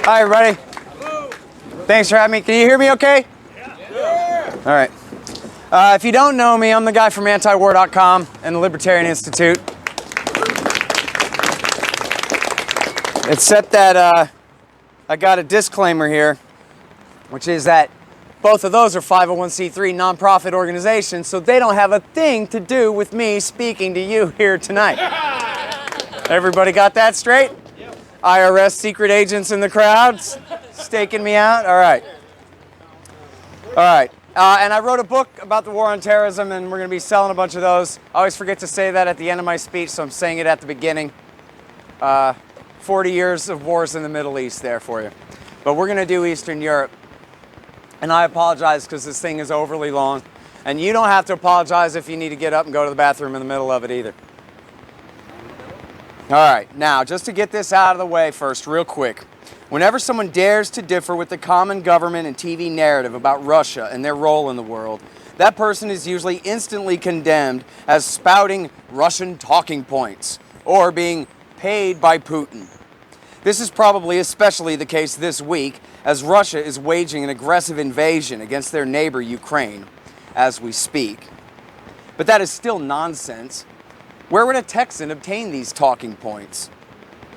Hi, everybody. Thanks for having me. Can you hear me okay? Yeah. All right. If you don't know me, I'm the guy from antiwar.com and the Libertarian Institute. Except that I got a disclaimer here, which is that both of those are 501c3 nonprofit organizations, so they don't have a thing to do with me speaking to you here tonight. Everybody got that straight? Yep. IRS secret agents in the crowds staking me out? All right. All right. And I wrote a book about the war on terrorism, and we're going to be selling a bunch of those. I always forget to say that at the end of my speech, so I'm saying it at the beginning. 40 years of wars in the Middle East there for you. But we're going to do Eastern Europe. And I apologize because this thing is overly long. And you don't have to apologize if you need to get up and go to the bathroom in the middle of it either. All right, now, just to get this out of the way first, real quick. Whenever someone dares to differ with the common government and TV narrative about Russia and their role in the world, that person is usually instantly condemned as spouting Russian talking points or being paid by Putin. This is probably especially the case this week, as Russia is waging an aggressive invasion against their neighbor Ukraine as we speak. But that is still nonsense. Where would a Texan obtain these talking points?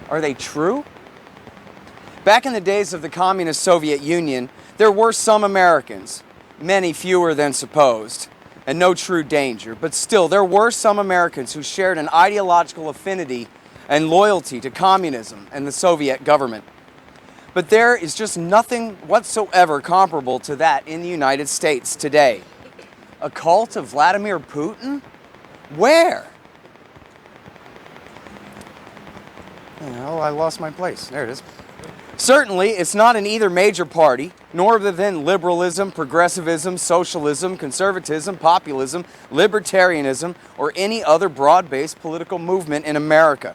Are they true? Back in the days of the communist Soviet Union, there were some Americans, many fewer than supposed, and no true danger, but still there were some Americans who shared an ideological affinity and loyalty to communism and the Soviet government. But there is just nothing whatsoever comparable to that in the United States today. A cult of Vladimir Putin? Where? Oh, I lost my place. There it is. Certainly, it's not in either major party, nor within liberalism, progressivism, socialism, conservatism, populism, libertarianism, or any other broad-based political movement in America.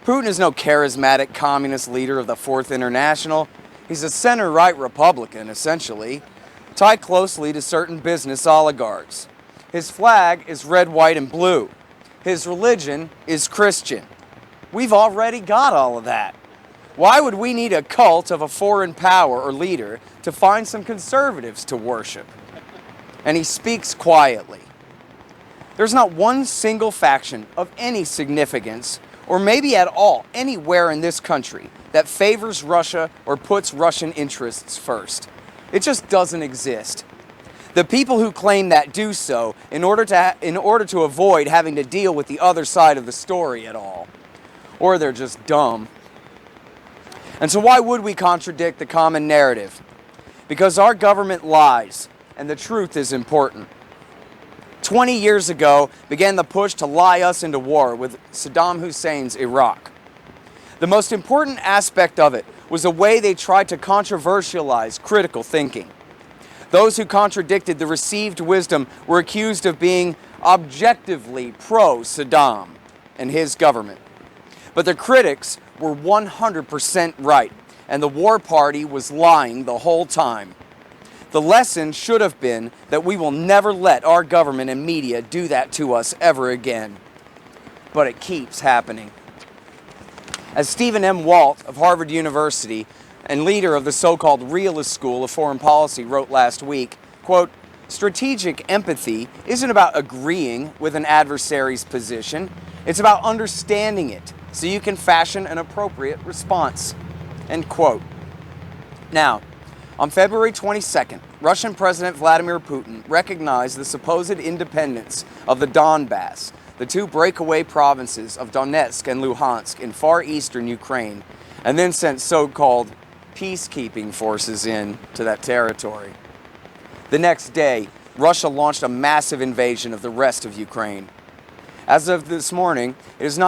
Putin is no charismatic communist leader of the Fourth International. He's a center-right Republican, essentially, tied closely to certain business oligarchs. His flag is red, white, and blue. His religion is Christian. We've already got all of that. Why would we need a cult of a foreign power or leader to find some conservatives to worship? And he speaks quietly. There's not one single faction of any significance, or maybe at all, anywhere in this country that favors Russia or puts Russian interests first. It just doesn't exist. The people who claim that do so in order to avoid having to deal with the other side of the story at all. Or they're just dumb. And so why would we contradict the common narrative? Because our government lies, and the truth is important. 20 years ago began the push to lie us into war with Saddam Hussein's Iraq. The most important aspect of it was the way they tried to controversialize critical thinking. Those who contradicted the received wisdom were accused of being objectively pro-Saddam and his government. But the critics were 100% right, and the war party was lying the whole time. The lesson should have been that we will never let our government and media do that to us ever again. But it keeps happening. As Stephen M. Walt of Harvard University and leader of the so-called realist school of foreign policy wrote last week, quote, "Strategic empathy isn't about agreeing with an adversary's position. It's about understanding it so you can fashion an appropriate response," end quote. Now, on February 22nd, Russian President Vladimir Putin recognized the supposed independence of the Donbass, the two breakaway provinces of Donetsk and Luhansk in far eastern Ukraine, and then sent so-called peacekeeping forces in to that territory. The next day, Russia launched a massive invasion of the rest of Ukraine. As of this morning, this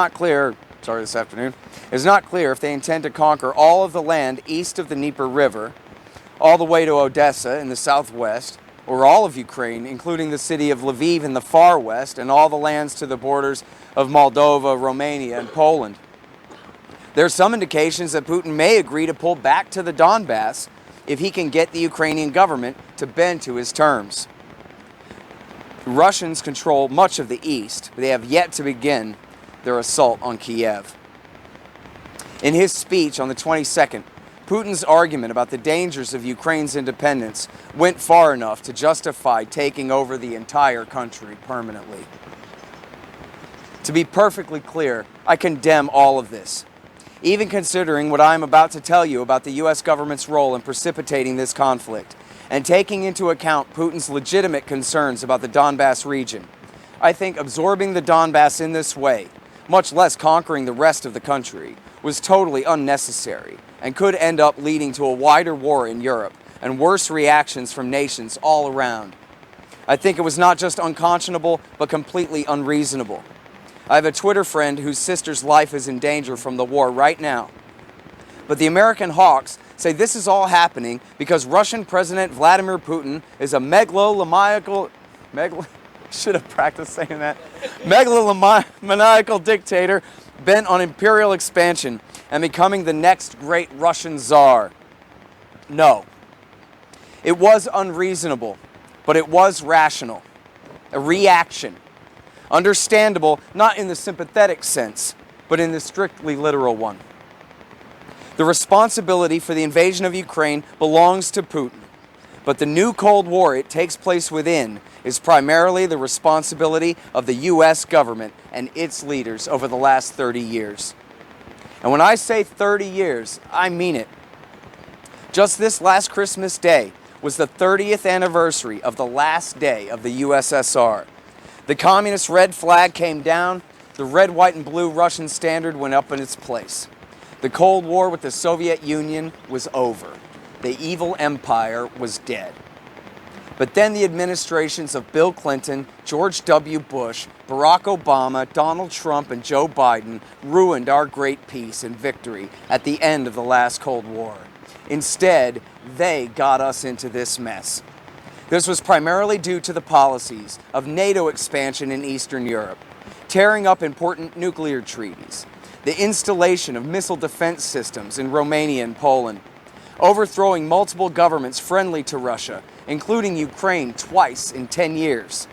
afternoon, it is not clear if they intend to conquer all of the land east of the Dnieper River, all the way to Odessa in the southwest, or all of Ukraine, including the city of Lviv in the far west, and all the lands to the borders of Moldova, Romania, and Poland. There are some indications that Putin may agree to pull back to the Donbass if he can get the Ukrainian government to bend to his terms. The Russians control much of the east, but they have yet to begin their assault on Kiev. In his speech on the 22nd, Putin's argument about the dangers of Ukraine's independence went far enough to justify taking over the entire country permanently. To be perfectly clear, I condemn all of this, even considering what I am about to tell you about the U.S. government's role in precipitating this conflict, and taking into account Putin's legitimate concerns about the Donbass region. I think absorbing the Donbass in this way, much less conquering the rest of the country, was totally unnecessary and could end up leading to a wider war in Europe and worse reactions from nations all around. I think it was not just unconscionable, but completely unreasonable. I have a Twitter friend whose sister's life is in danger from the war right now. But the American hawks say this is all happening because Russian President Vladimir Putin is a megalomaniacal dictator bent on imperial expansion and becoming the next great Russian Tsar. No. It was unreasonable, but it was rational. A reaction. Understandable, not in the sympathetic sense, but in the strictly literal one. The responsibility for the invasion of Ukraine belongs to Putin, but the new Cold War it takes place within is primarily the responsibility of the U.S. government and its leaders over the last 30 years. And when I say 30 years, I mean it. Just this last Christmas Day was the 30th anniversary of the last day of the USSR. The communist red flag came down, the red, white, and blue Russian standard went up in its place. The Cold War with the Soviet Union was over. The evil empire was dead. But then the administrations of Bill Clinton, George W. Bush, Barack Obama, Donald Trump, and Joe Biden ruined our great peace and victory at the end of the last Cold War. Instead, they got us into this mess. This was primarily due to the policies of NATO expansion in Eastern Europe, tearing up important nuclear treaties, the installation of missile defense systems in Romania and Poland, overthrowing multiple governments friendly to Russia, including Ukraine twice in 10 years,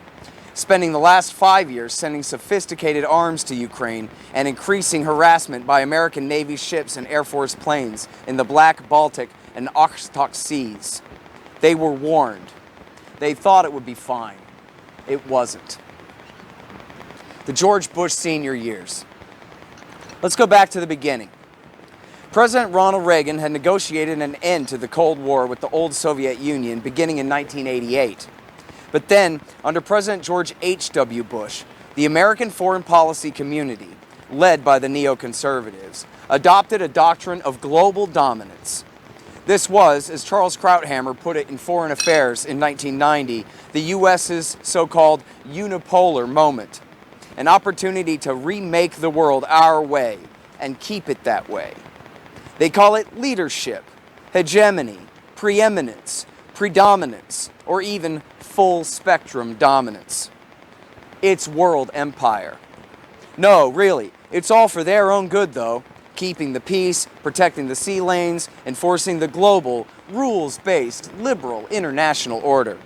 spending the last 5 years sending sophisticated arms to Ukraine and increasing harassment by American Navy ships and Air Force planes in the Black, Baltic, and Okhotsk seas. They were warned. They thought it would be fine. It wasn't. The George Bush Sr. years. Let's go back to the beginning. President Ronald Reagan had negotiated an end to the Cold War with the old Soviet Union beginning in 1988. But then, under President George H.W. Bush, the American foreign policy community, led by the neoconservatives, adopted a doctrine of global dominance. This was, as Charles Krauthammer put it in Foreign Affairs in 1990, the U.S.'s so-called unipolar moment, an opportunity to remake the world our way and keep it that way. They call it leadership, hegemony, preeminence, predominance, or even full spectrum dominance. It's world empire. No, really, it's all for their own good though, keeping the peace, protecting the sea lanes, enforcing the global, rules-based, liberal international order.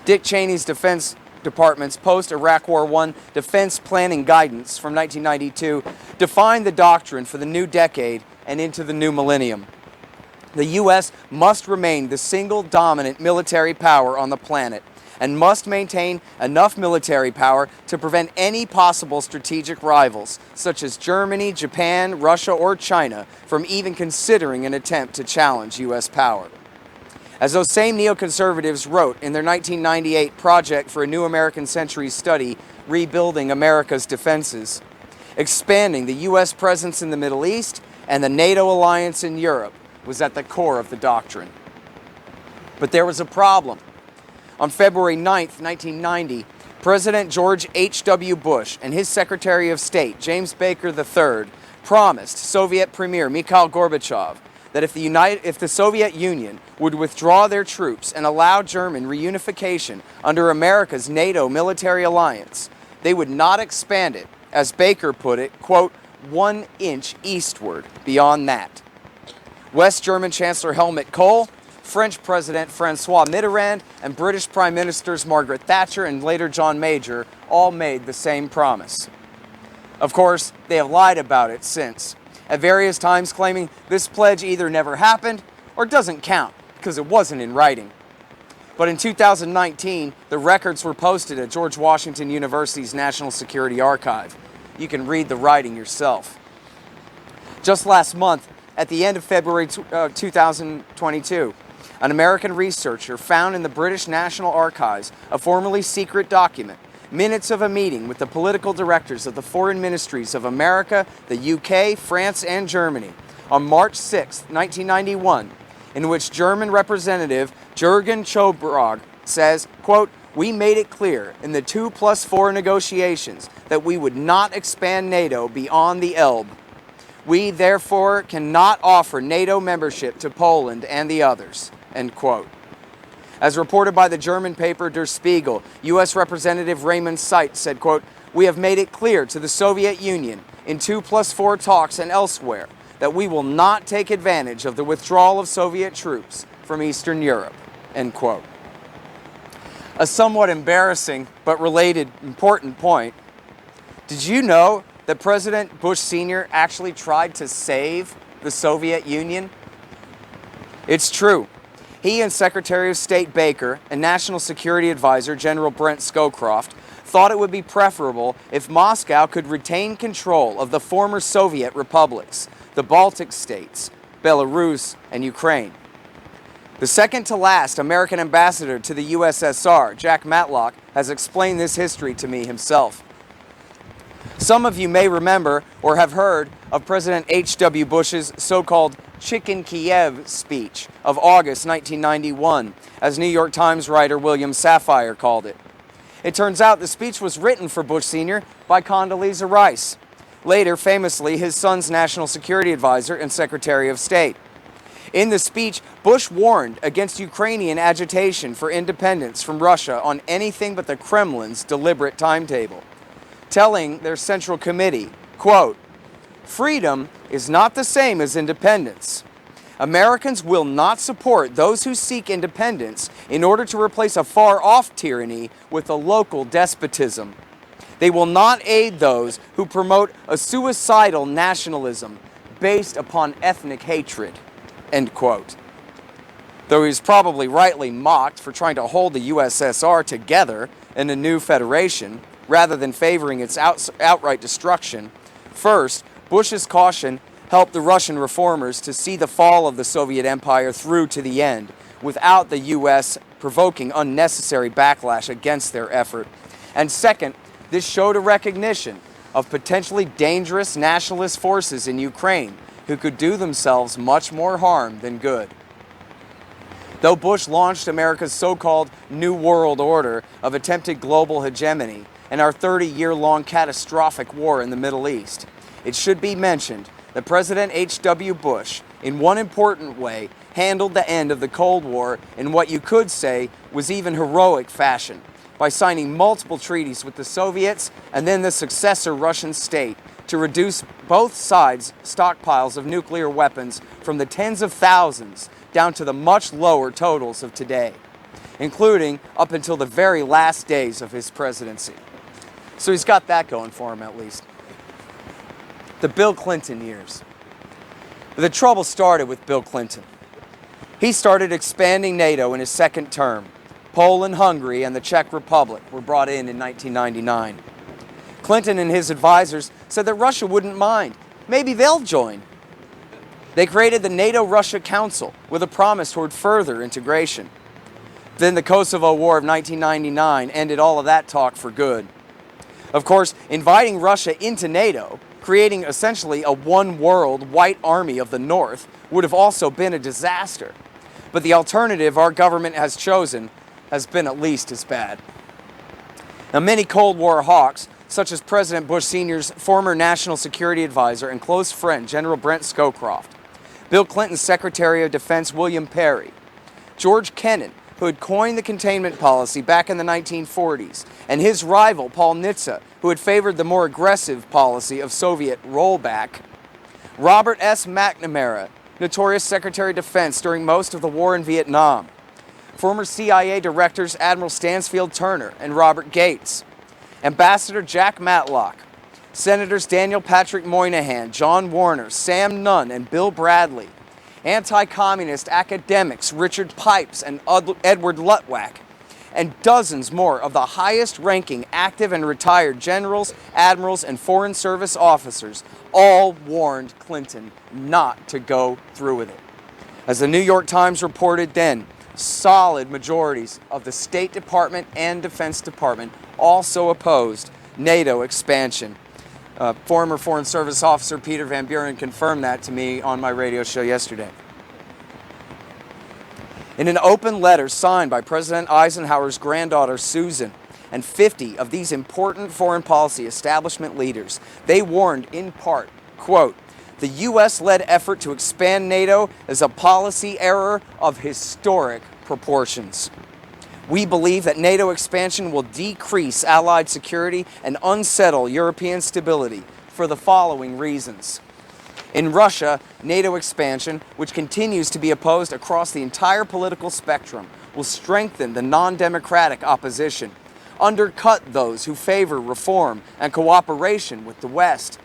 Dick Cheney's Defense Department's post-Iraq War I defense planning guidance from 1992 defined the doctrine for the new decade and into the new millennium. The U.S. must remain the single dominant military power on the planet and must maintain enough military power to prevent any possible strategic rivals, such as Germany, Japan, Russia, or China, from even considering an attempt to challenge U.S. power. As those same neoconservatives wrote in their 1998 Project for a New American Century study, Rebuilding America's Defenses, expanding the U.S. presence in the Middle East and the NATO alliance in Europe was at the core of the doctrine. But there was a problem. On February 9, 1990, President George H.W. Bush and his Secretary of State, James Baker III, promised Soviet Premier Mikhail Gorbachev that if the Soviet Union would withdraw their troops and allow German reunification under America's NATO military alliance, they would not expand it, as Baker put it, quote, 1 inch eastward beyond that. West German Chancellor Helmut Kohl, French President François Mitterrand, and British Prime Ministers Margaret Thatcher and later John Major all made the same promise. Of course, they have lied about it since, at various times claiming this pledge either never happened or doesn't count because it wasn't in writing. But in 2019, the records were posted at George Washington University's National Security Archive. You can read the writing yourself. Just last month, at the end of February 2022, an American researcher found in the British National Archives a formerly secret document, minutes of a meeting with the political directors of the foreign ministries of America, the UK, France, and Germany on March 6, 1991, in which German Representative Jürgen Chobrog says, quote, "We made it clear in the 2+4 negotiations that we would not expand NATO beyond the Elbe. We therefore cannot offer NATO membership to Poland and the others," end quote. As reported by the German paper Der Spiegel, U.S. Representative Raymond Seitz said, quote, "We have made it clear to the Soviet Union in 2+4 talks and elsewhere that we will not take advantage of the withdrawal of Soviet troops from Eastern Europe," end quote. A somewhat embarrassing but related important point. Did you know that President Bush Sr. actually tried to save the Soviet Union? It's true. He and Secretary of State Baker and National Security Advisor General Brent Scowcroft thought it would be preferable if Moscow could retain control of the former Soviet republics, the Baltic states, Belarus, and Ukraine. The second to last American ambassador to the USSR, Jack Matlock, has explained this history to me himself. Some of you may remember or have heard of President H.W. Bush's so-called Chicken Kiev speech of August 1991, as New York Times writer William Safire called it. It turns out the speech was written for Bush Sr. by Condoleezza Rice, later famously his son's National Security Advisor and Secretary of State. In the speech, Bush warned against Ukrainian agitation for independence from Russia on anything but the Kremlin's deliberate timetable, telling their Central Committee, quote, "Freedom is not the same as independence. Americans will not support those who seek independence in order to replace a far-off tyranny with a local despotism. They will not aid those who promote a suicidal nationalism based upon ethnic hatred," end quote. Though he was probably rightly mocked for trying to hold the USSR together in a new federation, rather than favoring its outright destruction. First, Bush's caution helped the Russian reformers to see the fall of the Soviet Empire through to the end, without the U.S. provoking unnecessary backlash against their effort. And second, this showed a recognition of potentially dangerous nationalist forces in Ukraine who could do themselves much more harm than good. Though Bush launched America's so-called New World Order of attempted global hegemony and our 30-year-long catastrophic war in the Middle East, it should be mentioned that President H.W. Bush, in one important way, handled the end of the Cold War in what you could say was even heroic fashion, by signing multiple treaties with the Soviets and then the successor Russian state to reduce both sides' stockpiles of nuclear weapons from the tens of thousands down to the much lower totals of today, including up until the very last days of his presidency. So he's got that going for him, at least. The Bill Clinton years. But the trouble started with Bill Clinton. He started expanding NATO in his second term. Poland, Hungary, and the Czech Republic were brought in 1999. Clinton and his advisors said that Russia wouldn't mind. Maybe they'll join. They created the NATO-Russia Council with a promise toward further integration. Then the Kosovo War of 1999 ended all of that talk for good. Of course, inviting Russia into NATO, creating essentially a one-world white army of the North, would have also been a disaster. But the alternative our government has chosen has been at least as bad. Now, many Cold War hawks, such as President Bush Sr.'s former National Security Advisor and close friend, General Brent Scowcroft, Bill Clinton's Secretary of Defense, William Perry, George Kennan, who had coined the containment policy back in the 1940s, and his rival, Paul Nitze, who had favored the more aggressive policy of Soviet rollback, Robert S. McNamara, notorious Secretary of Defense during most of the war in Vietnam, former CIA directors Admiral Stansfield Turner and Robert Gates, Ambassador Jack Matlock, Senators Daniel Patrick Moynihan, John Warner, Sam Nunn, and Bill Bradley. Anti-communist academics Richard Pipes and Edward Lutwak, and dozens more of the highest-ranking active and retired generals, admirals, and Foreign Service officers all warned Clinton not to go through with it. As the New York Times reported then, solid majorities of the State Department and Defense Department also opposed NATO expansion. Former Foreign Service officer Peter Van Buren confirmed that to me on my radio show yesterday. In an open letter signed by President Eisenhower's granddaughter Susan and 50 of these important foreign policy establishment leaders, they warned in part, quote, "The U.S.-led effort to expand NATO is a policy error of historic proportions. We believe that NATO expansion will decrease Allied security and unsettle European stability for the following reasons. In Russia, NATO expansion, which continues to be opposed across the entire political spectrum, will strengthen the non-democratic opposition, undercut those who favor reform and cooperation with the West,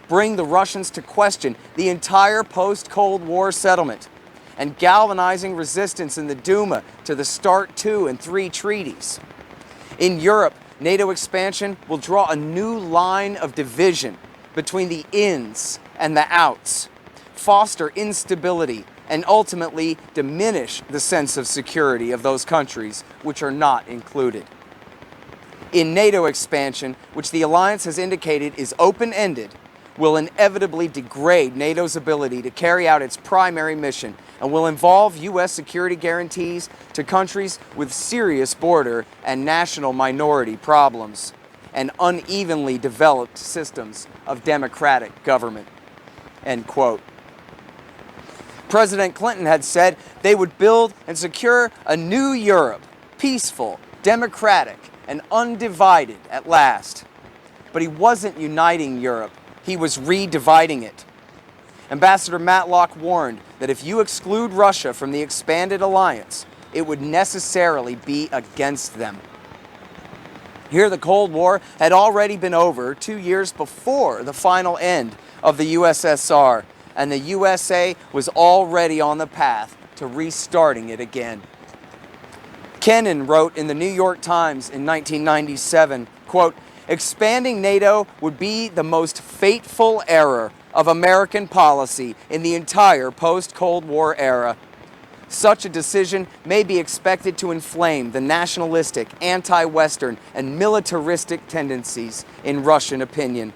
bring the Russians to question the entire post-Cold War settlement, and galvanizing resistance in the Duma to the START II and III treaties. In Europe, NATO expansion will draw a new line of division between the ins and the outs, foster instability, and ultimately diminish the sense of security of those countries which are not included. In NATO expansion, which the alliance has indicated is open-ended, will inevitably degrade NATO's ability to carry out its primary mission and will involve U.S. security guarantees to countries with serious border and national minority problems and unevenly developed systems of democratic government." End quote. President Clinton had said they would build and secure a new Europe, peaceful, democratic, and undivided at last. But he wasn't uniting Europe. He was re-dividing it. Ambassador Matlock warned that if you exclude Russia from the expanded alliance, it would necessarily be against them. Here, the Cold War had already been over 2 years before the final end of the USSR, and the USA was already on the path to restarting it again. Kennan wrote in the New York Times in 1997, quote, "Expanding NATO would be the most fateful error of American policy in the entire post-Cold War era. Such a decision may be expected to inflame the nationalistic, anti-Western, and militaristic tendencies in Russian opinion,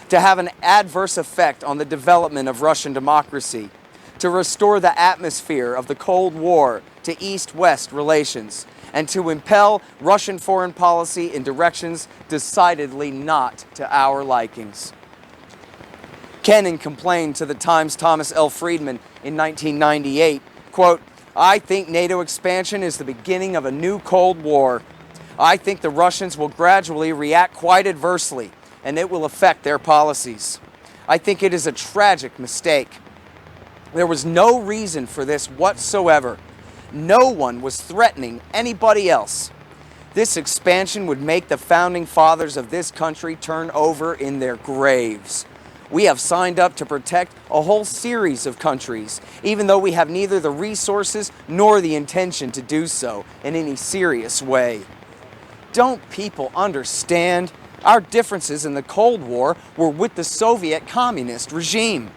to have an adverse effect on the development of Russian democracy, to restore the atmosphere of the Cold War to East-West relations, and to impel Russian foreign policy in directions decidedly not to our likings." Kennan complained to the Times' Thomas L. Friedman in 1998, quote, "I think NATO expansion is the beginning of a new Cold War. I think the Russians will gradually react quite adversely, and it will affect their policies. I think it is a tragic mistake. There was no reason for this whatsoever. No one was threatening anybody else. This expansion would make the founding fathers of this country turn over in their graves. We have signed up to protect a whole series of countries, even though we have neither the resources nor the intention to do so in any serious way. Don't people understand? Our differences in the Cold War were with the Soviet communist regime.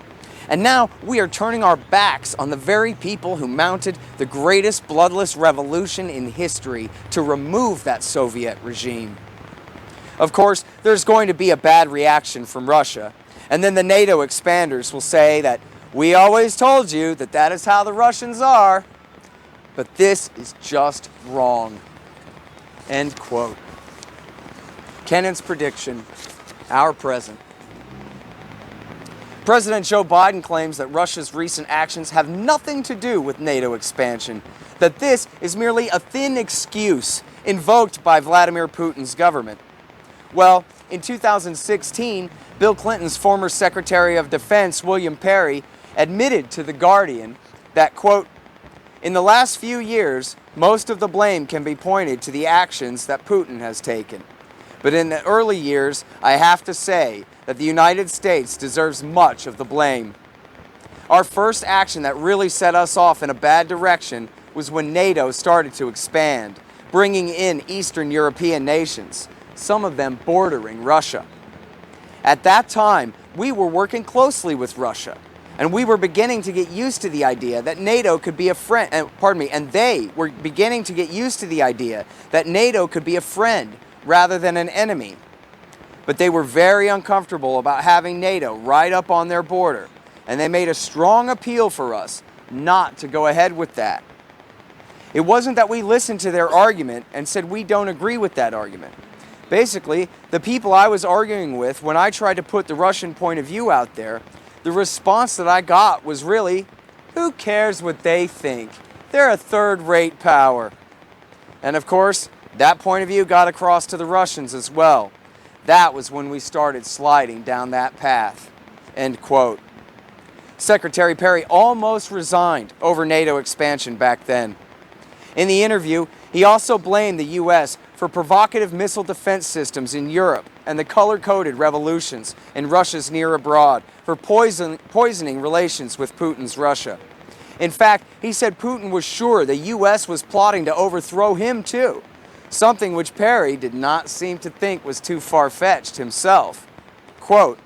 And now we are turning our backs on the very people who mounted the greatest bloodless revolution in history to remove that Soviet regime. Of course, there's going to be a bad reaction from Russia. And then the NATO expanders will say that we always told you that that is how the Russians are. But this is just wrong." End quote. Kennan's prediction, our present. President Joe Biden claims that Russia's recent actions have nothing to do with NATO expansion, that this is merely a thin excuse invoked by Vladimir Putin's government. Well, in 2016, Bill Clinton's former Secretary of Defense, William Perry, admitted to The Guardian that, quote, "In the last few years, most of the blame can be pointed to the actions that Putin has taken. But in the early years, I have to say that the United States deserves much of the blame. Our first action that really set us off in a bad direction was when NATO started to expand, bringing in Eastern European nations, some of them bordering Russia. At that time, we were working closely with Russia, and we were beginning to get used to the idea that NATO could be a friend, and they were beginning to get used to the idea that NATO could be a friend rather than an enemy. But they were very uncomfortable about having NATO right up on their border, and they made a strong appeal for us not to go ahead with that. It wasn't that we listened to their argument and said we don't agree with that argument. Basically, the people I was arguing with, when I tried to put the Russian point of view out there, the response that I got was really, who cares what they think? They're a third-rate power. And of course, that point of view got across to the Russians as well. That was when we started sliding down that path. End quote. Secretary Perry almost resigned over NATO expansion back then. In the interview, he also blamed the U.S. for provocative missile defense systems in Europe and the color-coded revolutions in Russia's near abroad for poisoning relations with Putin's Russia. In fact, he said Putin was sure the U.S. was plotting to overthrow him too, something which Perry did not seem to think was too far-fetched himself. Quote,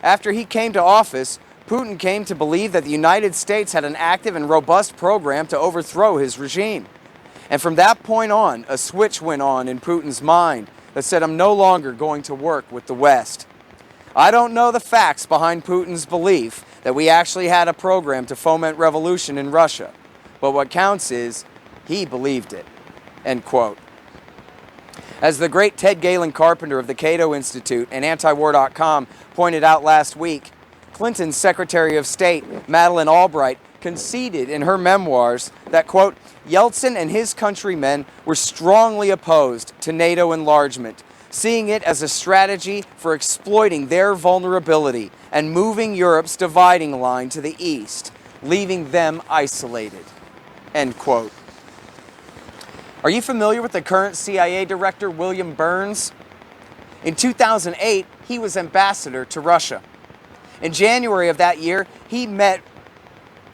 after he came to office, Putin came to believe that the United States had an active and robust program to overthrow his regime. And from that point on, a switch went on in Putin's mind that said, I'm no longer going to work with the West. I don't know the facts behind Putin's belief that we actually had a program to foment revolution in Russia, but what counts is he believed it. End quote. As the great Ted Galen Carpenter of the Cato Institute and Antiwar.com pointed out last week, Clinton's Secretary of State, Madeleine Albright, conceded in her memoirs that, quote, Yeltsin and his countrymen were strongly opposed to NATO enlargement, seeing it as a strategy for exploiting their vulnerability and moving Europe's dividing line to the east, leaving them isolated, end quote. Are you familiar with the current CIA director, William Burns? In 2008, he was ambassador to Russia. In January of that year, he met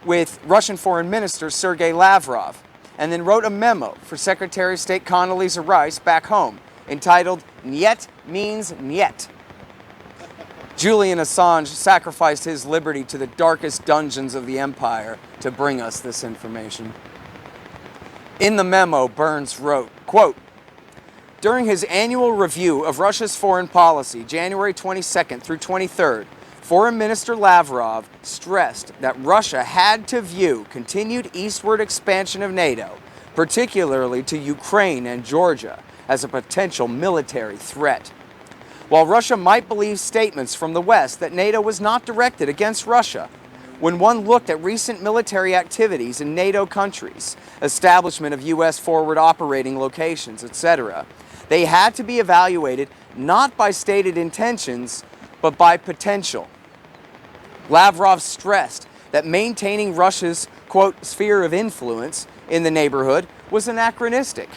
with Russian Foreign Minister Sergei Lavrov and then wrote a memo for Secretary of State Condoleezza Rice back home entitled, Niet means Niet. Julian Assange sacrificed his liberty to the darkest dungeons of the empire to bring us this information. In the memo, Burns wrote, quote, during his annual review of Russia's foreign policy, January 22nd through 23rd, Foreign Minister Lavrov stressed that Russia had to view continued eastward expansion of NATO, particularly to Ukraine and Georgia, as a potential military threat. While Russia might believe statements from the West that NATO was not directed against Russia, when one looked at recent military activities in NATO countries, establishment of U.S. forward operating locations, etc., they had to be evaluated not by stated intentions, but by potential. Lavrov stressed that maintaining Russia's, quote, sphere of influence in the neighborhood was anachronistic,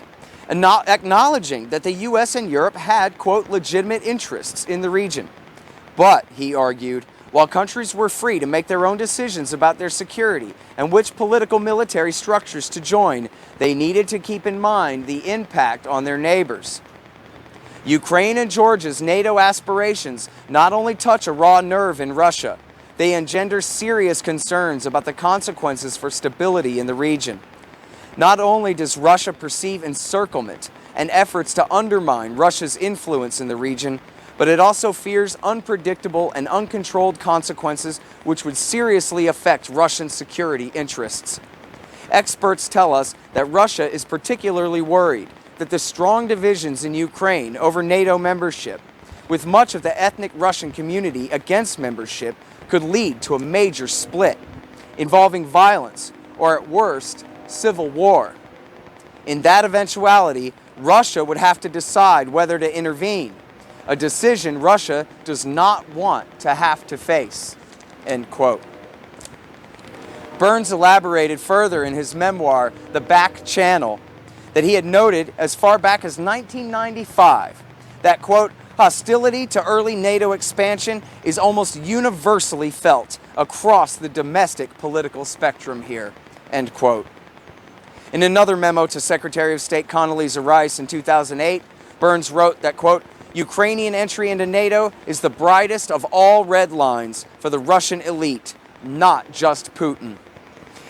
and not acknowledging that the U.S. and Europe had, quote, legitimate interests in the region. But, he argued, while countries were free to make their own decisions about their security and which political military structures to join, they needed to keep in mind the impact on their neighbors. Ukraine and Georgia's NATO aspirations not only touch a raw nerve in Russia, they engender serious concerns about the consequences for stability in the region. Not only does Russia perceive encirclement and efforts to undermine Russia's influence in the region, but it also fears unpredictable and uncontrolled consequences which would seriously affect Russian security interests. Experts tell us that Russia is particularly worried that the strong divisions in Ukraine over NATO membership, with much of the ethnic Russian community against membership, could lead to a major split, involving violence, or at worst, civil war. In that eventuality, Russia would have to decide whether to intervene, a decision Russia does not want to have to face, end quote. Burns elaborated further in his memoir, The Back Channel, that he had noted as far back as 1995 that, quote, hostility to early NATO expansion is almost universally felt across the domestic political spectrum here, end quote. In another memo to Secretary of State Condoleezza Rice in 2008, Burns wrote that, quote, Ukrainian entry into NATO is the brightest of all red lines for the Russian elite, not just Putin.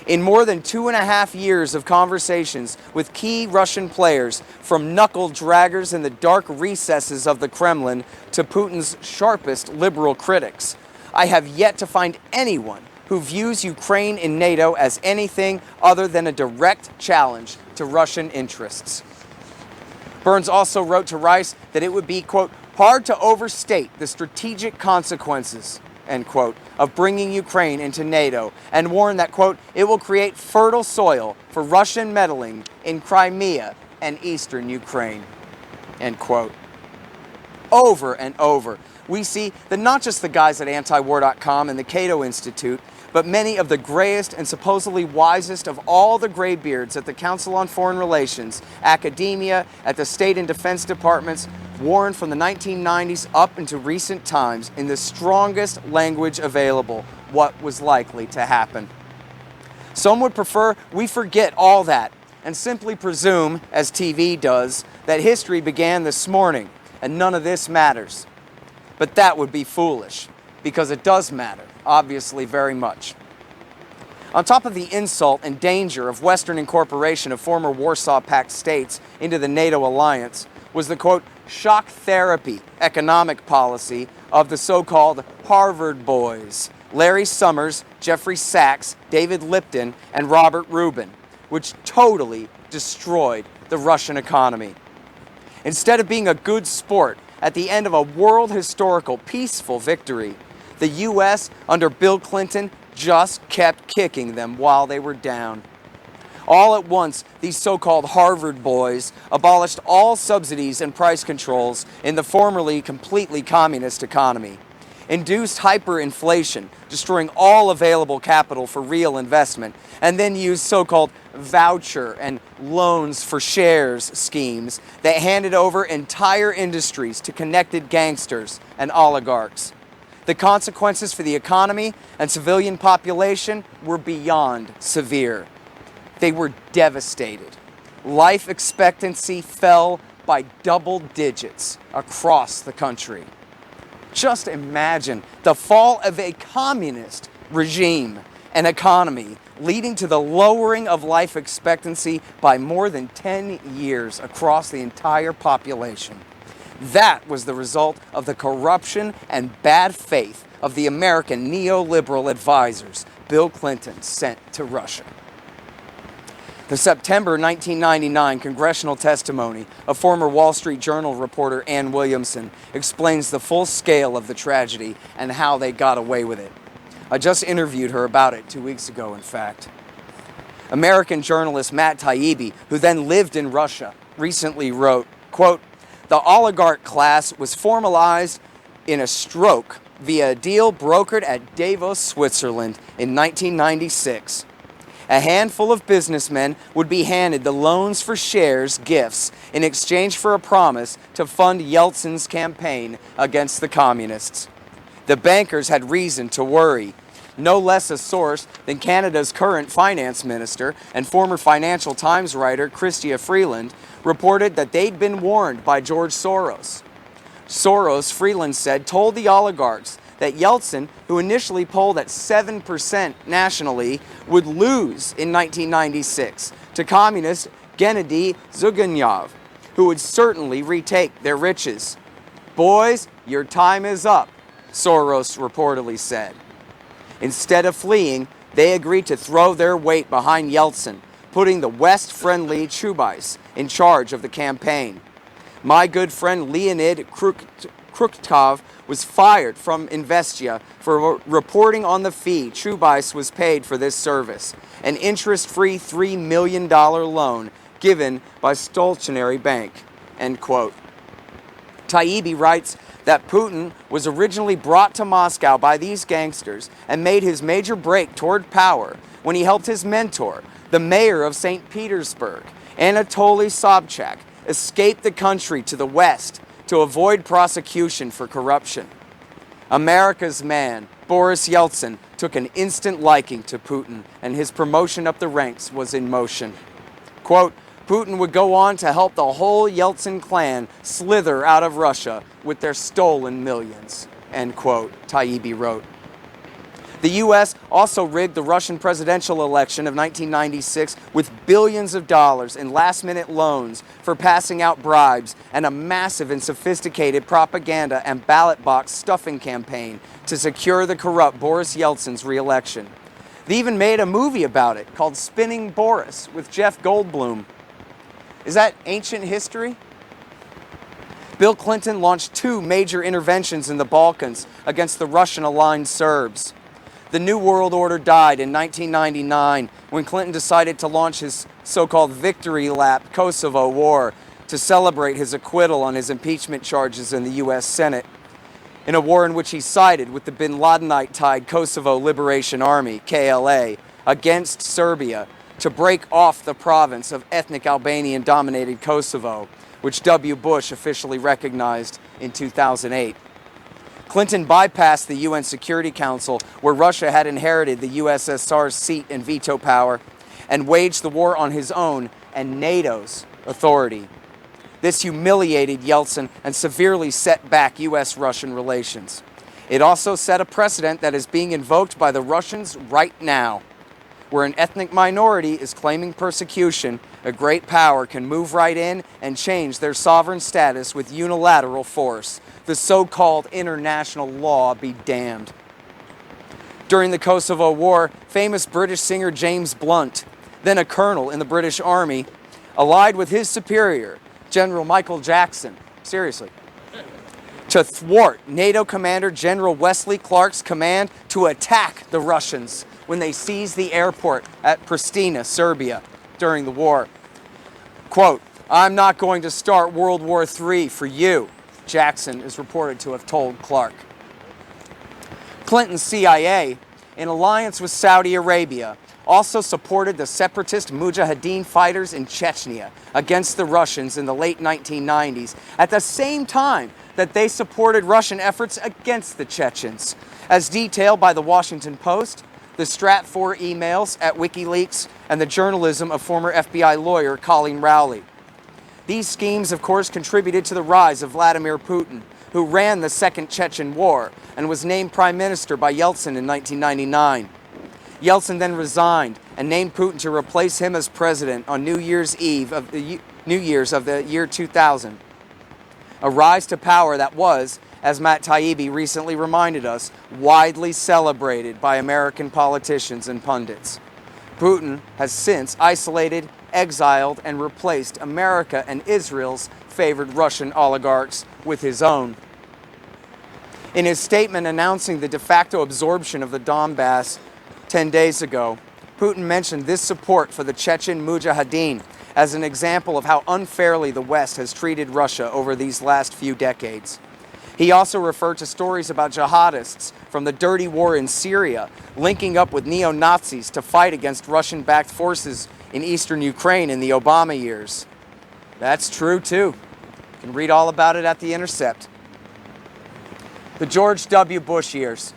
In more than 2.5 years of conversations with key Russian players, from knuckle draggers in the dark recesses of the Kremlin to Putin's sharpest liberal critics, I have yet to find anyone who views Ukraine in NATO as anything other than a direct challenge to Russian interests. Burns also wrote to Rice that it would be, quote, hard to overstate the strategic consequences, end quote, of bringing Ukraine into NATO, and warned that, quote, it will create fertile soil for Russian meddling in Crimea and eastern Ukraine, end quote. Over and over, we see that not just the guys at antiwar.com and the Cato Institute, but many of the grayest and supposedly wisest of all the graybeards at the Council on Foreign Relations, academia, at the State and Defense Departments, warned from the 1990s up into recent times in the strongest language available what was likely to happen. Some would prefer we forget all that and simply presume, as TV does, that history began this morning and none of this matters. But that would be foolish, because it does matter, obviously very much. On top of the insult and danger of Western incorporation of former Warsaw Pact states into the NATO alliance was the, quote, shock therapy economic policy of the so-called Harvard boys, Larry Summers, Jeffrey Sachs, David Lipton, and Robert Rubin, which totally destroyed the Russian economy. Instead of being a good sport at the end of a world historical peaceful victory, the U.S. under Bill Clinton just kept kicking them while they were down. All at once, these so-called Harvard boys abolished all subsidies and price controls in the formerly completely communist economy, induced hyperinflation, destroying all available capital for real investment, and then used so-called voucher and loans for shares schemes that handed over entire industries to connected gangsters and oligarchs. The consequences for the economy and civilian population were beyond severe. They were devastated. Life expectancy fell by double digits across the country. Just imagine the fall of a communist regime and economy leading to the lowering of life expectancy by more than 10 years across the entire population. That was the result of the corruption and bad faith of the American neoliberal advisors Bill Clinton sent to Russia. The September 1999 congressional testimony of former Wall Street Journal reporter Ann Williamson explains the full scale of the tragedy and how they got away with it. I just interviewed her about it 2 weeks ago, in fact. American journalist Matt Taibbi, who then lived in Russia, recently wrote, quote, the oligarch class was formalized in a stroke via a deal brokered at Davos, Switzerland in 1996. A handful of businessmen would be handed the loans for shares gifts in exchange for a promise to fund Yeltsin's campaign against the communists. The bankers had reason to worry. No less a source than Canada's current finance minister and former Financial Times writer Chrystia Freeland reported that they'd been warned by George Soros. Soros, Freeland said, told the oligarchs that Yeltsin, who initially polled at 7% nationally, would lose in 1996 to communist Gennady Zyuganov, who would certainly retake their riches. Boys, your time is up, Soros reportedly said. Instead of fleeing, they agreed to throw their weight behind Yeltsin, putting the West-friendly Chubais in charge of the campaign. My good friend Leonid Krukhtov was fired from Investia for reporting on the fee Chubais was paid for this service, an interest-free $3 million loan given by Stolchnary Bank, end quote. Taibbi writes that Putin was originally brought to Moscow by these gangsters and made his major break toward power when he helped his mentor, the mayor of St. Petersburg, Anatoly Sobchak, escape the country to the west to avoid prosecution for corruption. America's man, Boris Yeltsin, took an instant liking to Putin, and his promotion up the ranks was in motion. Quote, Putin would go on to help the whole Yeltsin clan slither out of Russia with their stolen millions, end quote, Taibbi wrote. The U.S. also rigged the Russian presidential election of 1996 with billions of dollars in last-minute loans for passing out bribes and a massive and sophisticated propaganda and ballot box stuffing campaign to secure the corrupt Boris Yeltsin's re-election. They even made a movie about it called Spinning Boris with Jeff Goldblum. Is that ancient history? Bill Clinton launched 2 major interventions in the Balkans against the Russian-aligned Serbs. The New World Order died in 1999 when Clinton decided to launch his so-called victory lap Kosovo war to celebrate his acquittal on his impeachment charges in the U.S. Senate, in a war in which he sided with the bin Ladenite-tied Kosovo Liberation Army, KLA, against Serbia to break off the province of ethnic Albanian-dominated Kosovo, which W. Bush officially recognized in 2008. Clinton bypassed the UN Security Council, where Russia had inherited the USSR's seat and veto power, and waged the war on his own and NATO's authority. This humiliated Yeltsin and severely set back U.S.-Russian relations. It also set a precedent that is being invoked by the Russians right now. Where an ethnic minority is claiming persecution, a great power can move right in and change their sovereign status with unilateral force. The so-called international law be damned. During the Kosovo War, famous British singer James Blunt, then a colonel in the British Army, allied with his superior, General Michael Jackson, seriously, to thwart NATO Commander General Wesley Clark's command to attack the Russians when they seized the airport at Pristina, Serbia, during the war. Quote, I'm not going to start World War III for you, Jackson is reported to have told Clark. Clinton's CIA, in alliance with Saudi Arabia, also supported the separatist Mujahideen fighters in Chechnya against the Russians in the late 1990s, at the same time that they supported Russian efforts against the Chechens, as detailed by the Washington Post, the Stratfor emails at WikiLeaks, and the journalism of former FBI lawyer Colleen Rowley. These schemes, of course, contributed to the rise of Vladimir Putin, who ran the Second Chechen War and was named prime minister by Yeltsin in 1999. Yeltsin then resigned and named Putin to replace him as president on New Year's of the year 2000. A rise to power that was, as Matt Taibbi recently reminded us, widely celebrated by American politicians and pundits. Putin has since isolated, exiled, and replaced America and Israel's favored Russian oligarchs with his own. In his statement announcing the de facto absorption of the Donbass 10 days ago, Putin mentioned this support for the Chechen Mujahideen as an example of how unfairly the West has treated Russia over these last few decades. He also referred to stories about jihadists from the dirty war in Syria linking up with neo-Nazis to fight against Russian-backed forces in eastern Ukraine in the Obama years. That's true, too. You can read all about it at The Intercept. The George W. Bush years.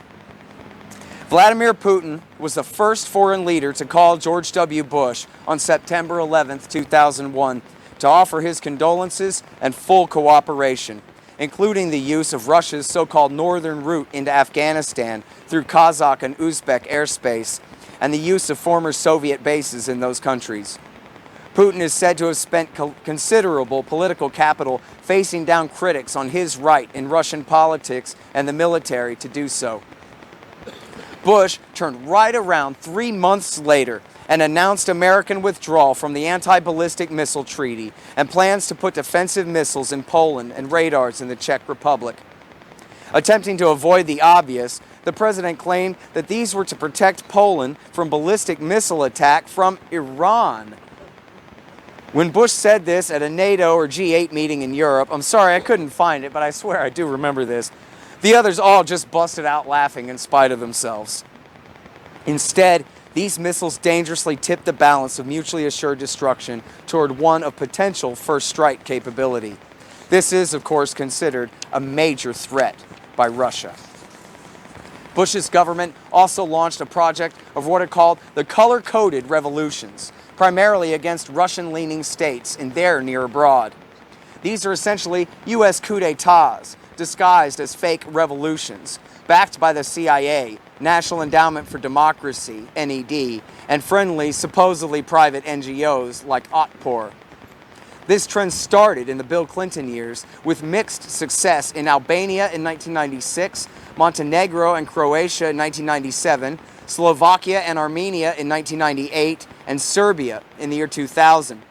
Vladimir Putin was the first foreign leader to call George W. Bush on September 11, 2001, to offer his condolences and full cooperation, including the use of Russia's so-called northern route into Afghanistan through Kazakh and Uzbek airspace, and the use of former Soviet bases in those countries. Putin is said to have spent considerable political capital facing down critics on his right in Russian politics and the military to do so. Bush turned right around 3 months later and announced American withdrawal from the Anti-Ballistic Missile Treaty and plans to put defensive missiles in Poland and radars in the Czech Republic. Attempting to avoid the obvious, the president claimed that these were to protect Poland from ballistic missile attack from Iran. When Bush said this at a NATO or G8 meeting in Europe, I'm sorry I couldn't find it, but I swear I do remember this, the others all just busted out laughing in spite of themselves. Instead, these missiles dangerously tipped the balance of mutually assured destruction toward one of potential first strike capability. This is, of course, considered a major threat by Russia. Bush's government also launched a project of what are called the color-coded revolutions, primarily against Russian-leaning states in their near abroad. These are essentially U.S. coup d'etats, disguised as fake revolutions, backed by the CIA, National Endowment for Democracy, NED, and friendly, supposedly private NGOs like Otpor. This trend started in the Bill Clinton years with mixed success in Albania in 1996, Montenegro and Croatia in 1997, Slovakia and Armenia in 1998, and Serbia in the year 2000.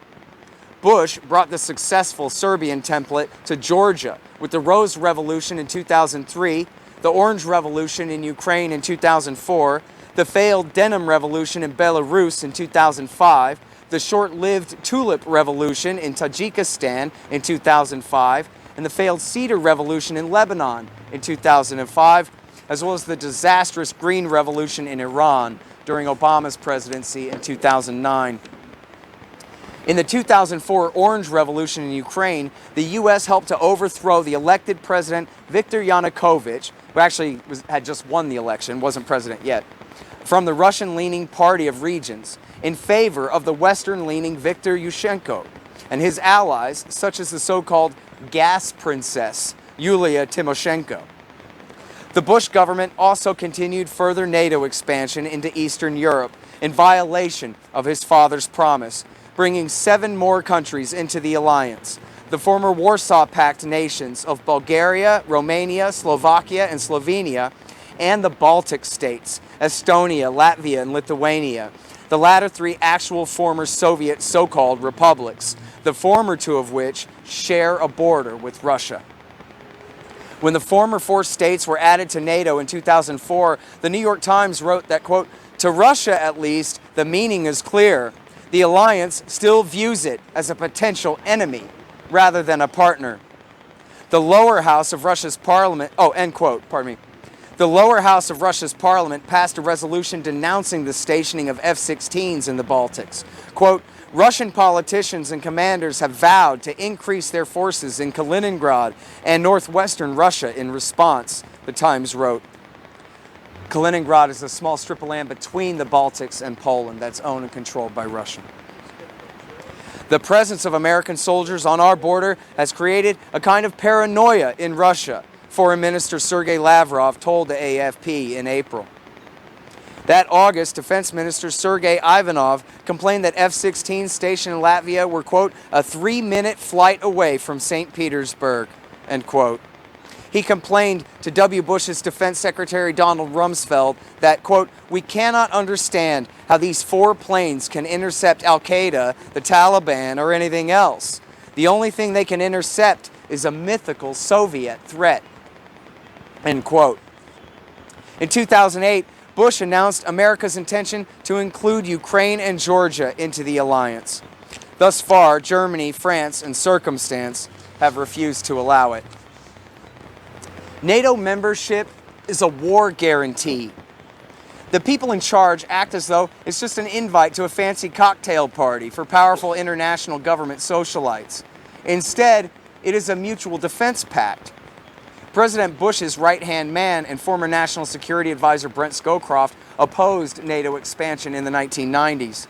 Bush brought the successful Serbian template to Georgia with the Rose Revolution in 2003, the Orange Revolution in Ukraine in 2004, the failed Denim Revolution in Belarus in 2005, the short-lived Tulip Revolution in Tajikistan in 2005, and the failed Cedar Revolution in Lebanon in 2005, as well as the disastrous Green Revolution in Iran during Obama's presidency in 2009. In the 2004 Orange Revolution in Ukraine, the U.S. helped to overthrow the elected president Viktor Yanukovych, who actually had just won the election, wasn't president yet, from the Russian-leaning Party of Regions in favor of the Western-leaning Viktor Yushchenko and his allies, such as the so-called gas princess, Yulia Tymoshenko. The Bush government also continued further NATO expansion into Eastern Europe in violation of his father's promise, bringing 7 more countries into the alliance. The former Warsaw Pact nations of Bulgaria, Romania, Slovakia, and Slovenia, and the Baltic states, Estonia, Latvia, and Lithuania, the latter 3 actual former Soviet so-called republics, the former 2 of which share a border with Russia. When the former 4 states were added to NATO in 2004, the New York Times wrote that, quote, "To Russia at least, the meaning is clear. The alliance still views it as a potential enemy rather than a partner." The lower house of Russia's parliament, end quote, pardon me. The lower house of Russia's parliament passed a resolution denouncing the stationing of F-16s in the Baltics. Quote, "Russian politicians and commanders have vowed to increase their forces in Kaliningrad and northwestern Russia in response," the Times wrote. Kaliningrad is a small strip of land between the Baltics and Poland that's owned and controlled by Russia. The presence of American soldiers on our border has created a kind of paranoia in Russia, Foreign Minister Sergei Lavrov told the AFP in April. That August, Defense Minister Sergei Ivanov complained that F-16s stationed in Latvia were, quote, "a 3-minute flight away from St. Petersburg," end quote. He complained to W. Bush's Defense Secretary Donald Rumsfeld that, quote, "we cannot understand how these 4 planes can intercept Al-Qaeda, the Taliban, or anything else. The only thing they can intercept is a mythical Soviet threat," end quote. In 2008, Bush announced America's intention to include Ukraine and Georgia into the alliance. Thus far, Germany, France, and Circumstance have refused to allow it. NATO membership is a war guarantee. The people in charge act as though it's just an invite to a fancy cocktail party for powerful international government socialites. Instead, it is a mutual defense pact. President Bush's right-hand man and former National Security Advisor Brent Scowcroft opposed NATO expansion in the 1990s.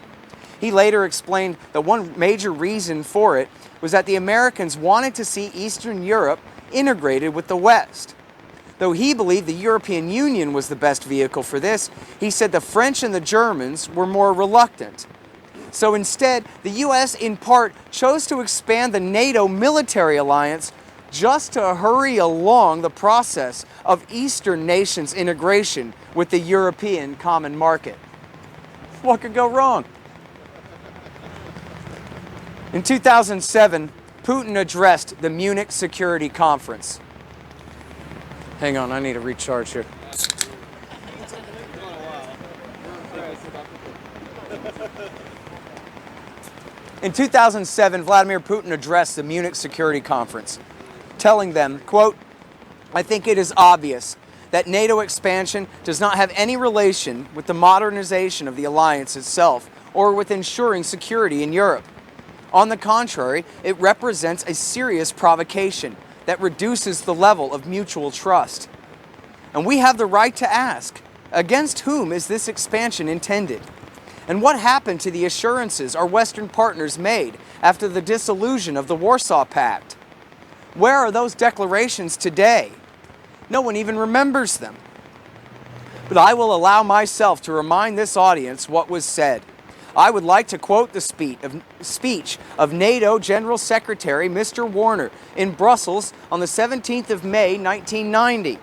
He later explained that one major reason for it was that the Americans wanted to see Eastern Europe integrated with the West. Though he believed the European Union was the best vehicle for this, he said the French and the Germans were more reluctant. So instead, the U.S. in part chose to expand the NATO military alliance just to hurry along the process of Eastern nations' integration with the European common market. What could go wrong? In 2007, Putin addressed the Munich Security Conference. Hang on, I need to recharge here. In 2007, Vladimir Putin addressed the Munich Security Conference, telling them, quote, "I think it is obvious that NATO expansion does not have any relation with the modernization of the alliance itself or with ensuring security in Europe. On the contrary, it represents a serious provocation that reduces the level of mutual trust. And we have the right to ask, against whom is this expansion intended? And what happened to the assurances our Western partners made after the dissolution of the Warsaw Pact? Where are those declarations today? No one even remembers them. But I will allow myself to remind this audience what was said. I would like to quote the speech of NATO General Secretary Mr. Warner in Brussels on the 17th of May, 1990.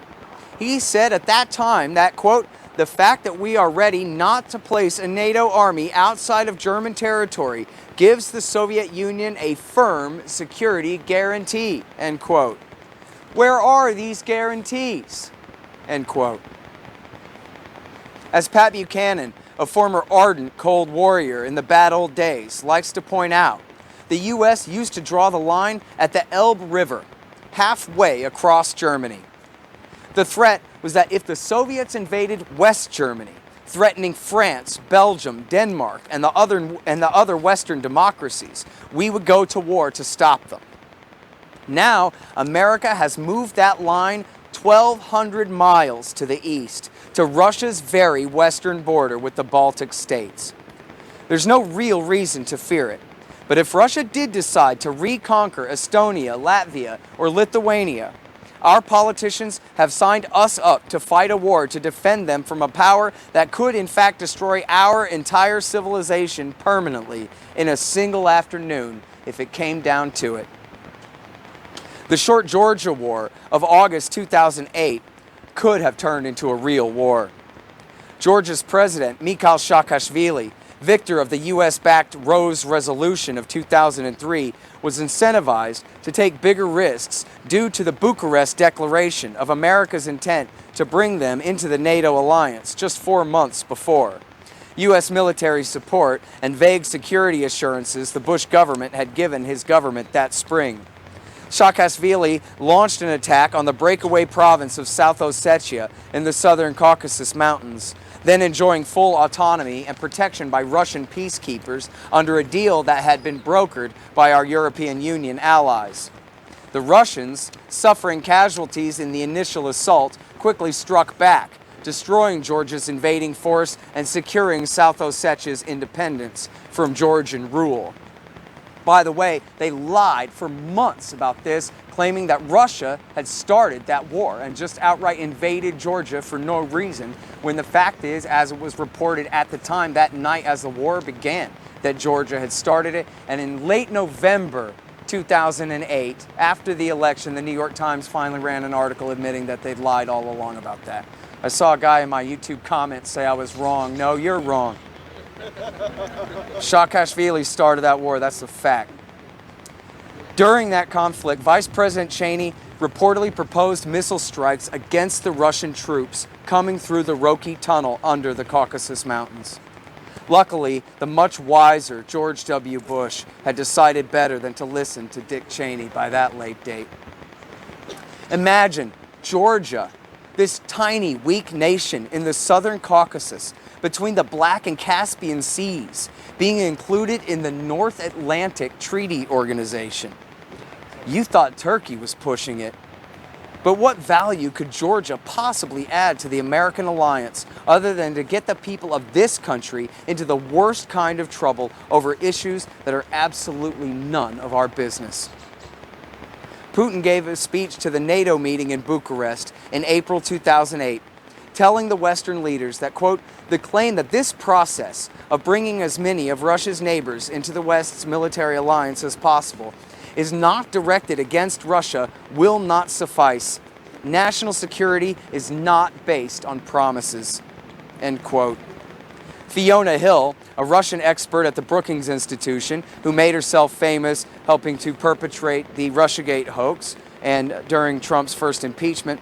He said at that time that, quote, "The fact that we are ready not to place a NATO army outside of German territory gives the Soviet Union a firm security guarantee," end quote. Where are these guarantees? End quote. As Pat Buchanan, a former ardent Cold Warrior in the bad old days, likes to point out, the U.S. used to draw the line at the Elbe River, halfway across Germany. The threat was that if the Soviets invaded West Germany, threatening France, Belgium, Denmark, and the other Western democracies, we would go to war to stop them. Now, America has moved that line 1,200 miles to the east, to Russia's very western border with the Baltic states. There's no real reason to fear it, but if Russia did decide to reconquer Estonia, Latvia, or Lithuania, our politicians have signed us up to fight a war to defend them from a power that could in fact destroy our entire civilization permanently in a single afternoon if it came down to it. The short Georgia War of August 2008 could have turned into a real war. Georgia's president, Mikhail Saakashvili, victor of the US-backed Rose Resolution of 2003, was incentivized to take bigger risks due to the Bucharest Declaration of America's intent to bring them into the NATO alliance just 4 months before. U.S. military support and vague security assurances the Bush government had given his government that spring. Saakashvili launched an attack on the breakaway province of South Ossetia in the southern Caucasus Mountains, then enjoying full autonomy and protection by Russian peacekeepers under a deal that had been brokered by our European Union allies. The Russians, suffering casualties in the initial assault, quickly struck back, destroying Georgia's invading force and securing South Ossetia's independence from Georgian rule. By the way, they lied for months about this, claiming that Russia had started that war and just outright invaded Georgia for no reason, when the fact is, as it was reported at the time that night as the war began, that Georgia had started it. And in late November 2008, after the election, the New York Times finally ran an article admitting that they'd lied all along about that. I saw a guy in my YouTube comments say I was wrong. No, you're wrong. Saakashvili started that war, that's a fact. During that conflict, Vice President Cheney reportedly proposed missile strikes against the Russian troops coming through the Roki Tunnel under the Caucasus Mountains. Luckily, the much wiser George W. Bush had decided better than to listen to Dick Cheney by that late date. Imagine Georgia, this tiny, weak nation in the southern Caucasus, between the Black and Caspian Seas, being included in the North Atlantic Treaty Organization. You thought Turkey was pushing it. But what value could Georgia possibly add to the American alliance other than to get the people of this country into the worst kind of trouble over issues that are absolutely none of our business? Putin gave a speech to the NATO meeting in Bucharest in April 2008, telling the Western leaders that, quote, the claim that this process of bringing as many of Russia's neighbors into the West's military alliance as possible is not directed against Russia will not suffice. National security is not based on promises, end quote. Fiona Hill, a Russian expert at the Brookings Institution who made herself famous helping to perpetrate the Russiagate hoax and during Trump's first impeachment,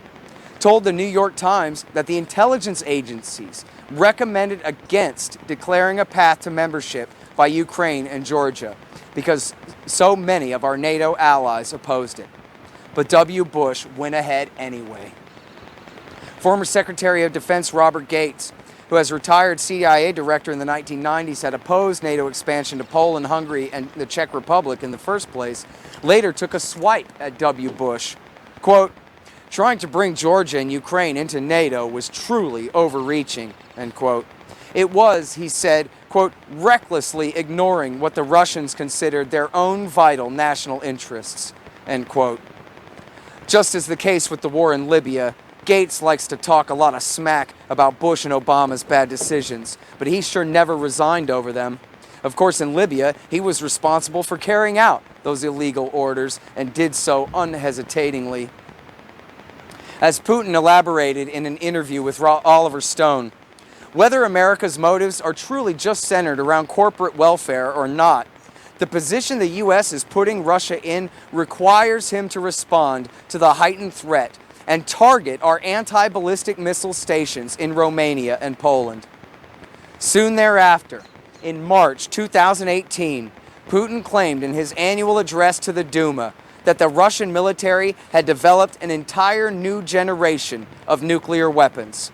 told the New York Times that the intelligence agencies recommended against declaring a path to membership by Ukraine and Georgia because so many of our NATO allies opposed it. But W. Bush went ahead anyway. Former Secretary of Defense Robert Gates, who as retired CIA director in the 1990s had opposed NATO expansion to Poland, Hungary, and the Czech Republic in the first place, later took a swipe at W. Bush. Quote, "Trying to bring Georgia and Ukraine into NATO was truly overreaching," end quote. It was, he said, quote, "recklessly ignoring what the Russians considered their own vital national interests," end quote. Just as the case with the war in Libya, Gates likes to talk a lot of smack about Bush and Obama's bad decisions, but he sure never resigned over them. Of course, in Libya, he was responsible for carrying out those illegal orders and did so unhesitatingly. As Putin elaborated in an interview with Oliver Stone, whether America's motives are truly just centered around corporate welfare or not, the position the U.S. is putting Russia in requires him to respond to the heightened threat and target our anti-ballistic missile stations in Romania and Poland. Soon thereafter, in March 2018, Putin claimed in his annual address to the Duma that the Russian military had developed an entire new generation of nuclear weapons.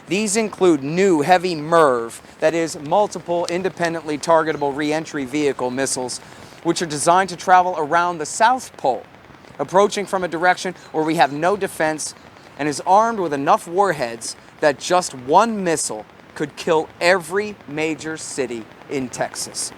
These include new heavy MIRV, that is, multiple independently targetable re-entry vehicle missiles, which are designed to travel around the South Pole, approaching from a direction where we have no defense, and is armed with enough warheads that just one missile could kill every major city in Texas.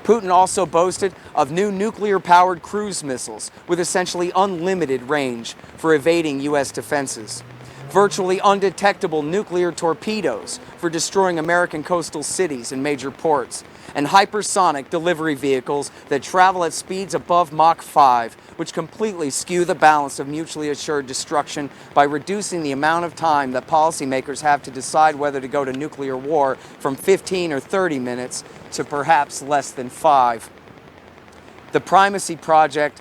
Putin also boasted of new nuclear-powered cruise missiles with essentially unlimited range for evading U.S. defenses, virtually undetectable nuclear torpedoes for destroying American coastal cities and major ports, and hypersonic delivery vehicles that travel at speeds above Mach 5, which completely skew the balance of mutually assured destruction by reducing the amount of time that policymakers have to decide whether to go to nuclear war from 15 or 30 minutes to perhaps less than 5. The Primacy Project,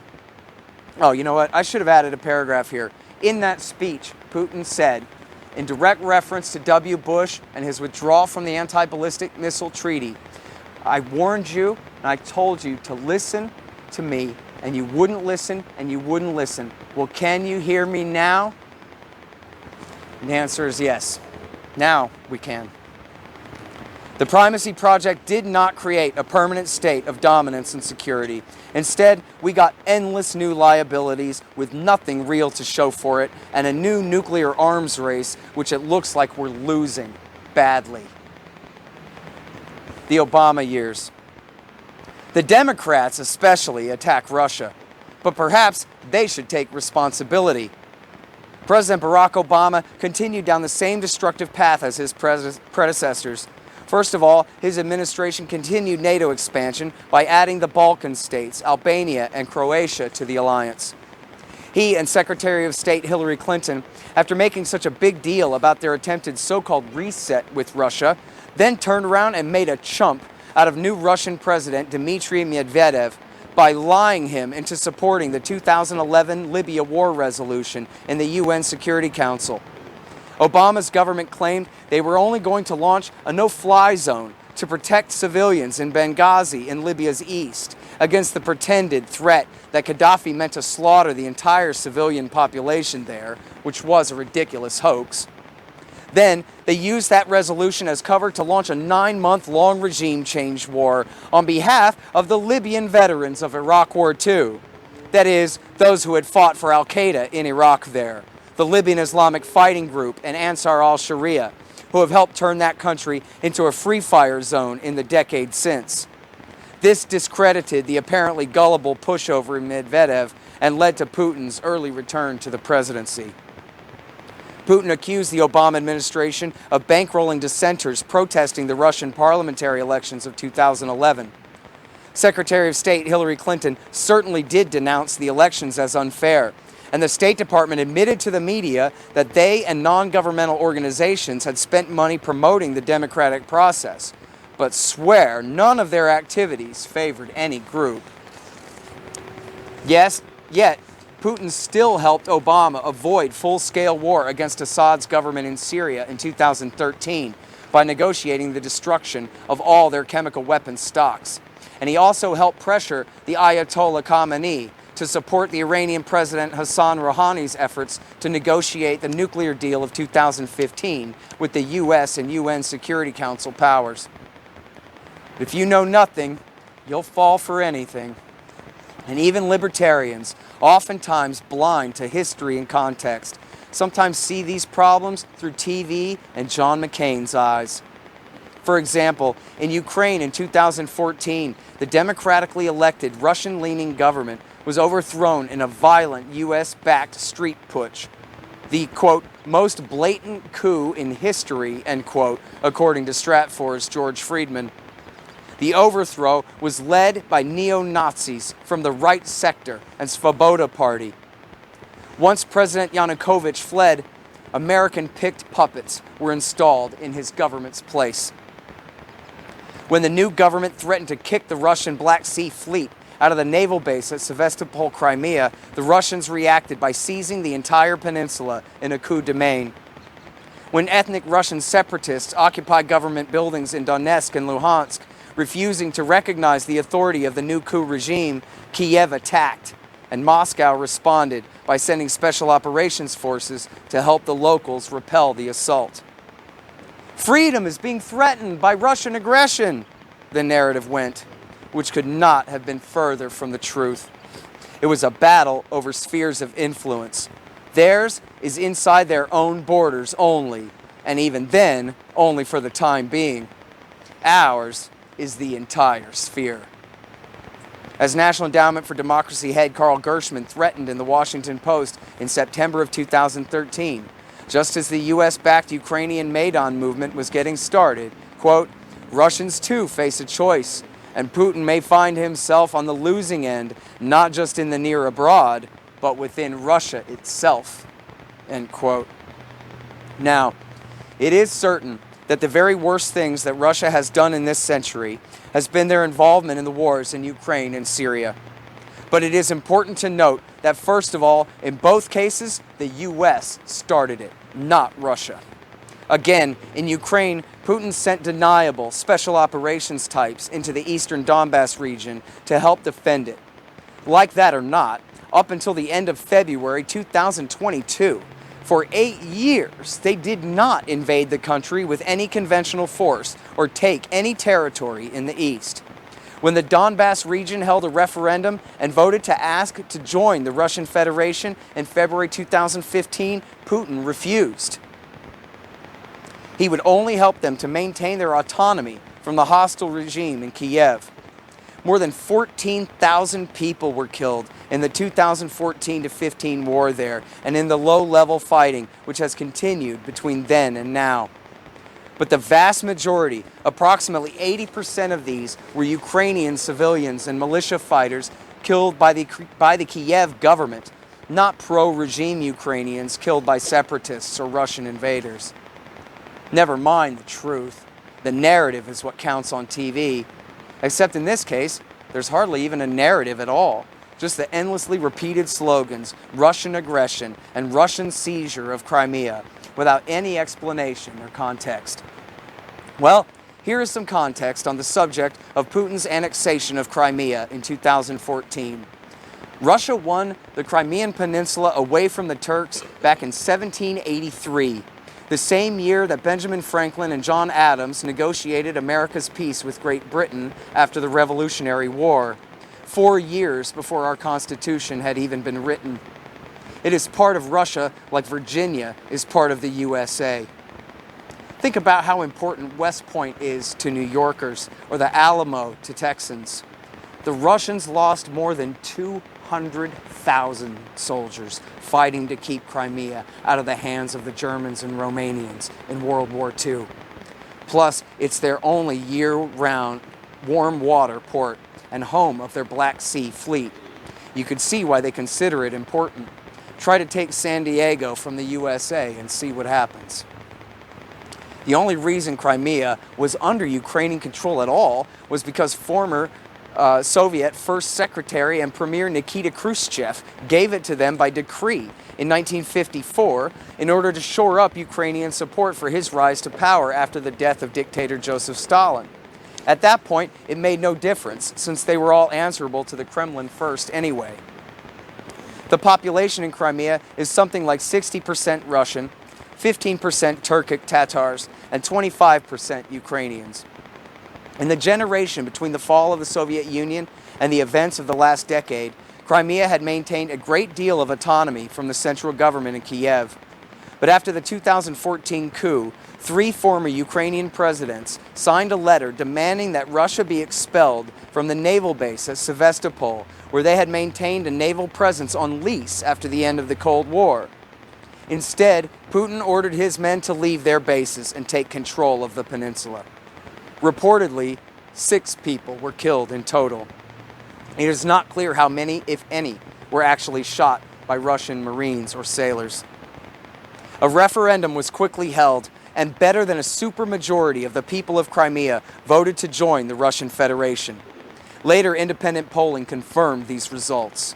oh, you know what? I should have added a paragraph here. In that speech, Putin said, in direct reference to W. Bush and his withdrawal from the Anti-Ballistic Missile Treaty, "I warned you and I told you to listen to me, and you wouldn't listen and you wouldn't listen. Well, can you hear me now?" And the answer is yes. Now we can. The Primacy Project did not create a permanent state of dominance and security. Instead, we got endless new liabilities with nothing real to show for it, and a new nuclear arms race, which it looks like we're losing badly. The Obama years. The Democrats especially attack Russia, but perhaps they should take responsibility. President Barack Obama continued down the same destructive path as his predecessors. First of all, his administration continued NATO expansion by adding the Balkan states, Albania and Croatia, to the alliance. He and Secretary of State Hillary Clinton, after making such a big deal about their attempted so-called reset with Russia, then turned around and made a chump out of new Russian President Dmitry Medvedev by lying him into supporting the 2011 Libya war resolution in the UN Security Council. Obama's government claimed they were only going to launch a no-fly zone to protect civilians in Benghazi in Libya's east against the pretended threat that Gaddafi meant to slaughter the entire civilian population there, which was a ridiculous hoax. Then, they used that resolution as cover to launch a 9-month-long regime change war on behalf of the Libyan veterans of Iraq War II. That is, those who had fought for al-Qaeda in Iraq there, the Libyan Islamic Fighting Group and Ansar al-Sharia, who have helped turn that country into a free-fire zone in the decade since. This discredited the apparently gullible pushover in Medvedev and led to Putin's early return to the presidency. Putin accused the Obama administration of bankrolling dissenters protesting the Russian parliamentary elections of 2011. Secretary of State Hillary Clinton certainly did denounce the elections as unfair, and the State Department admitted to the media that they and non-governmental organizations had spent money promoting the democratic process, but swear none of their activities favored any group. Yes, yet Putin still helped Obama avoid full-scale war against Assad's government in Syria in 2013 by negotiating the destruction of all their chemical weapons stocks. And he also helped pressure the Ayatollah Khamenei to support the Iranian President Hassan Rouhani's efforts to negotiate the nuclear deal of 2015 with the US and UN Security Council powers. If you know nothing, you'll fall for anything. And even libertarians, oftentimes blind to history and context, sometimes see these problems through TV and John McCain's eyes. For example, in Ukraine in 2014, the democratically elected Russian-leaning government was overthrown in a violent US-backed street putsch. The, quote, most blatant coup in history, end quote, according to Stratfor's George Friedman. The overthrow was led by neo-Nazis from the right sector and Svoboda Party. Once President Yanukovych fled, American-picked puppets were installed in his government's place. When the new government threatened to kick the Russian Black Sea Fleet out of the naval base at Sevastopol, Crimea, the Russians reacted by seizing the entire peninsula in a coup de main. When ethnic Russian separatists occupied government buildings in Donetsk and Luhansk, refusing to recognize the authority of the new coup regime, Kiev attacked, and Moscow responded by sending special operations forces to help the locals repel the assault. Freedom is being threatened by Russian aggression, the narrative went, which could not have been further from the truth. It was a battle over spheres of influence. Theirs is inside their own borders only, and even then, only for the time being. Ours is the entire sphere. As National Endowment for Democracy head Carl Gershman threatened in the Washington Post in September of 2013, just as the US-backed Ukrainian Maidan movement was getting started, quote, Russians too face a choice, and Putin may find himself on the losing end, not just in the near abroad, but within Russia itself, end quote. Now, it is certain that the very worst things that Russia has done in this century has been their involvement in the wars in Ukraine and Syria. But it is important to note that, first of all, in both cases, the US started it, not Russia. Again, in Ukraine, Putin sent deniable special operations types into the eastern Donbass region to help defend it. Like that or not, up until the end of February 2022, for 8 years, they did not invade the country with any conventional force or take any territory in the east. When the Donbass region held a referendum and voted to ask to join the Russian Federation in February 2015, Putin refused. He would only help them to maintain their autonomy from the hostile regime in Kiev. More than 14,000 people were killed in the 2014-15 war there and in the low-level fighting which has continued between then and now. But the vast majority, approximately 80% of these, were Ukrainian civilians and militia fighters killed by the Kiev government, not pro-regime Ukrainians killed by separatists or Russian invaders. Never mind the truth. The narrative is what counts on TV. Except in this case, there's hardly even a narrative at all. Just the endlessly repeated slogans, Russian aggression and Russian seizure of Crimea, without any explanation or context. Well, here is some context on the subject of Putin's annexation of Crimea in 2014. Russia won the Crimean Peninsula away from the Turks back in 1783. The same year that Benjamin Franklin and John Adams negotiated America's peace with Great Britain after the Revolutionary War, 4 years before our Constitution had even been written. It is part of Russia like Virginia is part of the USA. Think about how important West Point is to New Yorkers or the Alamo to Texans. The Russians lost more than 200,000 soldiers fighting to keep Crimea out of the hands of the Germans and Romanians in World War II. Plus, it's their only year-round warm water port and home of their Black Sea Fleet. You could see why they consider it important. Try to take San Diego from the USA and see what happens. The only reason Crimea was under Ukrainian control at all was because former Soviet First Secretary and Premier Nikita Khrushchev gave it to them by decree in 1954 in order to shore up Ukrainian support for his rise to power after the death of dictator Joseph Stalin. At that point, it made no difference since they were all answerable to the Kremlin first anyway. The population in Crimea is something like 60% Russian, 15% Turkic Tatars, and 25% Ukrainians. In the generation between the fall of the Soviet Union and the events of the last decade, Crimea had maintained a great deal of autonomy from the central government in Kiev. But after the 2014 coup, 3 former Ukrainian presidents signed a letter demanding that Russia be expelled from the naval base at Sevastopol, where they had maintained a naval presence on lease after the end of the Cold War. Instead, Putin ordered his men to leave their bases and take control of the peninsula. Reportedly, 6 people were killed in total. It is not clear how many, if any, were actually shot by Russian Marines or sailors. A referendum was quickly held, and better than a supermajority of the people of Crimea voted to join the Russian Federation. Later independent polling confirmed these results.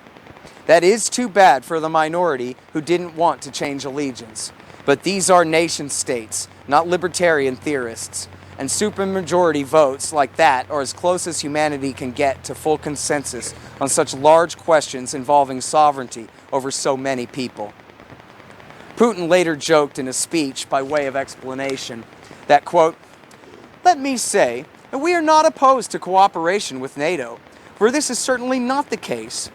That is too bad for the minority who didn't want to change allegiance. But these are nation-states, not libertarian theorists. And supermajority votes like that are as close as humanity can get to full consensus on such large questions involving sovereignty over so many people. Putin later joked in a speech by way of explanation that, quote, "Let me say that we are not opposed to cooperation with NATO, for this is certainly not the case.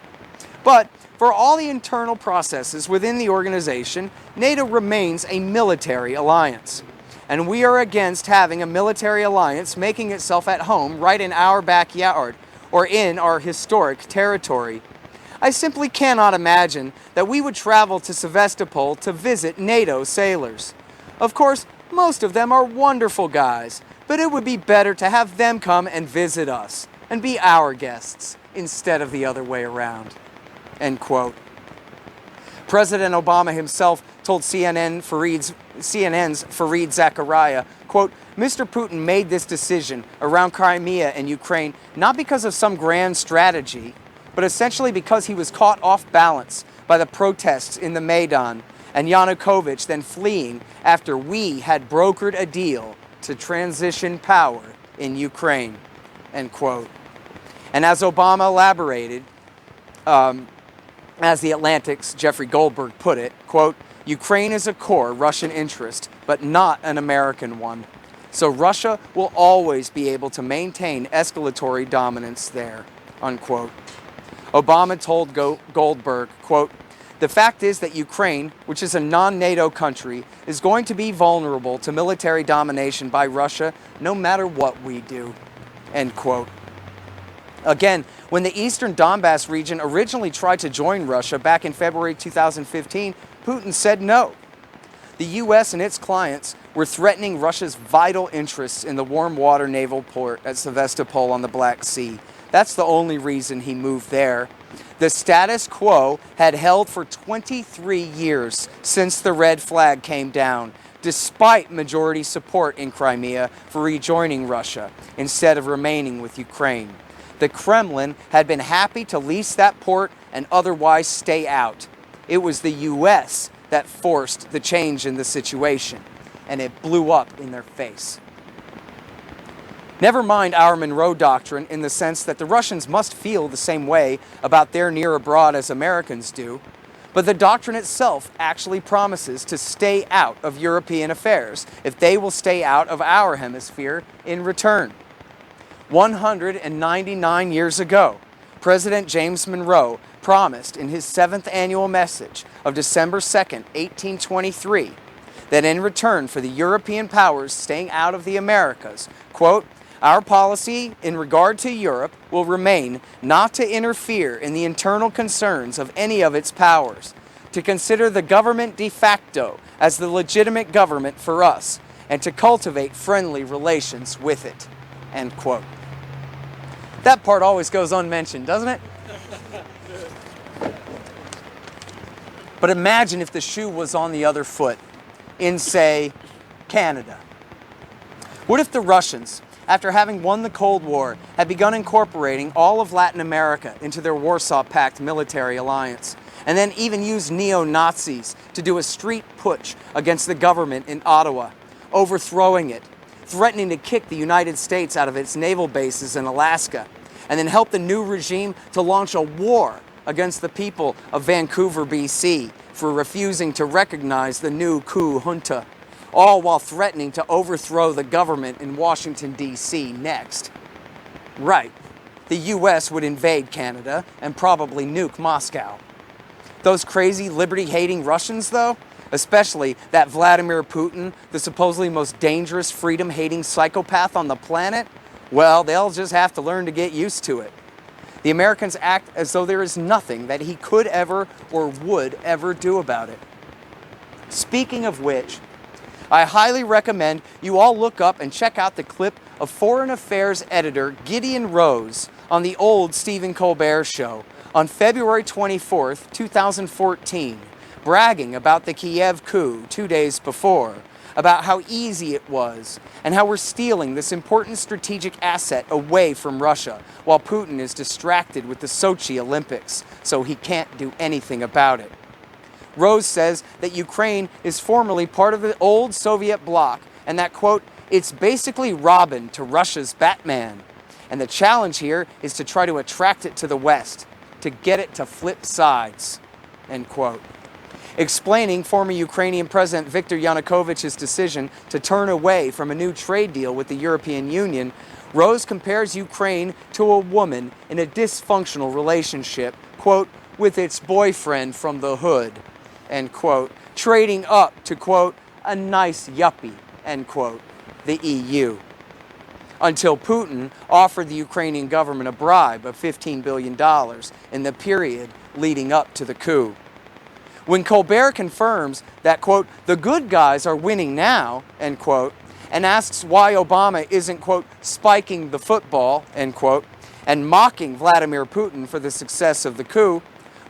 But for all the internal processes within the organization, NATO remains a military alliance. And we are against having a military alliance making itself at home right in our backyard or in our historic territory. I simply cannot imagine that we would travel to Sevastopol to visit NATO sailors. Of course, most of them are wonderful guys, but it would be better to have them come and visit us and be our guests instead of the other way around." End quote. President Obama himself told CNN's Fareed Zakaria, quote, "Mr. Putin made this decision around Crimea and Ukraine not because of some grand strategy, but essentially because he was caught off balance by the protests in the Maidan and Yanukovych then fleeing after we had brokered a deal to transition power in Ukraine." End quote. And as Obama elaborated, as The Atlantic's Jeffrey Goldberg put it, quote, "Ukraine is a core Russian interest, but not an American one. So Russia will always be able to maintain escalatory dominance there," unquote. Obama told Goldberg, quote, "The fact is that Ukraine, which is a non-NATO country, is going to be vulnerable to military domination by Russia no matter what we do," end quote. Again, when the eastern Donbass region originally tried to join Russia back in February 2015, Putin said no. The U.S. and its clients were threatening Russia's vital interests in the warm water naval port at Sevastopol on the Black Sea. That's the only reason he moved there. The status quo had held for 23 years since the red flag came down, despite majority support in Crimea for rejoining Russia instead of remaining with Ukraine. The Kremlin had been happy to lease that port and otherwise stay out. It was the U.S. that forced the change in the situation, and it blew up in their face. Never mind our Monroe Doctrine in the sense that the Russians must feel the same way about their near abroad as Americans do, but the doctrine itself actually promises to stay out of European affairs if they will stay out of our hemisphere in return. 199 years ago, President James Monroe promised in his 7th annual message of December 2nd, 1823, that in return for the European powers staying out of the Americas, quote, "Our policy in regard to Europe will remain not to interfere in the internal concerns of any of its powers, to consider the government de facto as the legitimate government for us, and to cultivate friendly relations with it," end quote. That part always goes unmentioned, doesn't it? But imagine if the shoe was on the other foot in, say, Canada. What if the Russians, after having won the Cold War, had begun incorporating all of Latin America into their Warsaw Pact military alliance, and then even used neo-Nazis to do a street putsch against the government in Ottawa, overthrowing it, threatening to kick the United States out of its naval bases in Alaska, and then help the new regime to launch a war against the people of Vancouver, BC, for refusing to recognize the new coup junta, all while threatening to overthrow the government in Washington, D.C. next. Right, the US would invade Canada and probably nuke Moscow. Those crazy liberty-hating Russians, though, especially that Vladimir Putin, the supposedly most dangerous freedom-hating psychopath on the planet, well, they'll just have to learn to get used to it. The Americans act as though there is nothing that he could ever or would ever do about it. Speaking of which, I highly recommend you all look up and check out the clip of Foreign Affairs editor Gideon Rose on the old Stephen Colbert show on February 24th, 2014, bragging about the Kiev coup 2 days before, about how easy it was, and how we're stealing this important strategic asset away from Russia, while Putin is distracted with the Sochi Olympics, so he can't do anything about it. Rose says that Ukraine is formerly part of the old Soviet bloc, and that, quote, it's basically Robin to Russia's Batman. And the challenge here is to try to attract it to the West, to get it to flip sides, end quote. Explaining former Ukrainian President Viktor Yanukovych's decision to turn away from a new trade deal with the European Union, Rose compares Ukraine to a woman in a dysfunctional relationship, quote, with its boyfriend from the hood, end quote, trading up to, quote, a nice yuppie, end quote, the EU. Until Putin offered the Ukrainian government a bribe of $15 billion in the period leading up to the coup. When Colbert confirms that, quote, the good guys are winning now, end quote, and asks why Obama isn't, quote, spiking the football, end quote, and mocking Vladimir Putin for the success of the coup,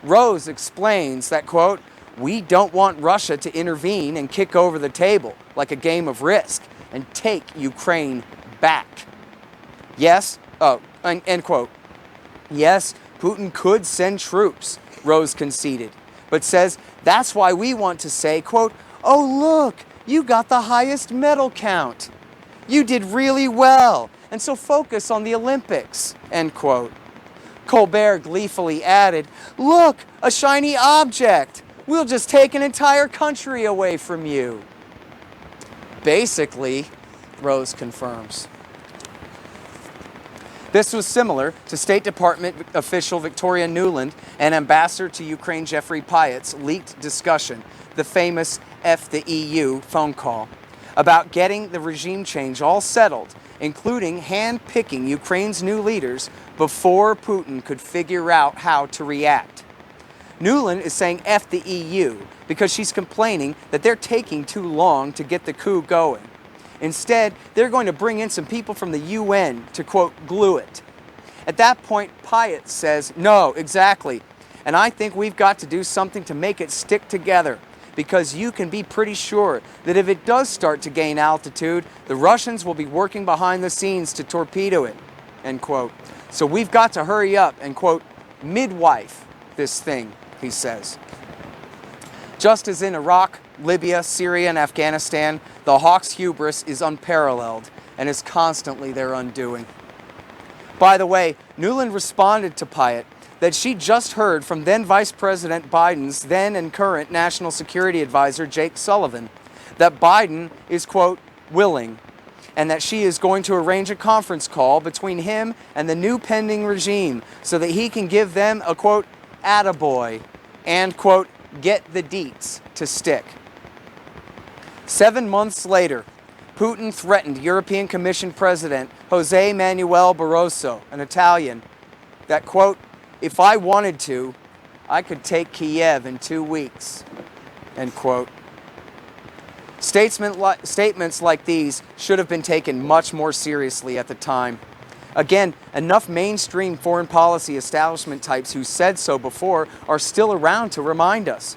Rose explains that, quote, we don't want Russia to intervene and kick over the table like a game of Risk and take Ukraine back. Yes, end quote. Yes, Putin could send troops, Rose conceded, but says that's why we want to say, quote, oh look, you got the highest medal count. You did really well, and so focus on the Olympics, end quote. Colbert gleefully added, look, a shiny object. We'll just take an entire country away from you. Basically, Rose confirms. This was similar to State Department official Victoria Nuland and Ambassador to Ukraine Jeffrey Pyatt's leaked discussion, the famous F the EU phone call, about getting the regime change all settled, including hand-picking Ukraine's new leaders before Putin could figure out how to react. Nuland is saying F the EU because she's complaining that they're taking too long to get the coup going. Instead, they're going to bring in some people from the UN to, quote, glue it. At that point, Pyatt says, no, exactly. And I think we've got to do something to make it stick together, because you can be pretty sure that if it does start to gain altitude, the Russians will be working behind the scenes to torpedo it, end quote. So we've got to hurry up and, quote, midwife this thing, he says. Just as in Iraq, Libya, Syria, and Afghanistan, the hawk's hubris is unparalleled and is constantly their undoing. By the way, Nuland responded to Pyatt that she just heard from then Vice President Biden's then and current National Security Advisor, Jake Sullivan, that Biden is, quote, willing, and that she is going to arrange a conference call between him and the new pending regime so that he can give them a, quote, attaboy, and, quote, get the deets to stick. 7 months later, Putin threatened European Commission President José Manuel Barroso, an Italian, that, quote, if I wanted to, I could take Kiev in 2 weeks, end quote. Statements like these should have been taken much more seriously at the time. Again, enough mainstream foreign policy establishment types who said so before are still around to remind us.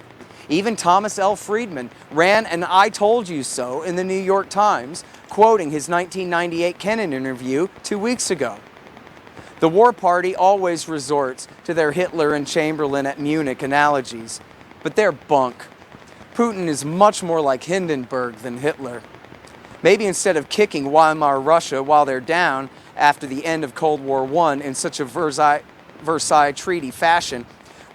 Even Thomas L. Friedman ran an I told you so in the New York Times, quoting his 1998 Kennan interview 2 weeks ago. The War Party always resorts to their Hitler and Chamberlain at Munich analogies, but they're bunk. Putin is much more like Hindenburg than Hitler. Maybe instead of kicking Weimar Russia while they're down after the end of Cold War I in such a Versailles Treaty fashion,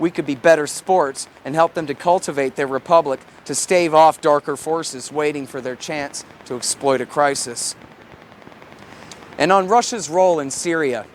we could be better sports and help them to cultivate their republic to stave off darker forces waiting for their chance to exploit a crisis. And on Russia's role in Syria,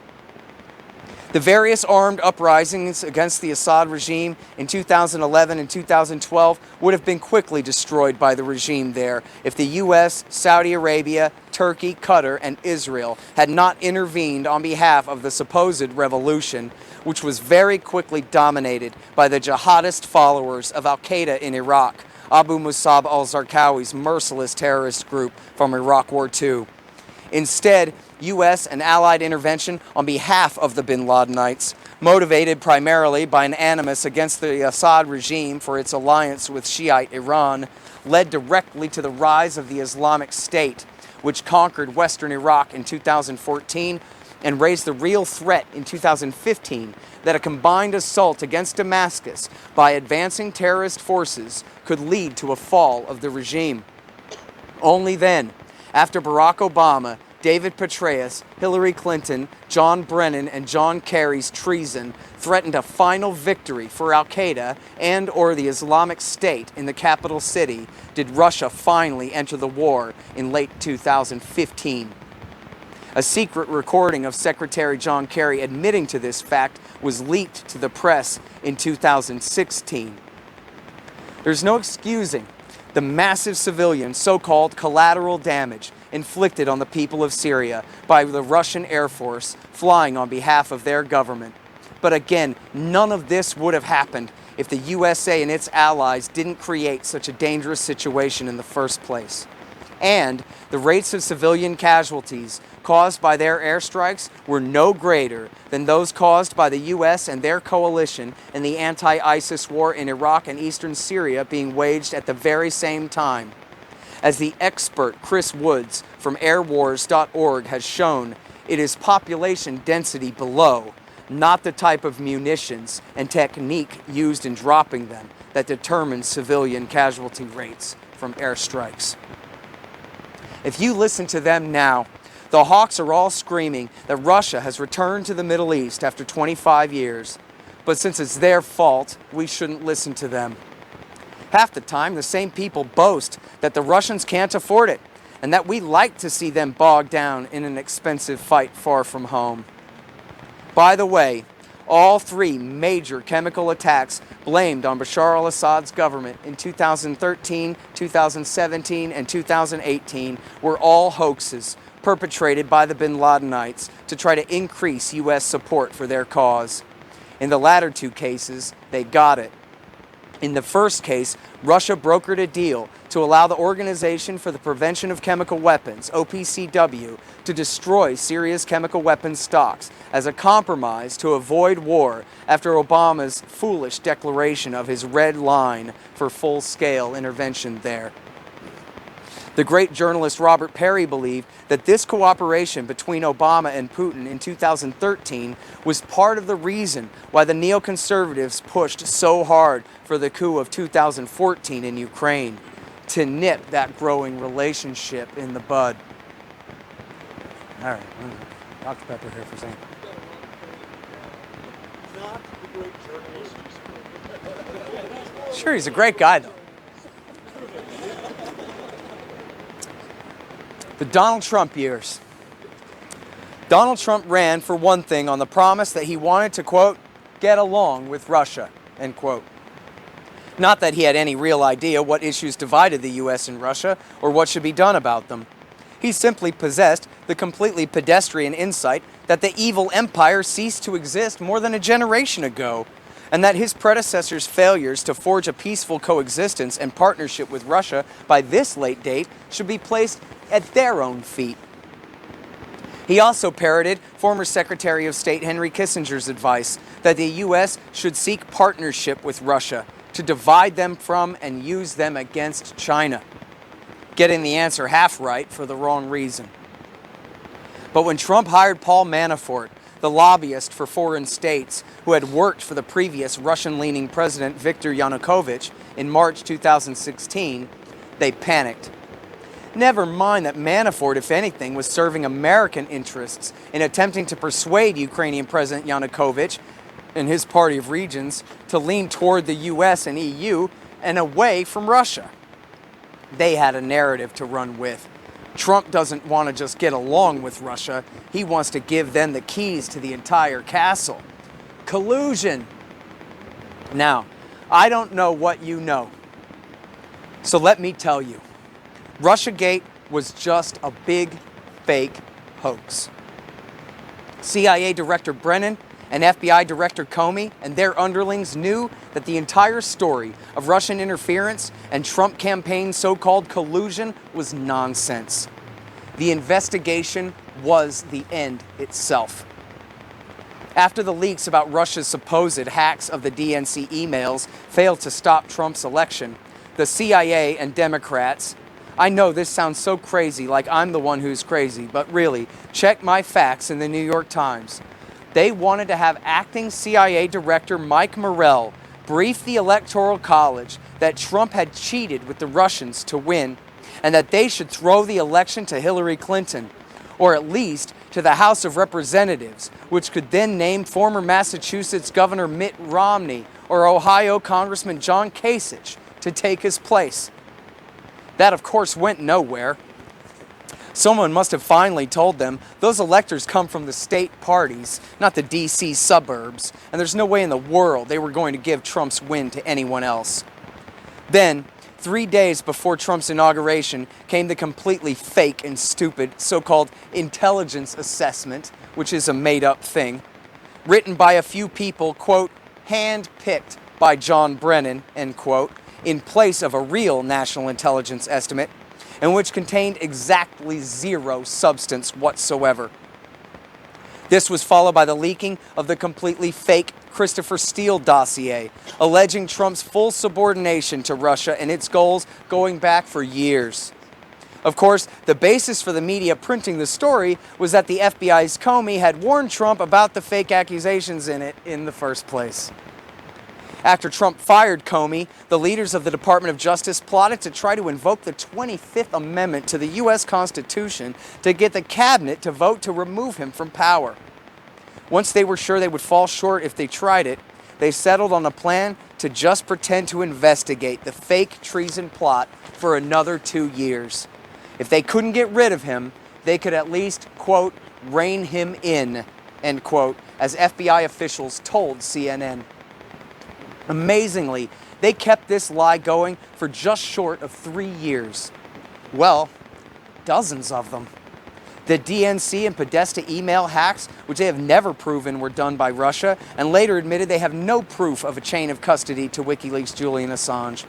the various armed uprisings against the Assad regime in 2011 and 2012 would have been quickly destroyed by the regime there if the US, Saudi Arabia, Turkey, Qatar, and Israel had not intervened on behalf of the supposed revolution, which was very quickly dominated by the jihadist followers of Al-Qaeda in Iraq, Abu Musab al-Zarqawi's merciless terrorist group from Iraq War II. Instead, U.S. and Allied intervention on behalf of the bin Ladenites, motivated primarily by an animus against the Assad regime for its alliance with Shiite Iran, led directly to the rise of the Islamic State, which conquered western Iraq in 2014 and raised the real threat in 2015 that a combined assault against Damascus by advancing terrorist forces could lead to a fall of the regime. Only then, after Barack Obama, David Petraeus, Hillary Clinton, John Brennan, and John Kerry's treason threatened a final victory for Al-Qaeda and/or the Islamic State in the capital city, did Russia finally enter the war in late 2015. A secret recording of Secretary John Kerry admitting to this fact was leaked to the press in 2016. There's no excusing the massive civilian so-called collateral damage inflicted on the people of Syria by the Russian Air Force flying on behalf of their government. But again, none of this would have happened if the USA and its allies didn't create such a dangerous situation in the first place. And the rates of civilian casualties caused by their airstrikes were no greater than those caused by the U.S. and their coalition in the anti-ISIS war in Iraq and eastern Syria being waged at the very same time. As the expert Chris Woods from airwars.org has shown, it is population density below, not the type of munitions and technique used in dropping them, that determines civilian casualty rates from airstrikes. If you listen to them now, the hawks are all screaming that Russia has returned to the Middle East after 25 years. But since it's their fault, we shouldn't listen to them. Half the time, the same people boast that the Russians can't afford it and that we like to see them bogged down in an expensive fight far from home. By the way, all three major chemical attacks blamed on Bashar al-Assad's government in 2013, 2017, and 2018 were all hoaxes perpetrated by the bin Ladenites to try to increase U.S. support for their cause. In the latter two cases, they got it. In the first case, Russia brokered a deal to allow the Organization for the Prevention of Chemical Weapons, OPCW, to destroy Syria's chemical weapons stocks as a compromise to avoid war after Obama's foolish declaration of his red line for full-scale intervention there. The great journalist Robert Perry believed that this cooperation between Obama and Putin in 2013 was part of the reason why the neoconservatives pushed so hard for the coup of 2014 in Ukraine, to nip that growing relationship in the bud. All right, Dr. Pepper here for saying. Not the great journalist. Sure, he's a great guy though. The Donald Trump years. Donald Trump ran, for one thing, on the promise that he wanted to, quote, get along with Russia, end quote. Not that he had any real idea what issues divided the U.S. and Russia or what should be done about them. He simply possessed the completely pedestrian insight that the evil empire ceased to exist more than a generation ago, and that his predecessors' failures to forge a peaceful coexistence and partnership with Russia by this late date should be placed at their own feet. He also parroted former Secretary of State Henry Kissinger's advice that the U.S. should seek partnership with Russia to divide them from and use them against China, getting the answer half right for the wrong reason. But when Trump hired Paul Manafort, the lobbyist for foreign states who had worked for the previous Russian-leaning President Viktor Yanukovych in March 2016, they panicked. Never mind that Manafort, if anything, was serving American interests in attempting to persuade Ukrainian President Yanukovych and his party of regions to lean toward the US and EU and away from Russia. They had a narrative to run with. Trump doesn't want to just get along with Russia. He wants to give them the keys to the entire castle. Collusion. Now, I don't know what you know. So let me tell you. Russiagate was just a big, fake hoax. CIA Director Brennan and FBI Director Comey and their underlings knew that the entire story of Russian interference and Trump campaign so-called collusion was nonsense. The investigation was the end itself. After the leaks about Russia's supposed hacks of the DNC emails failed to stop Trump's election, the CIA and Democrats, I know this sounds so crazy, like I'm the one who's crazy, but really, check my facts in the New York Times. They wanted to have acting CIA Director Mike Morell brief the Electoral College that Trump had cheated with the Russians to win, and that they should throw the election to Hillary Clinton, or at least to the House of Representatives, which could then name former Massachusetts Governor Mitt Romney or Ohio Congressman John Kasich to take his place. That, of course, went nowhere. Someone must have finally told them those electors come from the state parties, not the D.C. suburbs, and there's no way in the world they were going to give Trump's win to anyone else. Then, 3 days before Trump's inauguration, came the completely fake and stupid so-called intelligence assessment, which is a made-up thing, written by a few people, quote, hand-picked by John Brennan, end quote, in place of a real national intelligence estimate, and which contained exactly zero substance whatsoever. This was followed by the leaking of the completely fake Christopher Steele dossier, alleging Trump's full subordination to Russia and its goals going back for years. Of course, the basis for the media printing the story was that the FBI's Comey had warned Trump about the fake accusations in it in the first place. After Trump fired Comey, the leaders of the Department of Justice plotted to try to invoke the 25th Amendment to the U.S. Constitution to get the cabinet to vote to remove him from power. Once they were sure they would fall short if they tried it, they settled on a plan to just pretend to investigate the fake treason plot for another 2 years. If they couldn't get rid of him, they could at least, quote, rein him in, end quote, as FBI officials told CNN. Amazingly, they kept this lie going for just short of 3 years. Well, dozens of them. The DNC and Podesta email hacks, which they have never proven were done by Russia, and later admitted they have no proof of a chain of custody to WikiLeaks' Julian Assange.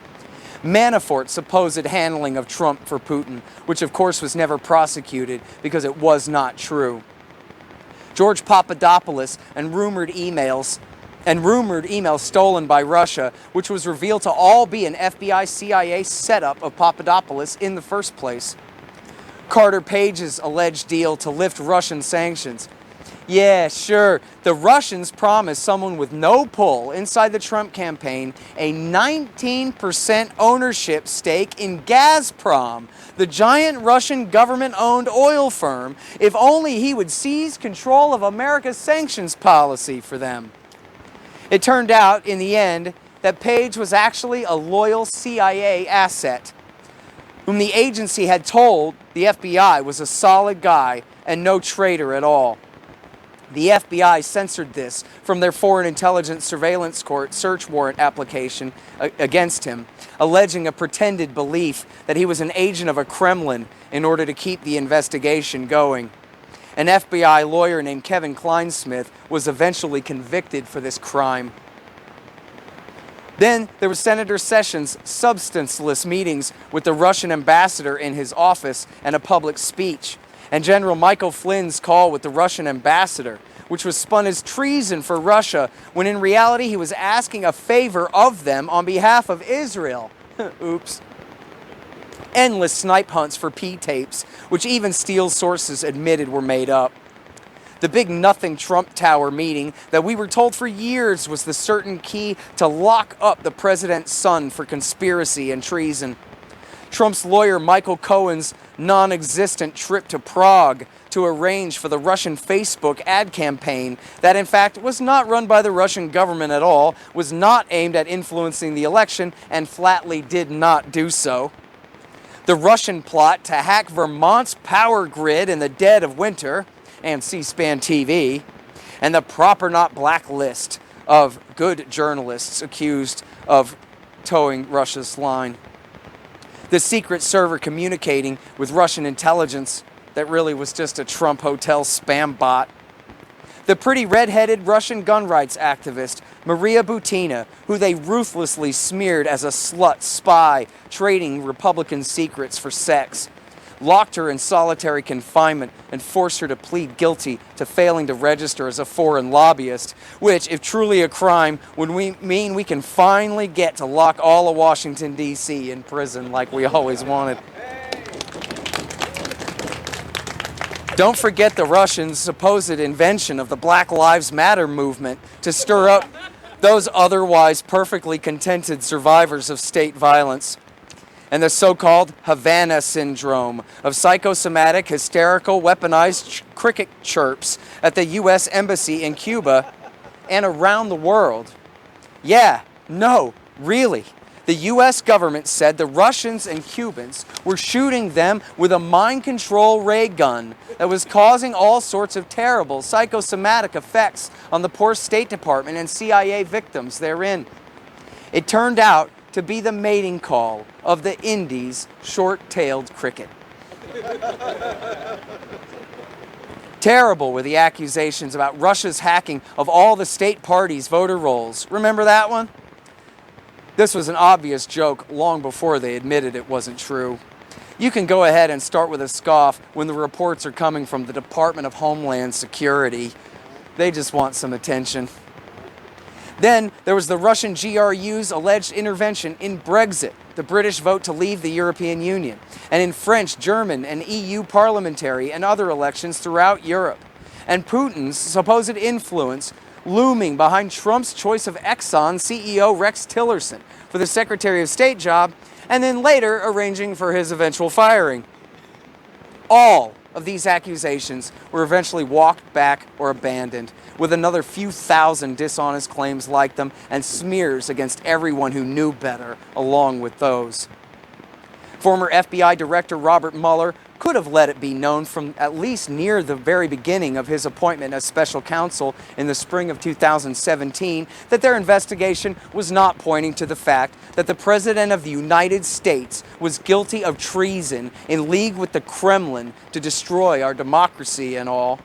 Manafort's supposed handling of Trump for Putin, which of course was never prosecuted because it was not true. George Papadopoulos and rumored emails stolen by Russia, which was revealed to all be an FBI-CIA setup of Papadopoulos in the first place. Carter Page's alleged deal to lift Russian sanctions. Yeah, sure, the Russians promised someone with no pull inside the Trump campaign a 19% ownership stake in Gazprom, the giant Russian government-owned oil firm, if only he would seize control of America's sanctions policy for them. It turned out, in the end, that Page was actually a loyal CIA asset, whom the agency had told the FBI was a solid guy and no traitor at all. The FBI censored this from their Foreign Intelligence Surveillance Court search warrant application against him, alleging a pretended belief that he was an agent of a Kremlin in order to keep the investigation going. An FBI lawyer named Kevin Kleinsmith was eventually convicted for this crime. Then there was Senator Sessions' substanceless meetings with the Russian ambassador in his office and a public speech, and General Michael Flynn's call with the Russian ambassador, which was spun as treason for Russia, when in reality he was asking a favor of them on behalf of Israel. Oops. Endless snipe hunts for P-tapes, which even Steele's sources admitted were made up. The big nothing Trump Tower meeting that we were told for years was the certain key to lock up the president's son for conspiracy and treason. Trump's lawyer Michael Cohen's non-existent trip to Prague to to arrange for the Russian Facebook ad campaign that in fact was not run by the Russian government at all, was not aimed at influencing the election, and flatly did not do so. The Russian plot to hack Vermont's power grid in the dead of winter, and C-SPAN TV, and the proper not blacklist of good journalists accused of towing Russia's line. The secret server communicating with Russian intelligence that really was just a Trump hotel spam bot. The pretty red-headed Russian gun rights activist, Maria Butina, who they ruthlessly smeared as a slut spy trading Republican secrets for sex, locked her in solitary confinement and forced her to plead guilty to failing to register as a foreign lobbyist, which, if truly a crime, would mean we can finally get to lock all of Washington, D.C. in prison like we always wanted. Don't forget the Russians' supposed invention of the Black Lives Matter movement to stir up those otherwise perfectly contented survivors of state violence, and the so-called Havana syndrome of psychosomatic, hysterical, weaponized cricket chirps at the U.S. Embassy in Cuba and around the world. Yeah, no, really. The U.S. government said the Russians and Cubans were shooting them with a mind control ray gun that was causing all sorts of terrible psychosomatic effects on the poor State Department and CIA victims therein. It turned out to be the mating call of the Indies' short-tailed cricket. Terrible were the accusations about Russia's hacking of all the state parties' voter rolls. Remember that one? This was an obvious joke long before they admitted it wasn't true. You can go ahead and start with a scoff when the reports are coming from the Department of Homeland Security. They just want some attention. Then there was the Russian GRU's alleged intervention in Brexit, the British vote to leave the European Union, and in French, German, and EU parliamentary and other elections throughout Europe, and Putin's supposed influence looming behind Trump's choice of Exxon CEO Rex Tillerson for the Secretary of State job, and then later arranging for his eventual firing. All of these accusations were eventually walked back or abandoned, with another few thousand dishonest claims like them and smears against everyone who knew better along with those. Former FBI Director Robert Mueller could have let it be known from at least near the very beginning of his appointment as special counsel in the spring of 2017 that their investigation was not pointing to the fact that the President of the United States was guilty of treason in league with the Kremlin to destroy our democracy and all.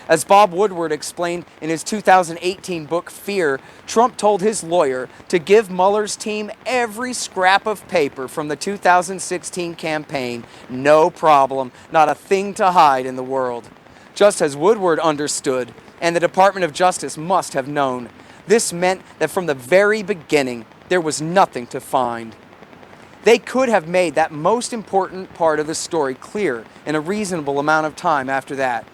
As Bob Woodward explained in his 2018 book, Fear, Trump told his lawyer to give Mueller's team every scrap of paper from the 2016 campaign. No problem, not a thing to hide in the world. Just as Woodward understood, and the Department of Justice must have known, this meant that from the very beginning, there was nothing to find. They could have made that most important part of the story clear in a reasonable amount of time after that.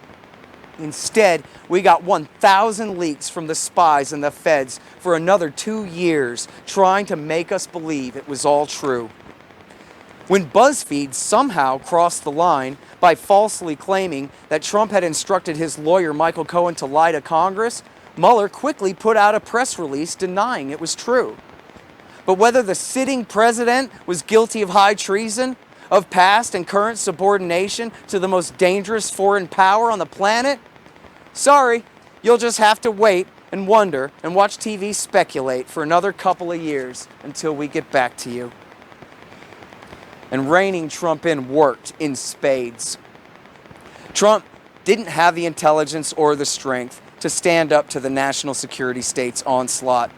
Instead, we got 1,000 leaks from the spies and the feds for another 2 years, trying to make us believe it was all true. When BuzzFeed somehow crossed the line by falsely claiming that Trump had instructed his lawyer Michael Cohen to lie to Congress, Mueller quickly put out a press release denying it was true. But whether the sitting president was guilty of high treason, of past and current subordination to the most dangerous foreign power on the planet, sorry, you'll just have to wait and wonder and watch TV speculate for another couple of years until we get back to you. And reining Trump in worked in spades. Trump didn't have the intelligence or the strength to stand up to the national security state's onslaught.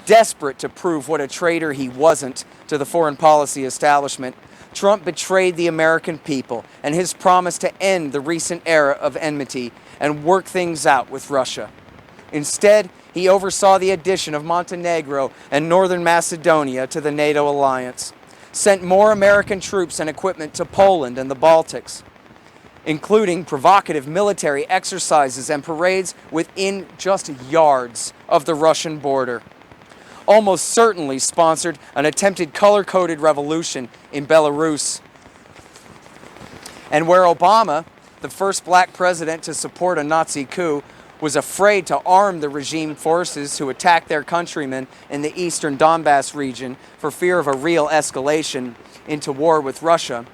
Desperate to prove what a traitor he wasn't to the foreign policy establishment, Trump betrayed the American people and his promise to end the recent era of enmity and work things out with Russia. Instead, he oversaw the addition of Montenegro and Northern Macedonia to the NATO alliance, sent more American troops and equipment to Poland and the Baltics, including provocative military exercises and parades within just yards of the Russian border. Almost certainly sponsored an attempted color-coded revolution in Belarus. And where Obama the first black president to support a Nazi coup, was afraid to arm the regime forces who attacked their countrymen in the eastern Donbass region for fear of a real escalation into war with Russia,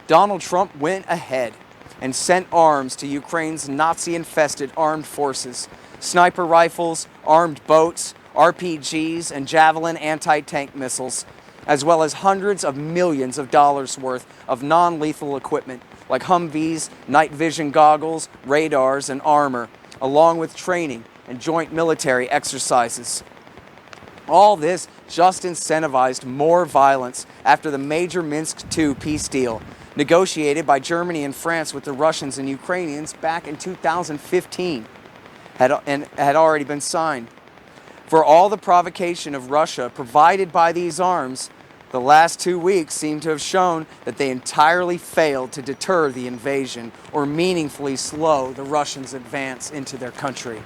Donald Trump went ahead and sent arms to Ukraine's Nazi-infested armed forces, sniper rifles, armed boats, RPGs, and Javelin anti-tank missiles, as well as hundreds of millions of dollars worth of non-lethal equipment like Humvees, night vision goggles, radars, and armor, along with training and joint military exercises. All this just incentivized more violence after the major Minsk II peace deal, negotiated by Germany and France with the Russians and Ukrainians back in 2015, had already been signed. For all the provocation of Russia provided by these arms, the last 2 weeks seem to have shown that they entirely failed to deter the invasion or meaningfully slow the Russians' advance into their country.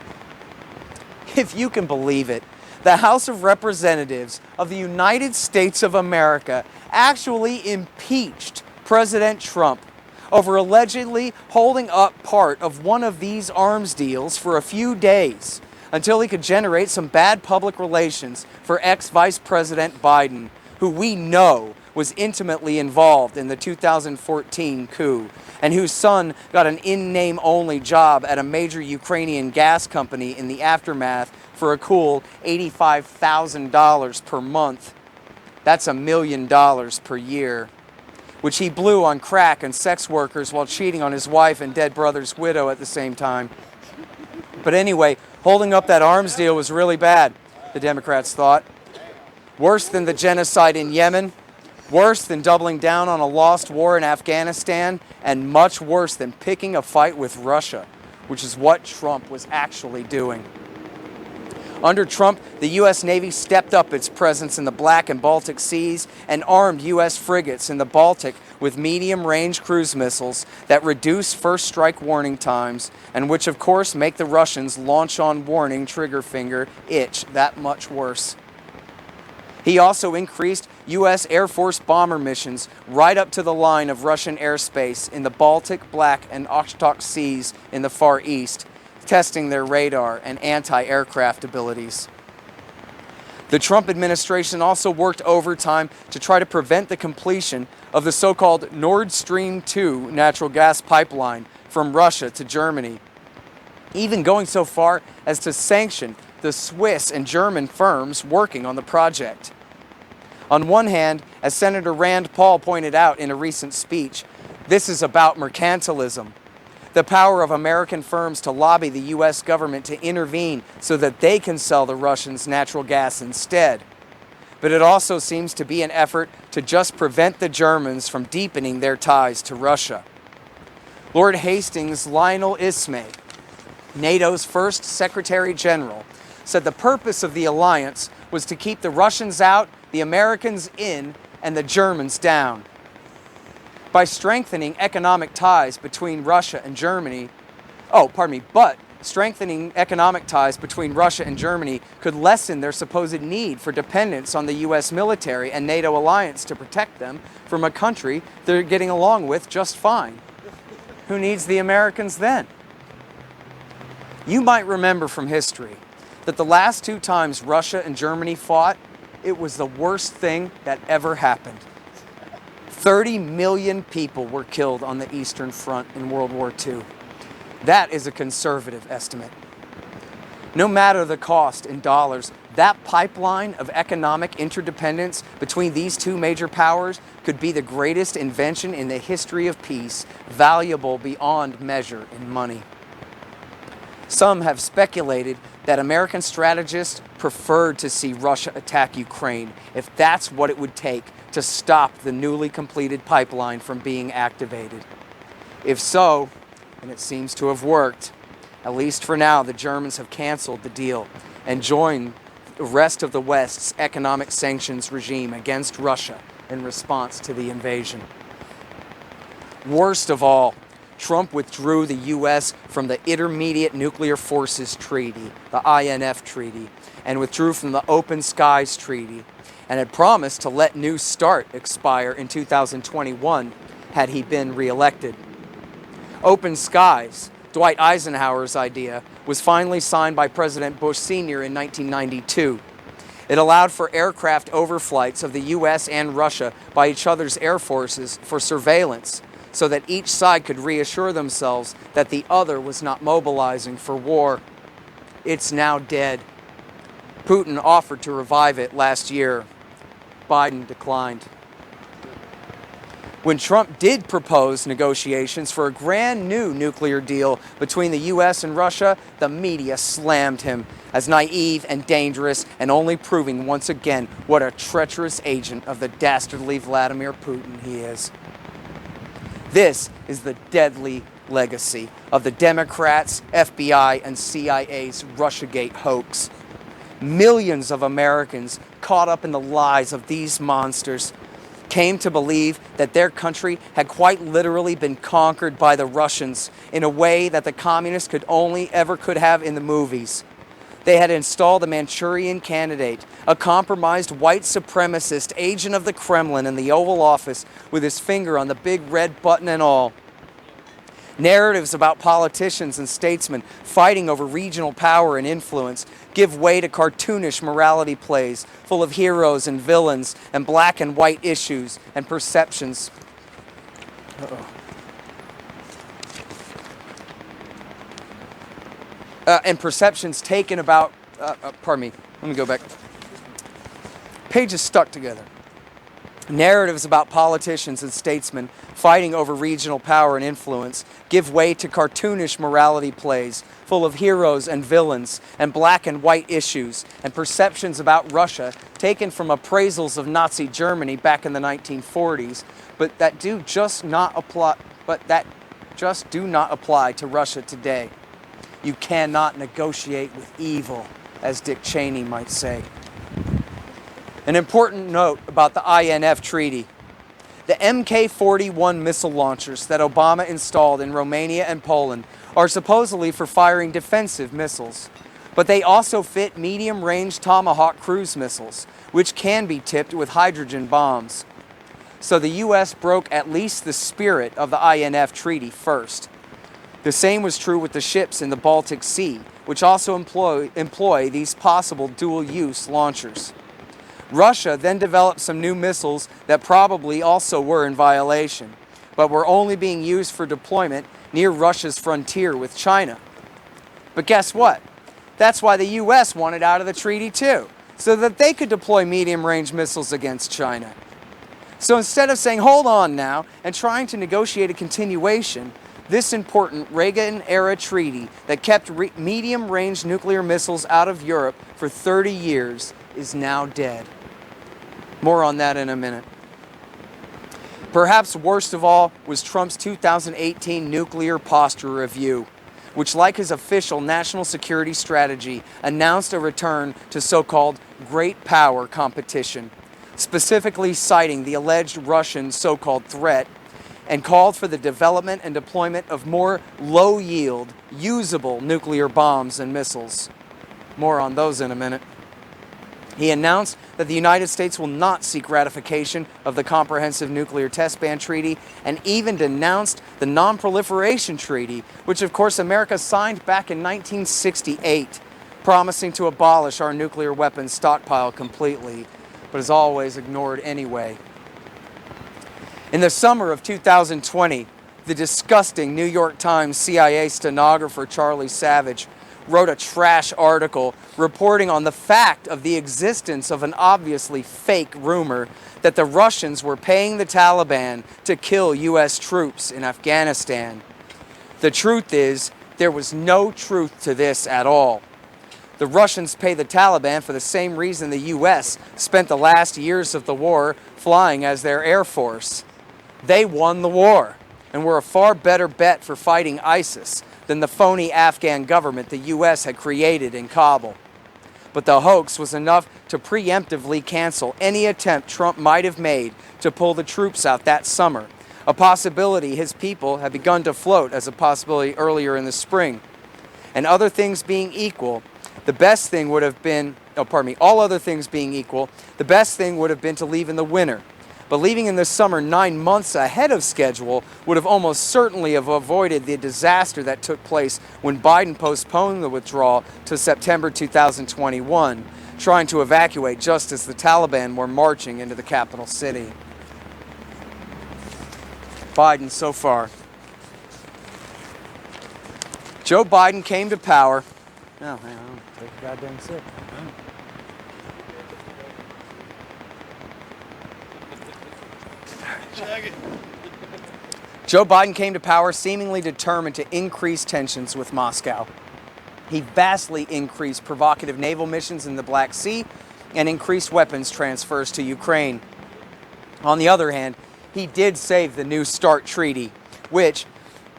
If you can believe it, the House of Representatives of the United States of America actually impeached President Trump over allegedly holding up part of one of these arms deals for a few days until he could generate some bad public relations for ex-Vice President Biden, who we know was intimately involved in the 2014 coup, and whose son got an in-name only job at a major Ukrainian gas company in the aftermath for a cool $85,000 per month. That's $1 million per year, which he blew on crack and sex workers while cheating on his wife and dead brother's widow at the same time. But anyway, holding up that arms deal was really bad, the Democrats thought. Worse than the genocide in Yemen, worse than doubling down on a lost war in Afghanistan, and much worse than picking a fight with Russia, which is what Trump was actually doing. Under Trump, the U.S. Navy stepped up its presence in the Black and Baltic Seas and armed U.S. frigates in the Baltic with medium-range cruise missiles that reduce first strike warning times and which, of course, make the Russians' launch-on warning trigger finger itch that much worse. He also increased U.S. Air Force bomber missions right up to the line of Russian airspace in the Baltic, Black, and Okhotsk Seas in the Far East, testing their radar and anti-aircraft abilities. The Trump administration also worked overtime to try to prevent the completion of the so-called Nord Stream 2 natural gas pipeline from Russia to Germany, even going so far as to sanction the Swiss and German firms working on the project. On one hand, as Senator Rand Paul pointed out in a recent speech, this is about mercantilism, the power of American firms to lobby the U.S. government to intervene so that they can sell the Russians natural gas instead. But it also seems to be an effort to just prevent the Germans from deepening their ties to Russia. Lord Hastings Lionel Ismay, NATO's first Secretary General, said the purpose of the alliance was to keep the Russians out, the Americans in, and the Germans down. By strengthening economic ties between Russia and Germany, but strengthening economic ties between Russia and Germany could lessen their supposed need for dependence on the U.S. military and NATO alliance to protect them from a country they're getting along with just fine. Who needs the Americans then? You might remember from history that the last 2 times Russia and Germany fought, it was the worst thing that ever happened. 30 million people were killed on the Eastern Front in World War II. That is a conservative estimate. No matter the cost in dollars, that pipeline of economic interdependence between these 2 major powers could be the greatest invention in the history of peace, valuable beyond measure in money. Some have speculated that American strategists preferred to see Russia attack Ukraine if that's what it would take to stop the newly completed pipeline from being activated. If so, and it seems to have worked, at least for now, the Germans have canceled the deal and joined the rest of the West's economic sanctions regime against Russia in response to the invasion. Worst of all, Trump withdrew the U.S. from the Intermediate Nuclear Forces Treaty, the INF Treaty, and withdrew from the Open Skies Treaty, and had promised to let New START expire in 2021 had he been reelected. Open skies, Dwight Eisenhower's idea, was finally signed by President Bush Sr. in 1992. It allowed for aircraft overflights of the U.S. and Russia by each other's air forces for surveillance, so that each side could reassure themselves that the other was not mobilizing for war. It's now dead. Putin offered to revive it last year. Biden declined. When Trump did propose negotiations for a brand new nuclear deal between the U.S. and Russia, the media slammed him as naive and dangerous, and only proving once again what a treacherous agent of the dastardly Vladimir Putin he is. This is the deadly legacy of the Democrats, FBI, and CIA's Russiagate hoax. Millions of Americans caught up in the lies of these monsters came to believe that their country had quite literally been conquered by the Russians in a way that the communists could have in the movies. They had installed a Manchurian candidate, a compromised white supremacist agent of the Kremlin in the Oval Office with his finger on the big red button and all. Narratives about politicians and statesmen fighting over regional power and influence give way to cartoonish morality plays full of heroes and villains and black and white issues and perceptions. And perceptions taken about, pardon me, let me go back. Pages stuck together. Narratives about politicians and statesmen fighting over regional power and influence give way to cartoonish morality plays full of heroes and villains and black and white issues and perceptions about Russia taken from appraisals of Nazi Germany back in the 1940s, but that just do not apply to Russia today. You cannot negotiate with evil, as Dick Cheney might say. An important note about the INF Treaty. The Mk-41 missile launchers that Obama installed in Romania and Poland are supposedly for firing defensive missiles, but they also fit medium-range Tomahawk cruise missiles, which can be tipped with hydrogen bombs. So the U.S. broke at least the spirit of the INF Treaty first. The same was true with the ships in the Baltic Sea, which also employ these possible dual-use launchers. Russia then developed some new missiles that probably also were in violation, but were only being used for deployment near Russia's frontier with China. But guess what? That's why the U.S. wanted out of the treaty too, so that they could deploy medium-range missiles against China. So instead of saying, hold on now, and trying to negotiate a continuation, this important Reagan-era treaty that kept medium-range nuclear missiles out of Europe for 30 years is now dead. More on that in a minute. Perhaps worst of all was Trump's 2018 nuclear posture review, which, like his official national security strategy, announced a return to so-called great power competition, specifically citing the alleged Russian so-called threat, and called for the development and deployment of more low-yield, usable nuclear bombs and missiles. More on those in a minute. He announced that the United States will not seek ratification of the Comprehensive Nuclear Test Ban Treaty, and even denounced the Non-Proliferation Treaty, which of course America signed back in 1968, promising to abolish our nuclear weapons stockpile completely, but is always ignored anyway. In the summer of 2020, the disgusting New York Times CIA stenographer Charlie Savage wrote a trash article reporting on the fact of the existence of an obviously fake rumor that the Russians were paying the Taliban to kill U.S. troops in Afghanistan. The truth is, there was no truth to this at all. The Russians pay the Taliban for the same reason the U.S. spent the last years of the war flying as their air force. They won the war and were a far better bet for fighting ISIS than the phony Afghan government the U.S. had created in Kabul. But the hoax was enough to preemptively cancel any attempt Trump might have made to pull the troops out that summer, a possibility his people had begun to float as a possibility earlier in the spring. And other things being equal, the best thing would have been, all other things being equal, the best thing would have been to leave in the winter, but leaving in the summer 9 months ahead of schedule would have almost certainly have avoided the disaster that took place when Biden postponed the withdrawal to September 2021, trying to evacuate just as the Taliban were marching into the capital city. Biden so far. Joe Biden came to power. Oh, hang on, take a goddamn sip. Joe Biden came to power seemingly determined to increase tensions with Moscow. He vastly increased provocative naval missions in the Black Sea and increased weapons transfers to Ukraine. On the other hand, he did save the New START Treaty, which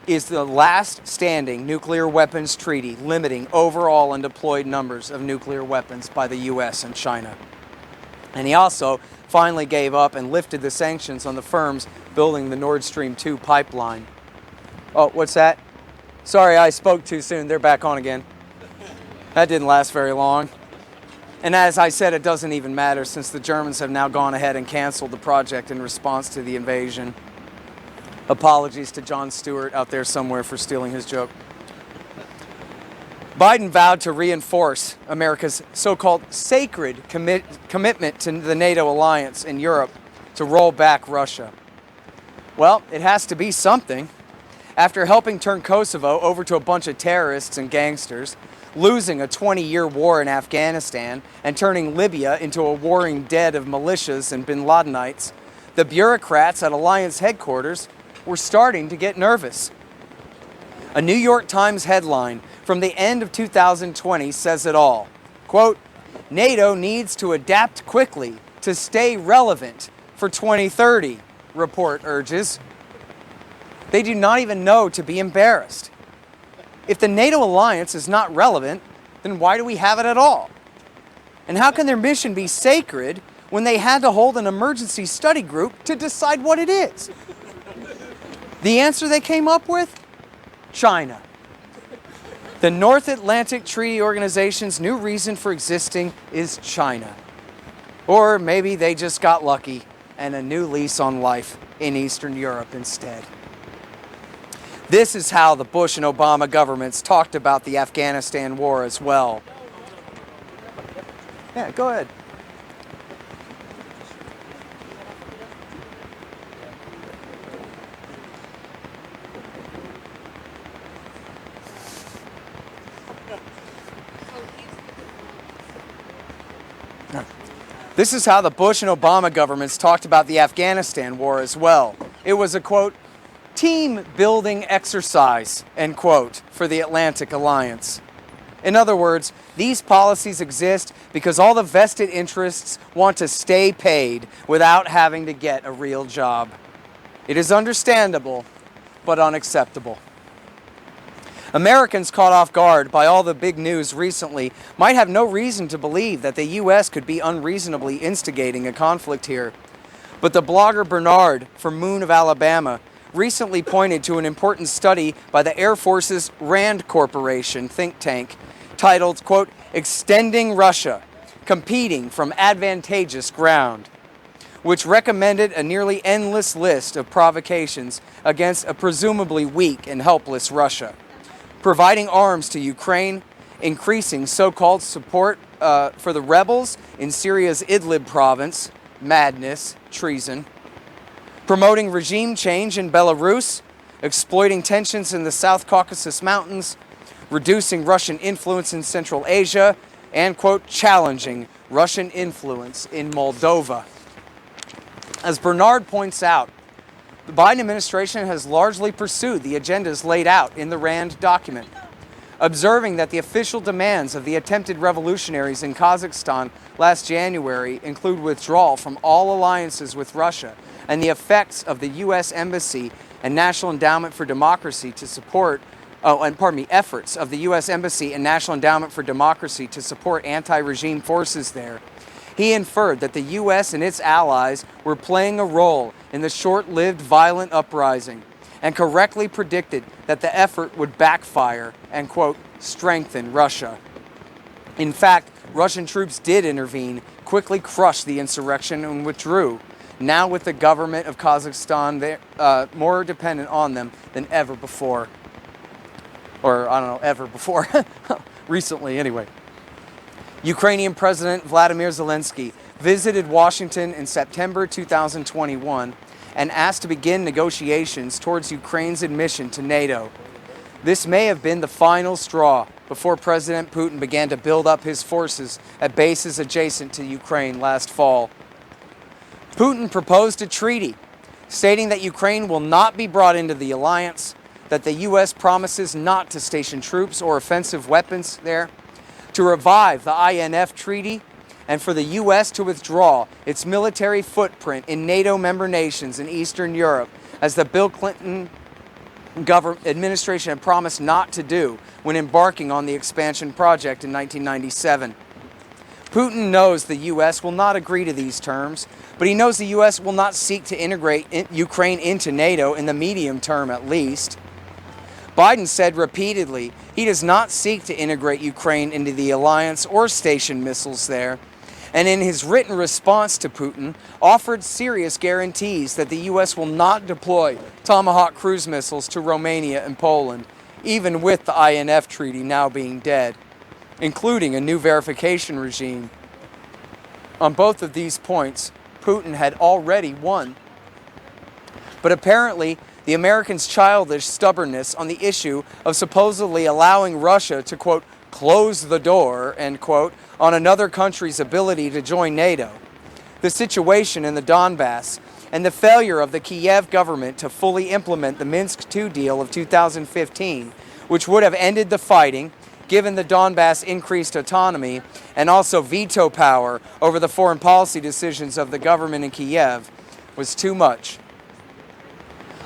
is the last standing nuclear weapons treaty limiting overall undeployed numbers of nuclear weapons by the US and China. And he also finally gave up and lifted the sanctions on the firms building the Nord Stream 2 pipeline. Oh, what's that? Sorry, I spoke too soon. They're back on again. That didn't last very long. And as I said, it doesn't even matter since the Germans have now gone ahead and canceled the project in response to the invasion. Apologies to Jon Stewart out there somewhere for stealing his joke. Biden vowed to reinforce America's so-called sacred commitment to the NATO alliance in Europe to roll back Russia. Well, it has to be something. After helping turn Kosovo over to a bunch of terrorists and gangsters, losing a 20-year war in Afghanistan, and turning Libya into a warring den of militias and bin Ladenites, the bureaucrats at Alliance headquarters were starting to get nervous. A New York Times headline from the end of 2020 says it all. Quote, NATO needs to adapt quickly to stay relevant for 2030, report urges. They do not even know to be embarrassed. If the NATO alliance is not relevant, then why do we have it at all? And how can their mission be sacred when they had to hold an emergency study group to decide what it is? The answer they came up with? China. The North Atlantic Treaty Organization's new reason for existing is China. Or maybe they just got lucky and a new lease on life in Eastern Europe instead. This is how the Bush and Obama governments talked about the Afghanistan war as well. Yeah, go ahead. This is how the Bush and Obama governments talked about the Afghanistan war as well. It was a, quote, team-building exercise, end quote, for the Atlantic Alliance. In other words, these policies exist because all the vested interests want to stay paid without having to get a real job. It is understandable, but unacceptable. Americans caught off guard by all the big news recently might have no reason to believe that the U.S. could be unreasonably instigating a conflict here. But the blogger Bernard from Moon of Alabama recently pointed to an important study by the Air Force's RAND Corporation think tank titled, quote, Extending Russia, Competing from Advantageous Ground, which recommended a nearly endless list of provocations against a presumably weak and helpless Russia. Providing arms to Ukraine, increasing so-called support for the rebels in Syria's Idlib province, madness, treason, promoting regime change in Belarus, exploiting tensions in the South Caucasus Mountains, reducing Russian influence in Central Asia, and, quote, challenging Russian influence in Moldova. As Bernard points out, the Biden administration has largely pursued the agendas laid out in the RAND document, observing that the official demands of the attempted revolutionaries in Kazakhstan last January include withdrawal from all alliances with Russia and the effects of the U.S. Embassy and National Endowment for Democracy to support, efforts of the U.S. Embassy and National Endowment for Democracy to support anti-regime forces there. He inferred that the U.S. and its allies were playing a role in the short-lived violent uprising and correctly predicted that the effort would backfire and, quote, strengthen Russia. In fact, Russian troops did intervene, quickly crushed the insurrection, and withdrew, now with the government of Kazakhstan more dependent on them than ever before. Or, I don't know, ever before. Recently, anyway. Ukrainian President Vladimir Zelensky visited Washington in September 2021 and asked to begin negotiations towards Ukraine's admission to NATO. This may have been the final straw before President Putin began to build up his forces at bases adjacent to Ukraine last fall. Putin proposed a treaty stating that Ukraine will not be brought into the alliance, that the U.S. promises not to station troops or offensive weapons there, to revive the INF treaty, and for the U.S. to withdraw its military footprint in NATO member nations in Eastern Europe, as the Bill Clinton administration had promised not to do when embarking on the expansion project in 1997. Putin knows the U.S. will not agree to these terms, but he knows the U.S. will not seek to integrate Ukraine into NATO in the medium term at least. Biden said repeatedly he does not seek to integrate Ukraine into the alliance or station missiles there, and in his written response to Putin, offered serious guarantees that the U.S. will not deploy Tomahawk cruise missiles to Romania and Poland, even with the INF treaty now being dead, including a new verification regime. On both of these points, Putin had already won. But apparently, the Americans' childish stubbornness on the issue of supposedly allowing Russia to, quote, close the door, end quote, on another country's ability to join NATO, the situation in the Donbass, and the failure of the Kiev government to fully implement the Minsk II deal of 2015, which would have ended the fighting, given the Donbass increased autonomy, and also veto power over the foreign policy decisions of the government in Kiev, was too much.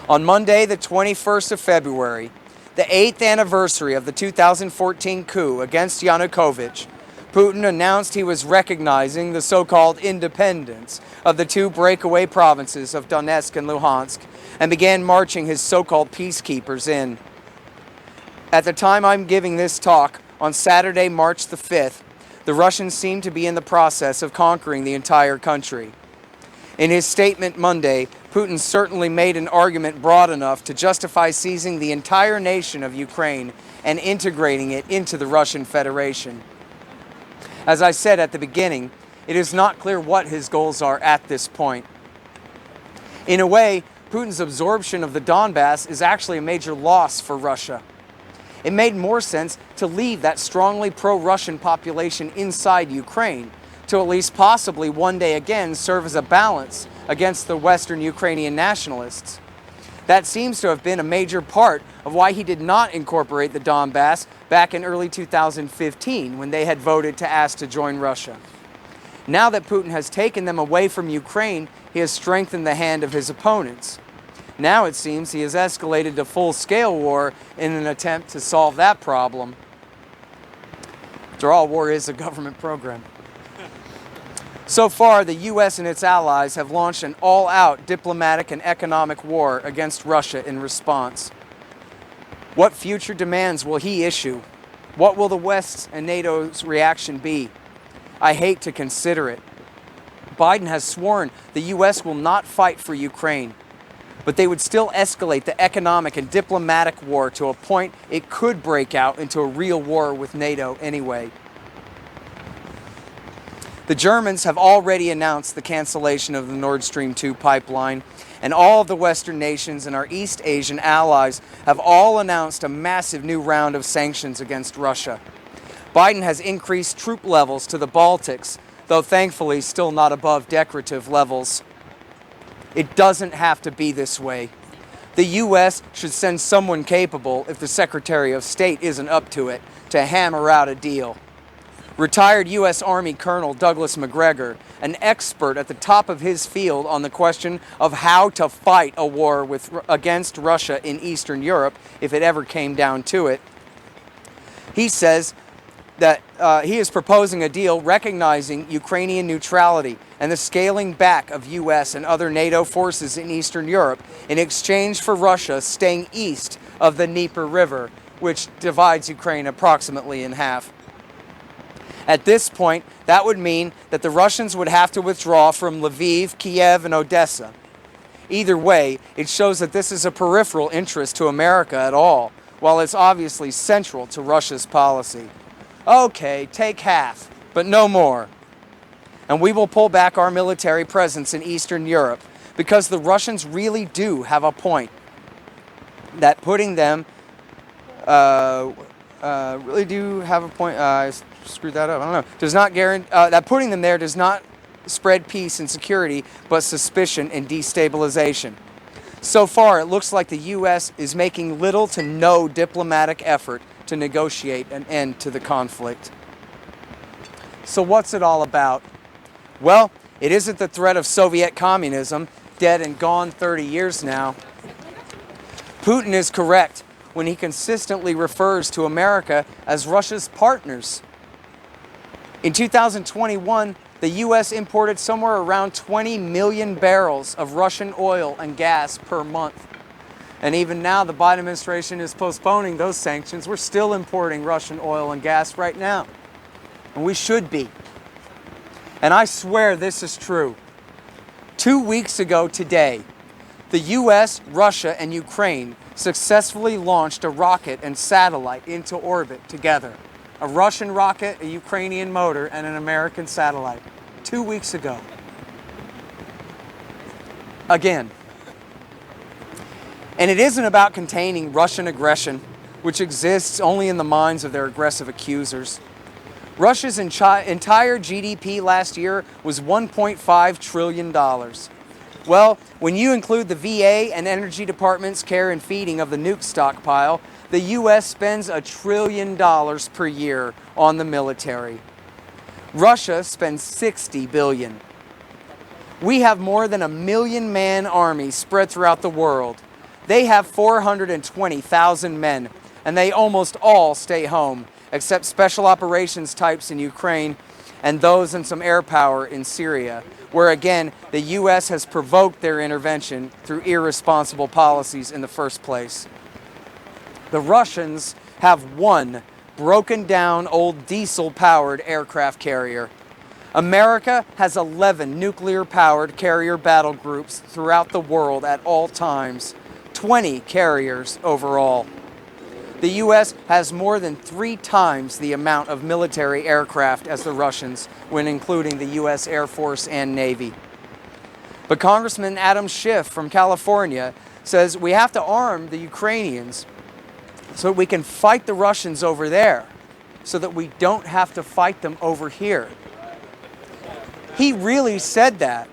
On Monday, the 21st of February, the 8th anniversary of the 2014 coup against Yanukovych, Putin announced he was recognizing the so-called independence of the two breakaway provinces of Donetsk and Luhansk and began marching his so-called peacekeepers in. At the time I'm giving this talk, on Saturday, March the 5th, the Russians seem to be in the process of conquering the entire country. In his statement Monday, Putin certainly made an argument broad enough to justify seizing the entire nation of Ukraine and integrating it into the Russian Federation. As I said at the beginning, it is not clear what his goals are at this point. In a way, Putin's absorption of the Donbass is actually a major loss for Russia. It made more sense to leave that strongly pro-Russian population inside Ukraine, to at least possibly one day again serve as a balance against the Western Ukrainian nationalists. That seems to have been a major part of why he did not incorporate the Donbass back in early 2015 when they had voted to ask to join Russia. Now that Putin has taken them away from Ukraine, he has strengthened the hand of his opponents. Now it seems he has escalated to full-scale war in an attempt to solve that problem. After all, war is a government program. So far, the U.S. and its allies have launched an all-out diplomatic and economic war against Russia in response. What future demands will he issue? What will the West's and NATO's reaction be? I hate to consider it. Biden has sworn the U.S. will not fight for Ukraine, but they would still escalate the economic and diplomatic war to a point it could break out into a real war with NATO anyway. The Germans have already announced the cancellation of the Nord Stream 2 pipeline, and all of the Western nations and our East Asian allies have all announced a massive new round of sanctions against Russia. Biden has increased troop levels to the Baltics, though thankfully still not above decorative levels. It doesn't have to be this way. The U.S. should send someone capable, if the Secretary of State isn't up to it, to hammer out a deal. Retired U.S. Army Colonel Douglas McGregor, an expert at the top of his field on the question of how to fight a war against Russia in Eastern Europe, if it ever came down to it, he says that he is proposing a deal recognizing Ukrainian neutrality and the scaling back of U.S. and other NATO forces in Eastern Europe in exchange for Russia staying east of the Dnieper River, which divides Ukraine approximately in half. At this point, That would mean that the Russians would have to withdraw from Lviv, Kiev, and Odessa. Either way, it shows that this is a peripheral interest to America at all, while it's obviously central to Russia's policy. Okay, take half, but no more. And we will pull back our military presence in Eastern Europe because the Russians really do have a point. That putting them, really do have a point, I screwed that up, I don't know, does not guarantee, that putting them there does not spread peace and security, but suspicion and destabilization. So far, it looks like the U.S. is making little to no diplomatic effort to negotiate an end to the conflict. So what's it all about? Well, it isn't the threat of Soviet communism, dead and gone 30 years now. Putin is correct when he consistently refers to America as Russia's partners. In 2021, the U.S. imported somewhere around 20 million barrels of Russian oil and gas per month. And even now, the Biden administration is postponing those sanctions. We're still importing Russian oil and gas right now. And we should be. And I swear this is true. 2 weeks ago today, the U.S., Russia, and Ukraine successfully launched a rocket and satellite into orbit together. A Russian rocket, a Ukrainian motor, and an American satellite. 2 weeks ago. Again. And it isn't about containing Russian aggression, which exists only in the minds of their aggressive accusers. Russia's entire GDP last year was $1.5 trillion. Well, when you include the VA and Energy Department's care and feeding of the nuke stockpile, the U.S. spends $1 trillion per year on the military. Russia spends $60 billion. We have more than 1 million-man army spread throughout the world. They have 420,000 men, and they almost all stay home, except special operations types in Ukraine and those in some air power in Syria, where again, the U.S. has provoked their intervention through irresponsible policies in the first place. The Russians have one broken down old diesel-powered aircraft carrier. America has 11 nuclear-powered carrier battle groups throughout the world at all times, 20 carriers overall. The U.S. has more than 3 times the amount of military aircraft as the Russians, when including the U.S. Air Force and Navy. But Congressman Adam Schiff from California says we have to arm the Ukrainians so that we can fight the Russians over there, so that we don't have to fight them over here. He really said that.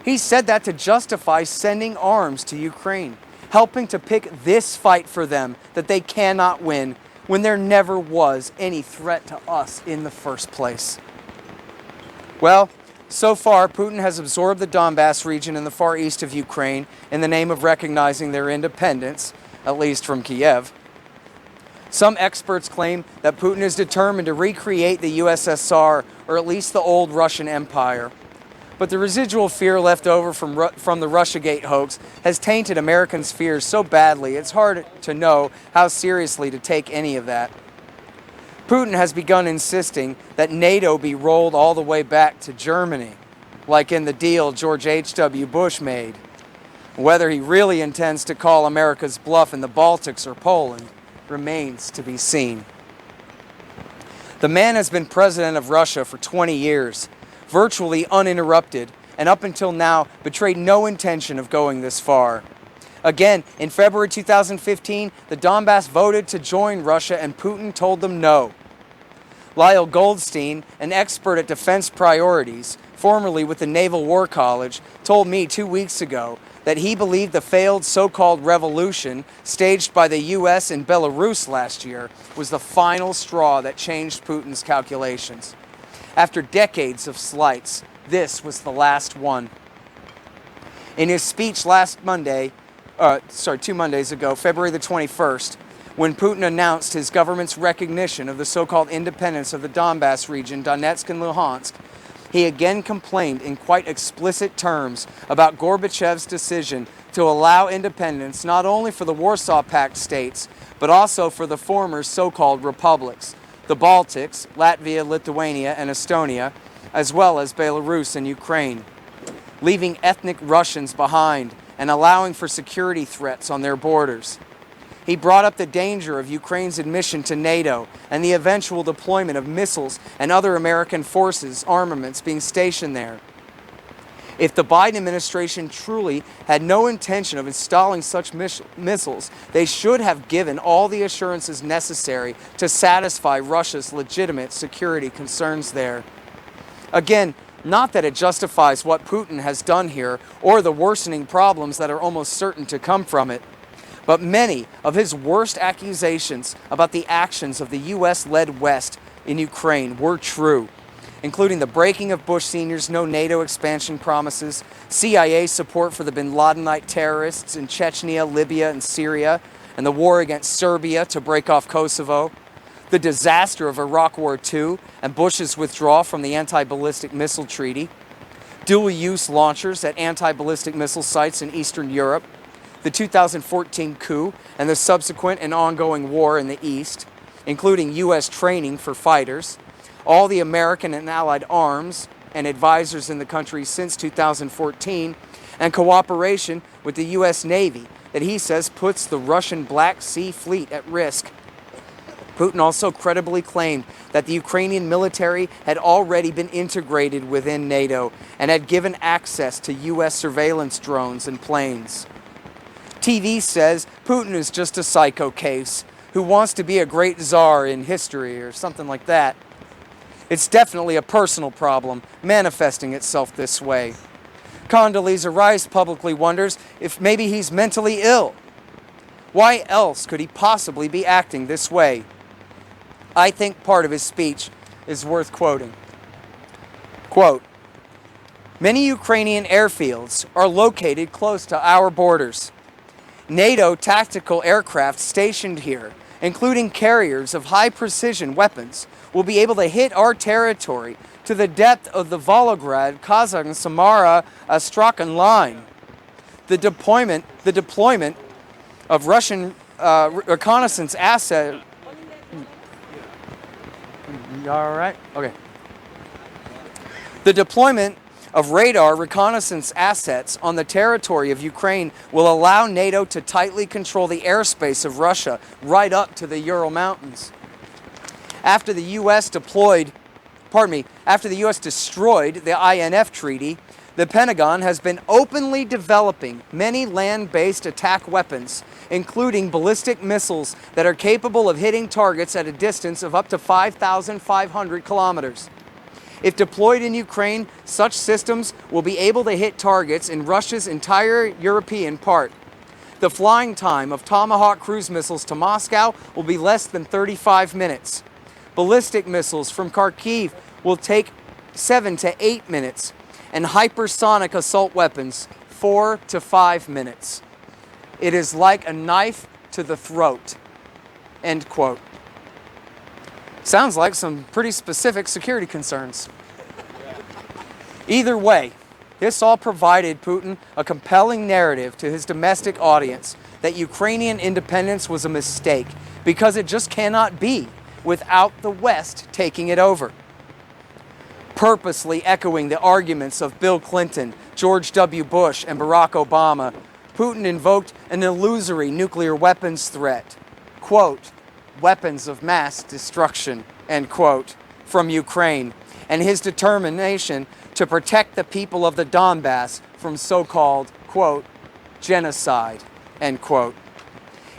He said that to justify sending arms to Ukraine, helping to pick this fight for them that they cannot win when there never was any threat to us in the first place. Well, so far, Putin has absorbed the Donbass region in the far east of Ukraine in the name of recognizing their independence, at least from Kiev. Some experts claim that Putin is determined to recreate the USSR, or at least the old Russian Empire. But the residual fear left over from the Russiagate hoax has tainted Americans' fears so badly it's hard to know how seriously to take any of that. Putin has begun insisting that NATO be rolled all the way back to Germany, like in the deal George H.W. Bush made. Whether he really intends to call America's bluff in the Baltics or Poland remains to be seen. The man has been president of Russia for 20 years, virtually uninterrupted, and up until now betrayed no intention of going this far. Again, in February 2015, the Donbass voted to join Russia and Putin told them no. Lyle Goldstein, an expert at defense priorities, formerly with the Naval War College, told me 2 weeks ago that he believed the failed so-called revolution staged by the U.S. in Belarus last year was the final straw that changed Putin's calculations. After decades of slights, this was the last one. In his speech last Monday, 2 Mondays ago, February the 21st, when Putin announced his government's recognition of the so-called independence of the Donbass region, Donetsk and Luhansk, he again complained in quite explicit terms about Gorbachev's decision to allow independence not only for the Warsaw Pact states, but also for the former so-called republics, the Baltics, Latvia, Lithuania, and Estonia, as well as Belarus and Ukraine, leaving ethnic Russians behind and allowing for security threats on their borders. He brought up the danger of Ukraine's admission to NATO and the eventual deployment of missiles and other American forces, armaments being stationed there. If the Biden administration truly had no intention of installing such missiles, they should have given all the assurances necessary to satisfy Russia's legitimate security concerns there. Again, not that it justifies what Putin has done here or the worsening problems that are almost certain to come from it, but many of his worst accusations about the actions of the U.S.-led West in Ukraine were true, including the breaking of Bush Sr.'s no NATO expansion promises, CIA support for the bin Ladenite terrorists in Chechnya, Libya, and Syria, and the war against Serbia to break off Kosovo, the disaster of Iraq War II and Bush's withdrawal from the anti-ballistic missile treaty, dual-use launchers at anti-ballistic missile sites in Eastern Europe, the 2014 coup and the subsequent and ongoing war in the East, including U.S. training for fighters, all the American and Allied arms and advisors in the country since 2014, and cooperation with the U.S. Navy that he says puts the Russian Black Sea Fleet at risk. Putin also credibly claimed that the Ukrainian military had already been integrated within NATO and had given access to U.S. surveillance drones and planes. TV says Putin is just a psycho case who wants to be a great czar in history or something like that. It's definitely a personal problem manifesting itself this way. Condoleezza Rice publicly wonders if maybe he's mentally ill. Why else could he possibly be acting this way? I think part of his speech is worth quoting. Quote, "Many Ukrainian airfields are located close to our borders. NATO tactical aircraft stationed here, including carriers of high-precision weapons, will be able to hit our territory to the depth of the Volgograd, Kazan, Samara, Astrakhan line. The deployment of Russian reconnaissance asset." All right. Okay. The deployment of radar reconnaissance assets on the territory of Ukraine will allow NATO to tightly control the airspace of Russia right up to the Ural Mountains. After the U.S. destroyed the INF Treaty, the Pentagon has been openly developing many land-based attack weapons, including ballistic missiles that are capable of hitting targets at a distance of up to 5,500 kilometers. If deployed in Ukraine, such systems will be able to hit targets in Russia's entire European part. The flying time of Tomahawk cruise missiles to Moscow will be less than 35 minutes. Ballistic missiles from Kharkiv will take 7 to 8 minutes, and hypersonic assault weapons 4 to 5 minutes. It is like a knife to the throat. End quote. Sounds like some pretty specific security concerns. Either way, this all provided Putin a compelling narrative to his domestic audience that Ukrainian independence was a mistake because it just cannot be without the West taking it over. Purposely echoing the arguments of Bill Clinton, George W. Bush, and Barack Obama, Putin invoked an illusory nuclear weapons threat. Quote, "weapons of mass destruction," end quote, from Ukraine, and his determination to protect the people of the Donbass from so-called, quote, genocide, end quote.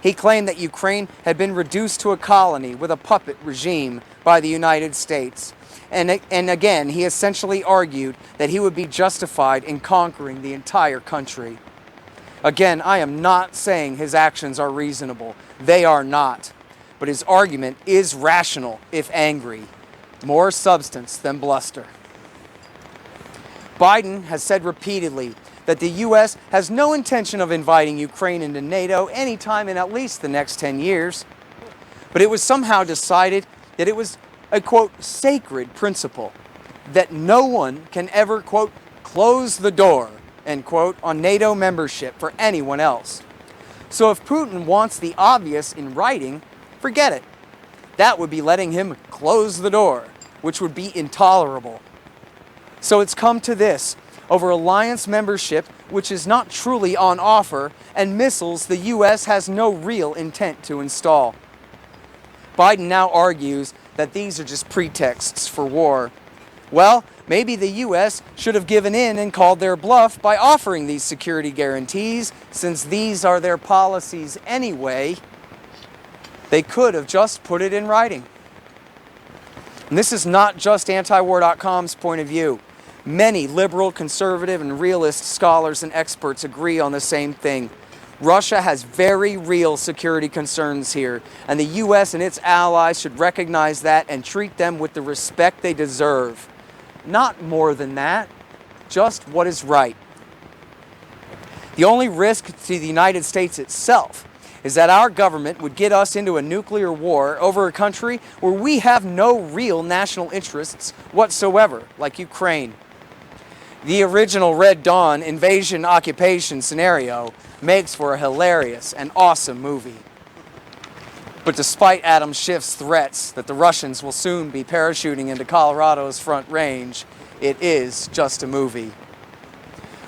He claimed that Ukraine had been reduced to a colony with a puppet regime by the United States. And again, he essentially argued that he would be justified in conquering the entire country. Again, I am not saying his actions are reasonable. They are not. But his argument is rational, if angry. More substance than bluster. Biden has said repeatedly that the U.S. has no intention of inviting Ukraine into NATO anytime in at least the next 10 years. But it was somehow decided that it was a, quote, sacred principle that no one can ever, quote, close the door, end quote, on NATO membership for anyone else. So if Putin wants the obvious in writing, forget it. That would be letting him close the door, which would be intolerable. So it's come to this, over alliance membership, which is not truly on offer, and missiles the U.S. has no real intent to install. Biden now argues that these are just pretexts for war. Well, maybe the U.S. should have given in and called their bluff by offering these security guarantees, since these are their policies anyway. They could have just put it in writing. And this is not just antiwar.com's point of view. Many liberal, conservative, and realist scholars and experts agree on the same thing. Russia has very real security concerns here, and the U.S. and its allies should recognize that and treat them with the respect they deserve. Not more than that, just what is right. The only risk to the United States itself is that our government would get us into a nuclear war over a country where we have no real national interests whatsoever, like Ukraine. The original Red Dawn invasion occupation scenario makes for a hilarious and awesome movie. But despite Adam Schiff's threats that the Russians will soon be parachuting into Colorado's Front Range, it is just a movie.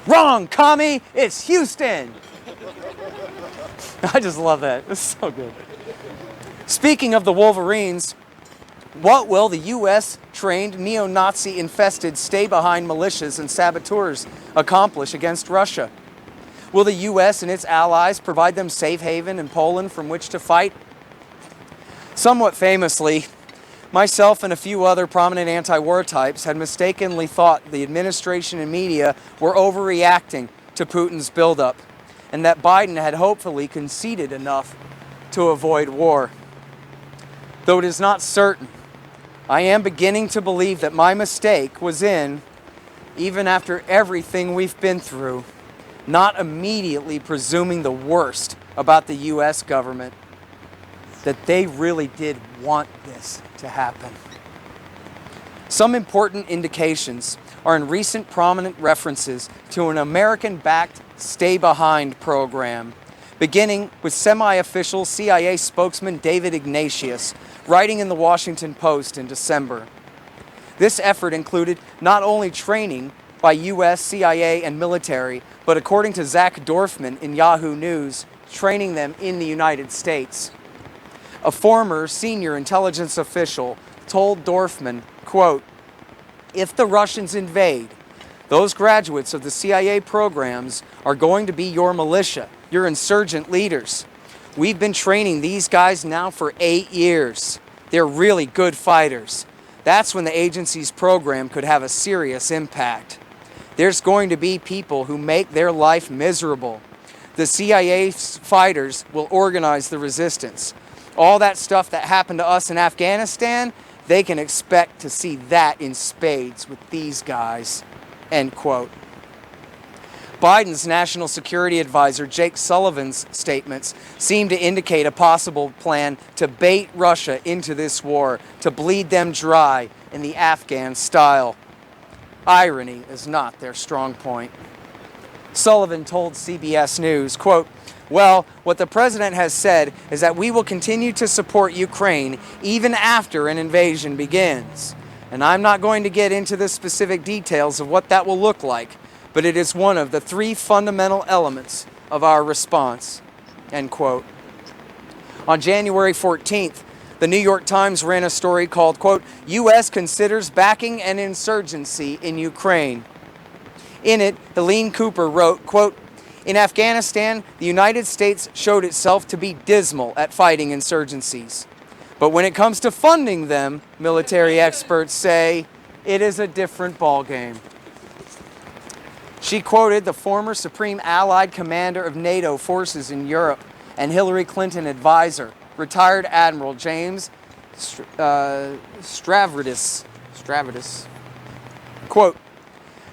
Wrong, commie! It's Houston! I just love that. It's so good. Speaking of the Wolverines, what will the U.S.-trained neo-Nazi-infested stay-behind militias and saboteurs accomplish against Russia? Will the U.S. and its allies provide them safe haven in Poland from which to fight? Somewhat famously, myself and a few other prominent anti-war types had mistakenly thought the administration and media were overreacting to Putin's buildup, and that Biden had hopefully conceded enough to avoid war. Though it is not certain, I am beginning to believe that my mistake was in, even after everything we've been through, not immediately presuming the worst about the U.S. government, that they really did want this to happen. Some important indications are in recent prominent references to an American-backed stay-behind program, beginning with semi-official CIA spokesman David Ignatius writing in the Washington Post in December. This effort included not only training by U.S., CIA, and military, but according to Zach Dorfman in Yahoo News, training them in the United States. A former senior intelligence official told Dorfman, quote, "If the Russians invade, those graduates of the CIA programs are going to be your militia, your insurgent leaders. We've been training these guys now for 8 years. They're really good fighters. That's when the agency's program could have a serious impact. There's going to be people who make their life miserable. The CIA fighters will organize the resistance. All that stuff that happened to us in Afghanistan, they can expect to see that in spades with these guys." End quote. Biden's national security advisor Jake Sullivan's statements seem to indicate a possible plan to bait Russia into this war, to bleed them dry in the Afghan style. Irony is not their strong point. Sullivan told CBS News, quote, "Well, what the president has said is that we will continue to support Ukraine even after an invasion begins. And I'm not going to get into the specific details of what that will look like, but it is one of the 3 fundamental elements of our response." End quote. On January 14th, the New York Times ran a story called, quote, "U.S. considers backing an insurgency in Ukraine." In it, Helene Cooper wrote, quote, "In Afghanistan, the United States showed itself to be dismal at fighting insurgencies. But when it comes to funding them, military experts say, it is a different ballgame." She quoted the former Supreme Allied Commander of NATO forces in Europe and Hillary Clinton advisor, retired Admiral James Stavridis. Quote,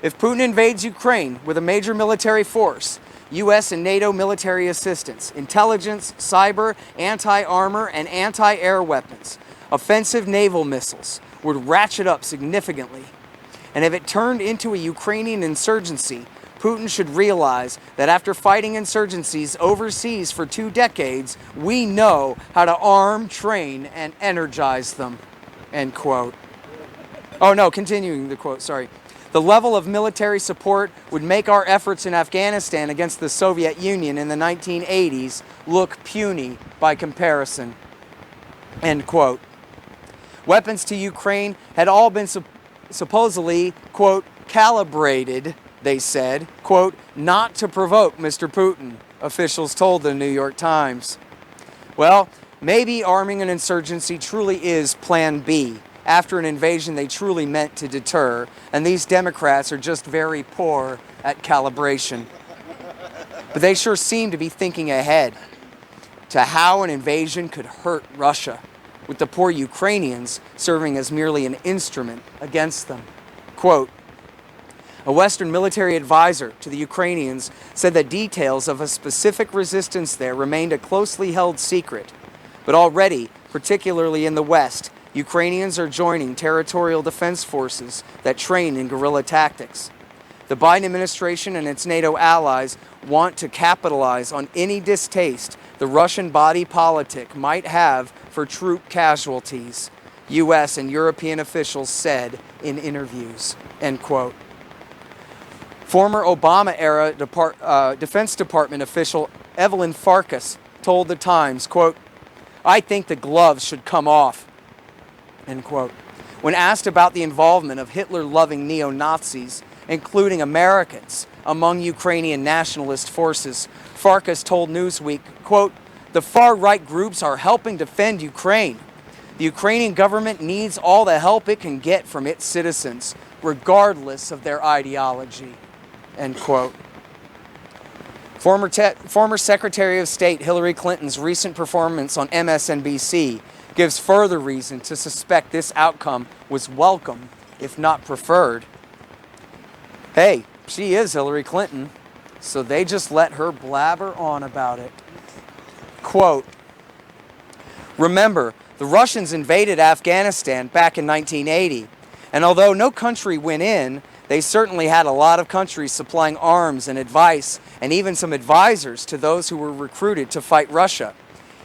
"If Putin invades Ukraine with a major military force, U.S. and NATO military assistance, intelligence, cyber, anti-armor, and anti-air weapons, offensive naval missiles would ratchet up significantly. And if it turned into a Ukrainian insurgency, Putin should realize that after fighting insurgencies overseas for 2 decades, we know how to arm, train, and energize them." end quote. Oh no, continuing the quote, sorry. The level of military support would make our efforts in Afghanistan against the Soviet Union in the 1980s look puny by comparison, end quote. Weapons to Ukraine had all been supposedly, quote, calibrated, they said, quote, not to provoke Mr. Putin, officials told the New York Times. Well, maybe arming an insurgency truly is Plan B, after an invasion they truly meant to deter, and these Democrats are just very poor at calibration. But they sure seem to be thinking ahead to how an invasion could hurt Russia, with the poor Ukrainians serving as merely an instrument against them. Quote, a Western military advisor to the Ukrainians said that details of a specific resistance there remained a closely held secret. But already, particularly in the West, Ukrainians are joining territorial defense forces that train in guerrilla tactics. The Biden administration and its NATO allies want to capitalize on any distaste the Russian body politic might have for troop casualties, U.S. and European officials said in interviews, end quote. Former Obama-era Defense Department official Evelyn Farkas told the Times, quote, I think the gloves should come off, end quote. When asked about the involvement of Hitler-loving neo-Nazis, including Americans, among Ukrainian nationalist forces, Farkas told Newsweek, quote, the far-right groups are helping defend Ukraine. The Ukrainian government needs all the help it can get from its citizens, regardless of their ideology, end quote. Former Secretary of State Hillary Clinton's recent performance on MSNBC gives further reason to suspect this outcome was welcome, if not preferred. Hey, she is Hillary Clinton, so they just let her blabber on about it. Quote, remember, the Russians invaded Afghanistan back in 1980, and although no country went in, they certainly had a lot of countries supplying arms and advice, and even some advisors to those who were recruited to fight Russia.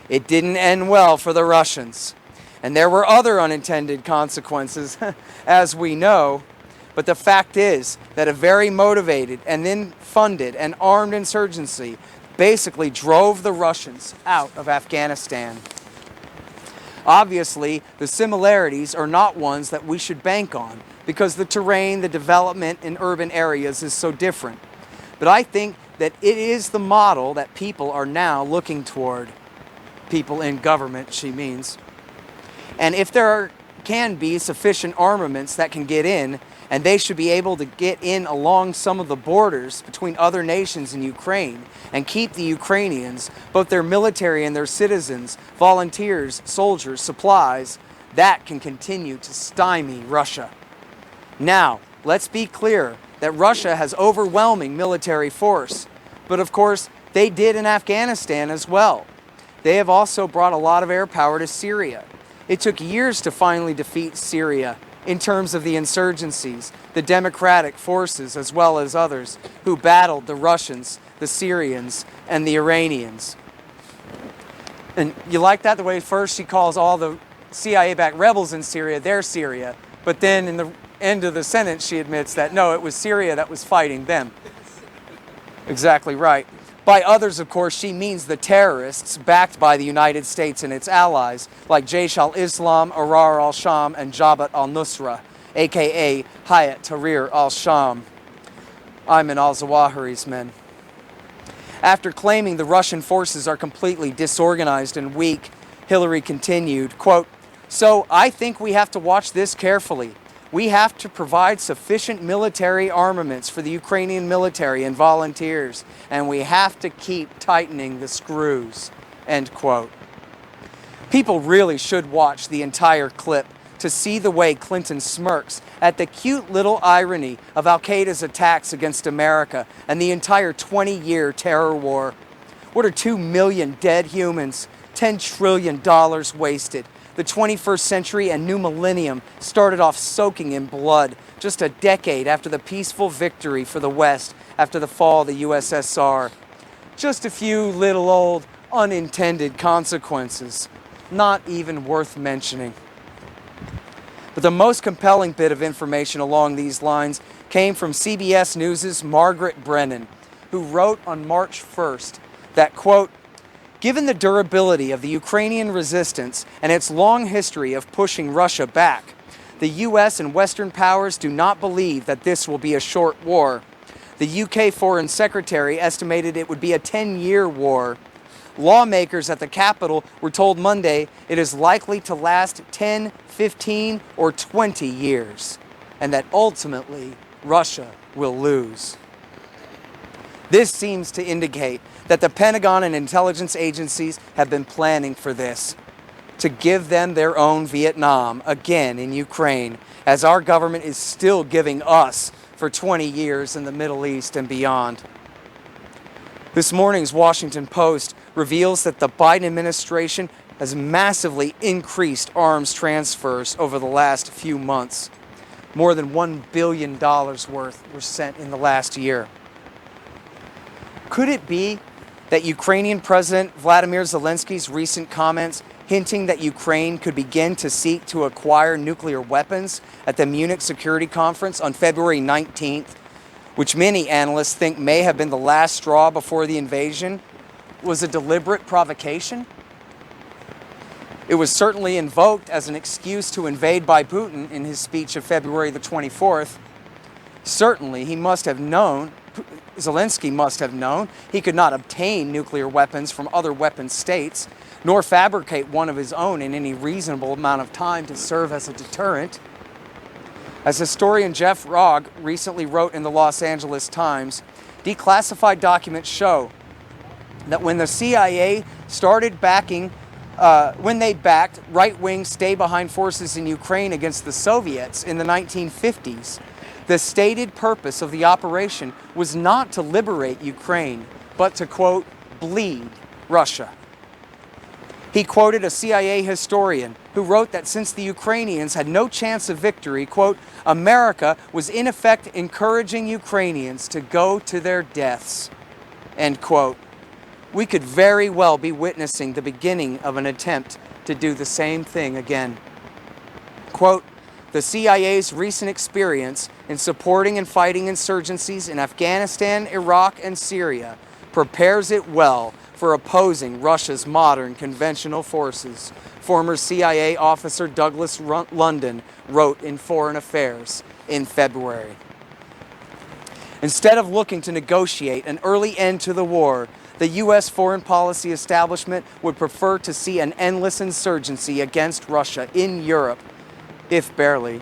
It didn't end well for the Russians. And there were other unintended consequences, as we know. But the fact is that a very motivated and then funded and armed insurgency basically drove the Russians out of Afghanistan. Obviously, the similarities are not ones that we should bank on because the terrain, the development in urban areas is so different. But I think that it is the model that people are now looking toward. People in government, she means. And if there can be sufficient armaments that can get in, and they should be able to get in along some of the borders between other nations in Ukraine and keep the Ukrainians, both their military and their citizens, volunteers, soldiers, supplies, that can continue to stymie Russia. Now, let's be clear that Russia has overwhelming military force, but of course they did in Afghanistan as well. They have also brought a lot of air power to Syria. It took years to finally defeat Syria in terms of the insurgencies, the democratic forces, as well as others who battled the Russians, the Syrians, and the Iranians. And you like that, the way first she calls all the CIA-backed rebels in Syria, their Syria, but then in the end of the sentence she admits that no, it was Syria that was fighting them. Exactly right. By others, of course, she means the terrorists backed by the United States and its allies, like Jaish al-Islam, Ahrar al-Sham, and Jabhat al-Nusra, a.k.a. Hayat Tahrir al-Sham, Ayman al-Zawahiri's men. After claiming the Russian forces are completely disorganized and weak, Hillary continued, quote, so I think we have to watch this carefully. We have to provide sufficient military armaments for the Ukrainian military and volunteers, and we have to keep tightening the screws, end quote. People really should watch the entire clip to see the way Clinton smirks at the cute little irony of Al-Qaeda's attacks against America and the entire 20-year terror war. What are 2 million dead humans, $10 trillion wasted? The 21st century and new millennium started off soaking in blood just a decade after the peaceful victory for the West after the fall of the USSR. Just a few little old unintended consequences, not even worth mentioning. But the most compelling bit of information along these lines came from CBS News' Margaret Brennan, who wrote on March 1st that, quote, given the durability of the Ukrainian resistance and its long history of pushing Russia back, the US and Western powers do not believe that this will be a short war. The UK Foreign Secretary estimated it would be a 10-year war. Lawmakers at the Capitol were told Monday it is likely to last 10, 15, or 20 years, and that ultimately Russia will lose. This seems to indicate that the Pentagon and intelligence agencies have been planning for this, to give them their own Vietnam again in Ukraine, as our government is still giving us for 20 years in the Middle East and beyond. This morning's Washington Post reveals that the Biden administration has massively increased arms transfers over the last few months. More than $1 billion worth were sent in the last year. Could it be that Ukrainian President Vladimir Zelensky's recent comments hinting that Ukraine could begin to seek to acquire nuclear weapons at the Munich Security Conference on February 19th, which many analysts think may have been the last straw before the invasion, was a deliberate provocation? It was certainly invoked as an excuse to invade by Putin in his speech of February the 24th. Certainly, Zelensky must have known he could not obtain nuclear weapons from other weapon states, nor fabricate one of his own in any reasonable amount of time to serve as a deterrent. As historian Jeff Rogge recently wrote in the Los Angeles Times, declassified documents show that when the CIA started when they backed right-wing stay-behind forces in Ukraine against the Soviets in the 1950s, the stated purpose of the operation was not to liberate Ukraine, but to, quote, bleed Russia. He quoted a CIA historian who wrote that since the Ukrainians had no chance of victory, quote, America was in effect encouraging Ukrainians to go to their deaths, end quote. We could very well be witnessing the beginning of an attempt to do the same thing again. Quote, the CIA's recent experience in supporting and fighting insurgencies in Afghanistan, Iraq, and Syria prepares it well for opposing Russia's modern conventional forces, former CIA officer Douglas London wrote in Foreign Affairs in February. Instead of looking to negotiate an early end to the war, the U.S. foreign policy establishment would prefer to see an endless insurgency against Russia in Europe, if barely.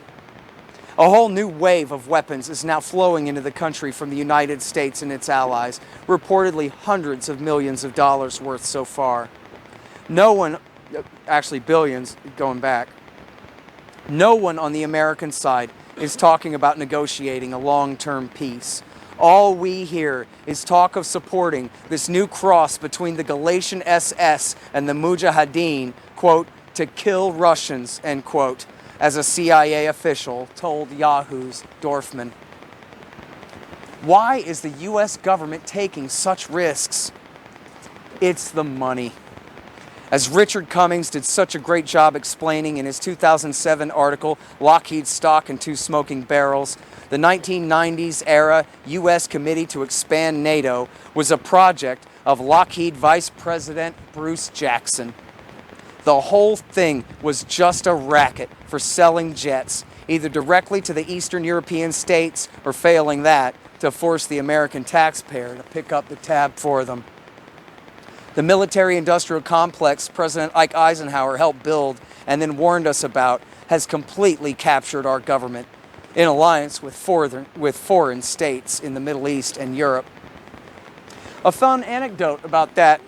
A whole new wave of weapons is now flowing into the country from the United States and its allies, reportedly hundreds of millions of dollars worth so far. No one, actually billions going back, no one on the American side is talking about negotiating a long-term peace. All we hear is talk of supporting this new cross between the Galatian SS and the Mujahideen, quote, to kill Russians, end quote, as a CIA official told Yahoo's Dorfman. Why is the U.S. government taking such risks? It's the money. As Richard Cummings did such a great job explaining in his 2007 article, Lockheed Stock and Two Smoking Barrels, the 1990s era U.S. Committee to Expand NATO was a project of Lockheed Vice President Bruce Jackson. The whole thing was just a racket for selling jets, either directly to the Eastern European states or, failing that, to force the American taxpayer to pick up the tab for them. The military-industrial complex President Ike Eisenhower helped build and then warned us about has completely captured our government, in alliance with foreign states in the Middle East and Europe. A fun anecdote about that: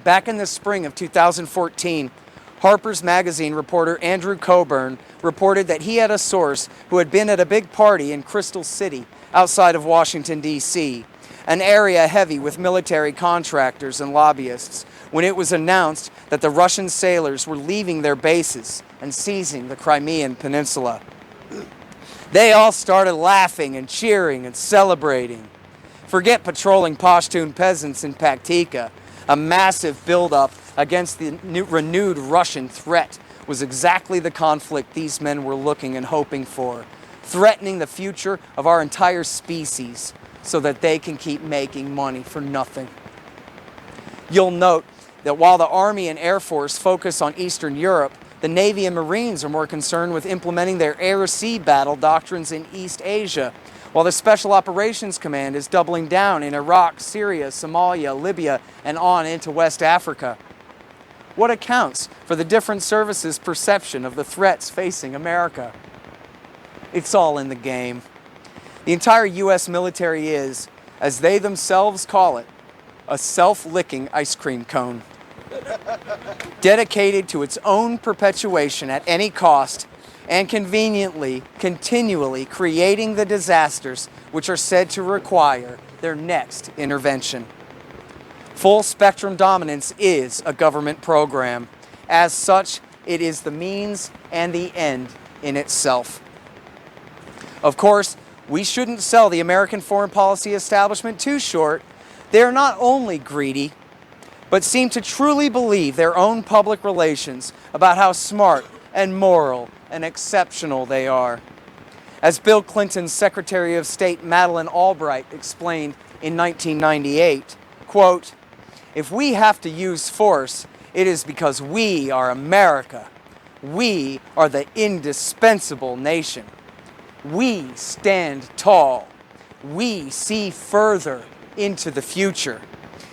back in the spring of 2014, Harper's Magazine reporter Andrew Coburn reported that he had a source who had been at a big party in Crystal City, outside of Washington, D.C., an area heavy with military contractors and lobbyists, when it was announced that the Russian sailors were leaving their bases and seizing the Crimean Peninsula. They all started laughing and cheering and celebrating. Forget patrolling Pashtun peasants in Paktika. A massive buildup against the renewed Russian threat was exactly the conflict these men were looking and hoping for, threatening the future of our entire species so that they can keep making money for nothing. You'll note that while the Army and Air Force focus on Eastern Europe, the Navy and Marines are more concerned with implementing their air-sea battle doctrines in East Asia, while the Special Operations Command is doubling down in Iraq, Syria, Somalia, Libya, and on into West Africa. What accounts for the different services' perception of the threats facing America? It's all in the game. The entire U.S. military is, as they themselves call it, a self-licking ice cream cone, dedicated to its own perpetuation at any cost, and conveniently, continually creating the disasters which are said to require their next intervention. Full spectrum dominance is a government program. As such, it is the means and the end in itself. Of course, we shouldn't sell the American foreign policy establishment too short. They are not only greedy, but seem to truly believe their own public relations about how smart and moral and exceptional they are. As Bill Clinton's Secretary of State Madeleine Albright explained in 1998, quote, "If we have to use force, it is because we are America. We are the indispensable nation. We stand tall. We see further into the future.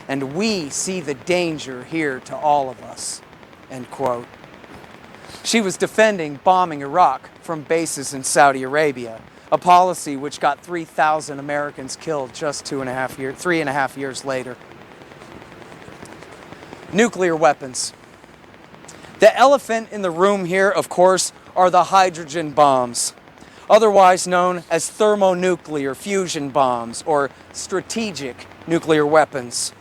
And we see the danger here to all of us." End quote. She was defending bombing Iraq from bases in Saudi Arabia, a policy which got 3,000 Americans killed just 3.5 years later. Nuclear weapons. The elephant in the room here, of course, are the hydrogen bombs, otherwise known as thermonuclear fusion bombs or strategic nuclear weapons.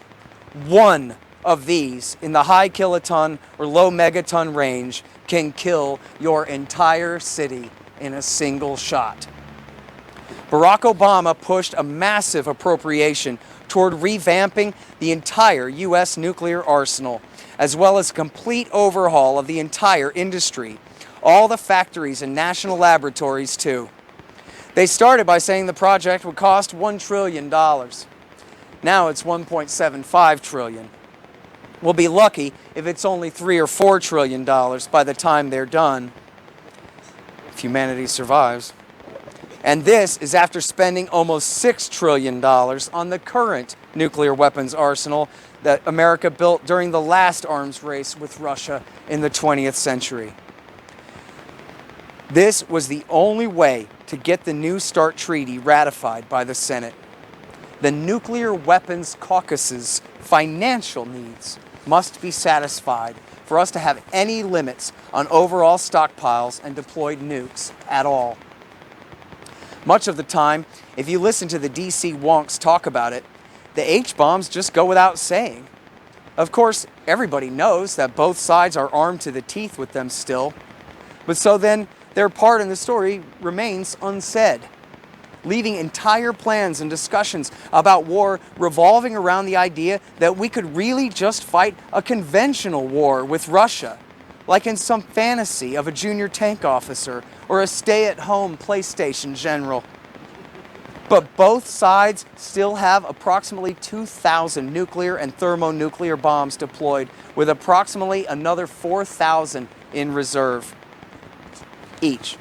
One of these in the high kiloton or low megaton range can kill your entire city in a single shot. Barack Obama pushed a massive appropriation toward revamping the entire U.S. nuclear arsenal, as well as a complete overhaul of the entire industry, all the factories and national laboratories too. They started by saying the project would cost $1 trillion. Now it's $1.75 trillion. We'll be lucky if it's only $3 or $4 trillion by the time they're done, if humanity survives. And this is after spending almost $6 trillion on the current nuclear weapons arsenal that America built during the last arms race with Russia in the 20th century. This was the only way to get the New START treaty ratified by the Senate. The Nuclear Weapons Caucus's financial needs must be satisfied for us to have any limits on overall stockpiles and deployed nukes at all. Much of the time, if you listen to the DC wonks talk about it, the H-bombs just go without saying. Of course, everybody knows that both sides are armed to the teeth with them still, but so then their part in the story remains unsaid, leaving entire plans and discussions about war revolving around the idea that we could really just fight a conventional war with Russia, like in some fantasy of a junior tank officer or a stay-at-home PlayStation general. But both sides still have approximately 2,000 nuclear and thermonuclear bombs deployed, with approximately another 4,000 in reserve each.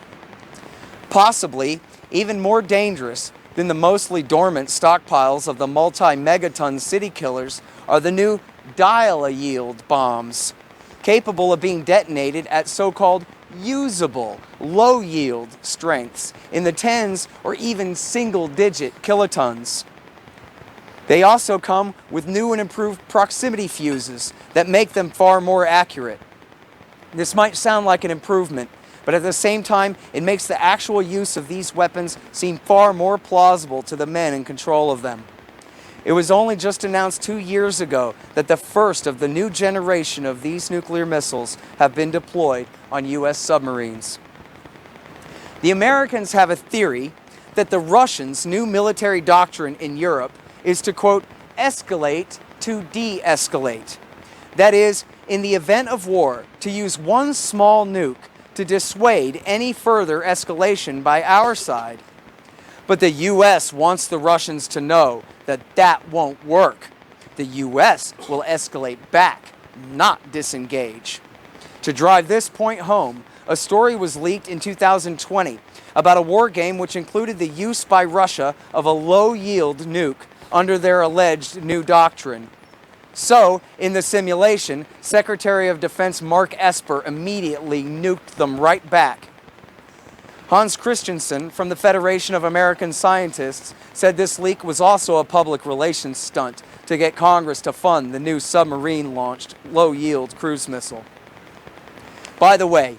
Possibly even more dangerous than the mostly dormant stockpiles of the multi-megaton city killers are the new dial-a-yield bombs, capable of being detonated at so-called usable, low-yield strengths in the tens or even single-digit kilotons. They also come with new and improved proximity fuses that make them far more accurate. This might sound like an improvement, but at the same time, it makes the actual use of these weapons seem far more plausible to the men in control of them. It was only just announced 2 years ago that the first of the new generation of these nuclear missiles have been deployed on U.S. submarines. The Americans have a theory that the Russians' new military doctrine in Europe is to, quote, escalate to de-escalate, That is, in the event of war, to use one small nuke to dissuade any further escalation by our side. But the U.S. wants the Russians to know that that won't work. The U.S. will escalate back, not disengage. To drive this point home, a story was leaked in 2020 about a war game which included the use by Russia of a low-yield nuke under their alleged new doctrine. So, in the simulation, Secretary of Defense Mark Esper immediately nuked them right back. Hans Christensen from the Federation of American Scientists said this leak was also a public relations stunt to get Congress to fund the new submarine-launched low-yield cruise missile. By the way,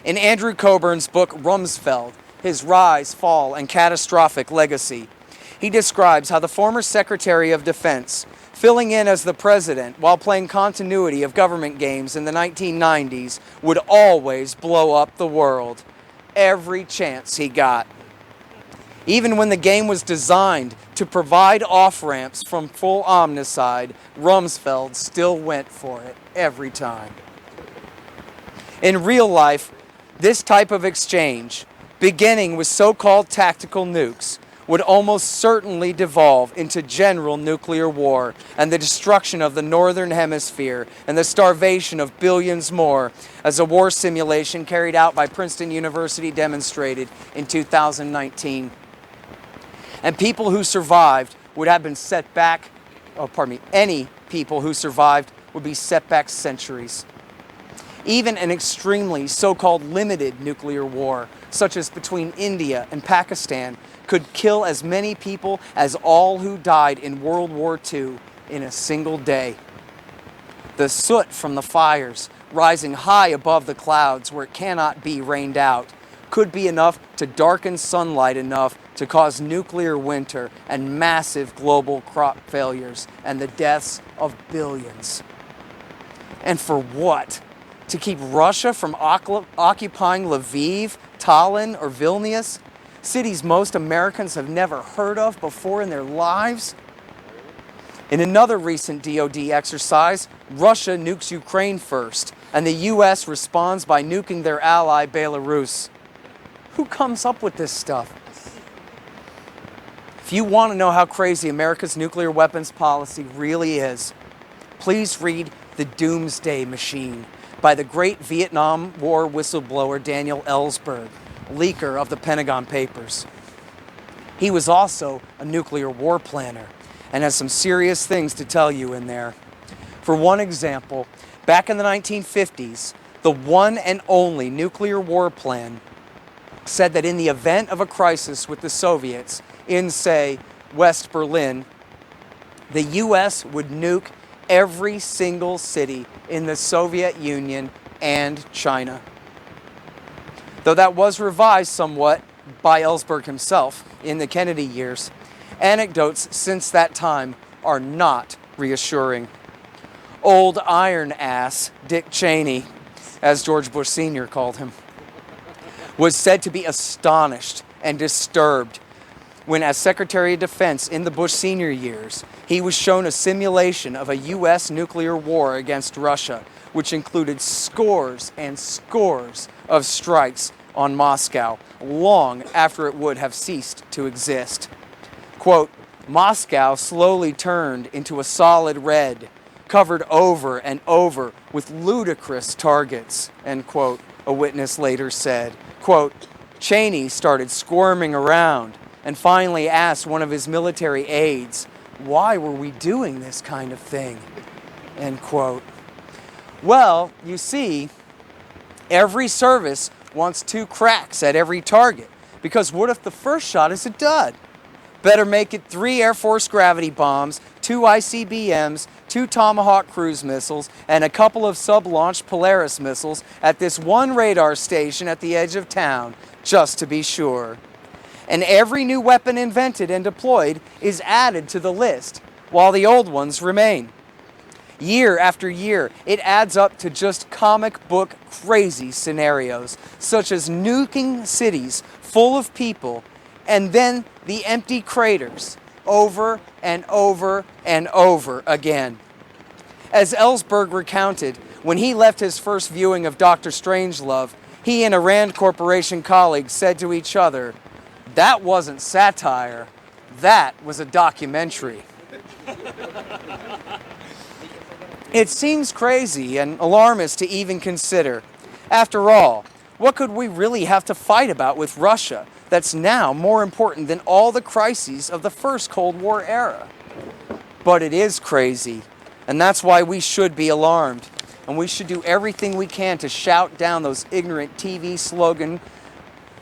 in Andrew Coburn's book Rumsfeld, His Rise, Fall, and Catastrophic Legacy, he describes how the former Secretary of Defense, filling in as the president while playing continuity of government games in the 1990s, would always blow up the world. Every chance he got. Even when the game was designed to provide off-ramps from full omnicide, Rumsfeld still went for it every time. In real life, this type of exchange, beginning with so-called tactical nukes, would almost certainly devolve into general nuclear war and the destruction of the Northern Hemisphere and the starvation of billions more, as a war simulation carried out by Princeton University demonstrated in 2019. And people who survived would have been set back, any people who survived would be set back centuries. Even an extremely so-called limited nuclear war, such as between India and Pakistan, could kill as many people as all who died in World War II in a single day. The soot from the fires, rising high above the clouds where it cannot be rained out, could be enough to darken sunlight enough to cause nuclear winter and massive global crop failures and the deaths of billions. And for what? To keep Russia from occupying Lviv, Tallinn, or Vilnius? Cities most Americans have never heard of before in their lives? In another recent DoD exercise, Russia nukes Ukraine first, and the U.S. responds by nuking their ally Belarus. Who comes up with this stuff? If you want to know how crazy America's nuclear weapons policy really is, please read The Doomsday Machine by the great Vietnam War whistleblower Daniel Ellsberg, leaker of the Pentagon Papers. He was also a nuclear war planner and has some serious things to tell you in there. For one example, back in the 1950s, the one and only nuclear war plan said that in the event of a crisis with the Soviets in, say, West Berlin, the U.S. would nuke every single city in the Soviet Union and China. Though that was revised somewhat by Ellsberg himself in the Kennedy years, anecdotes since that time are not reassuring. Old iron ass Dick Cheney, as George Bush Sr. called him, was said to be astonished and disturbed when, as Secretary of Defense in the Bush Sr. years, he was shown a simulation of a U.S. nuclear war against Russia, which included scores and scores of strikes on Moscow, long after it would have ceased to exist. Quote, Moscow slowly turned into a solid red, covered over and over with ludicrous targets, end quote, a witness later said. Quote, Cheney started squirming around and finally asked one of his military aides, why were we doing this kind of thing? End quote. Well, you see, every service wants 2 cracks at every target, because what if the first shot is a dud? Better make it 3 Air Force gravity bombs, 2 ICBMs, 2 Tomahawk cruise missiles, and a couple of sub-launched Polaris missiles at this one radar station at the edge of town, just to be sure. And every new weapon invented and deployed is added to the list, while the old ones remain. Year after year, it adds up to just comic book crazy scenarios, such as nuking cities full of people, and then the empty craters over and over and over again. As Ellsberg recounted, when he left his first viewing of Dr. Strangelove, he and a Rand Corporation colleague said to each other, "That wasn't satire, that was a documentary." It seems crazy and alarmist to even consider. After all, what could we really have to fight about with Russia that's now more important than all the crises of the first Cold War era? But it is crazy, and that's why we should be alarmed. And we should do everything we can to shout down those ignorant TV slogan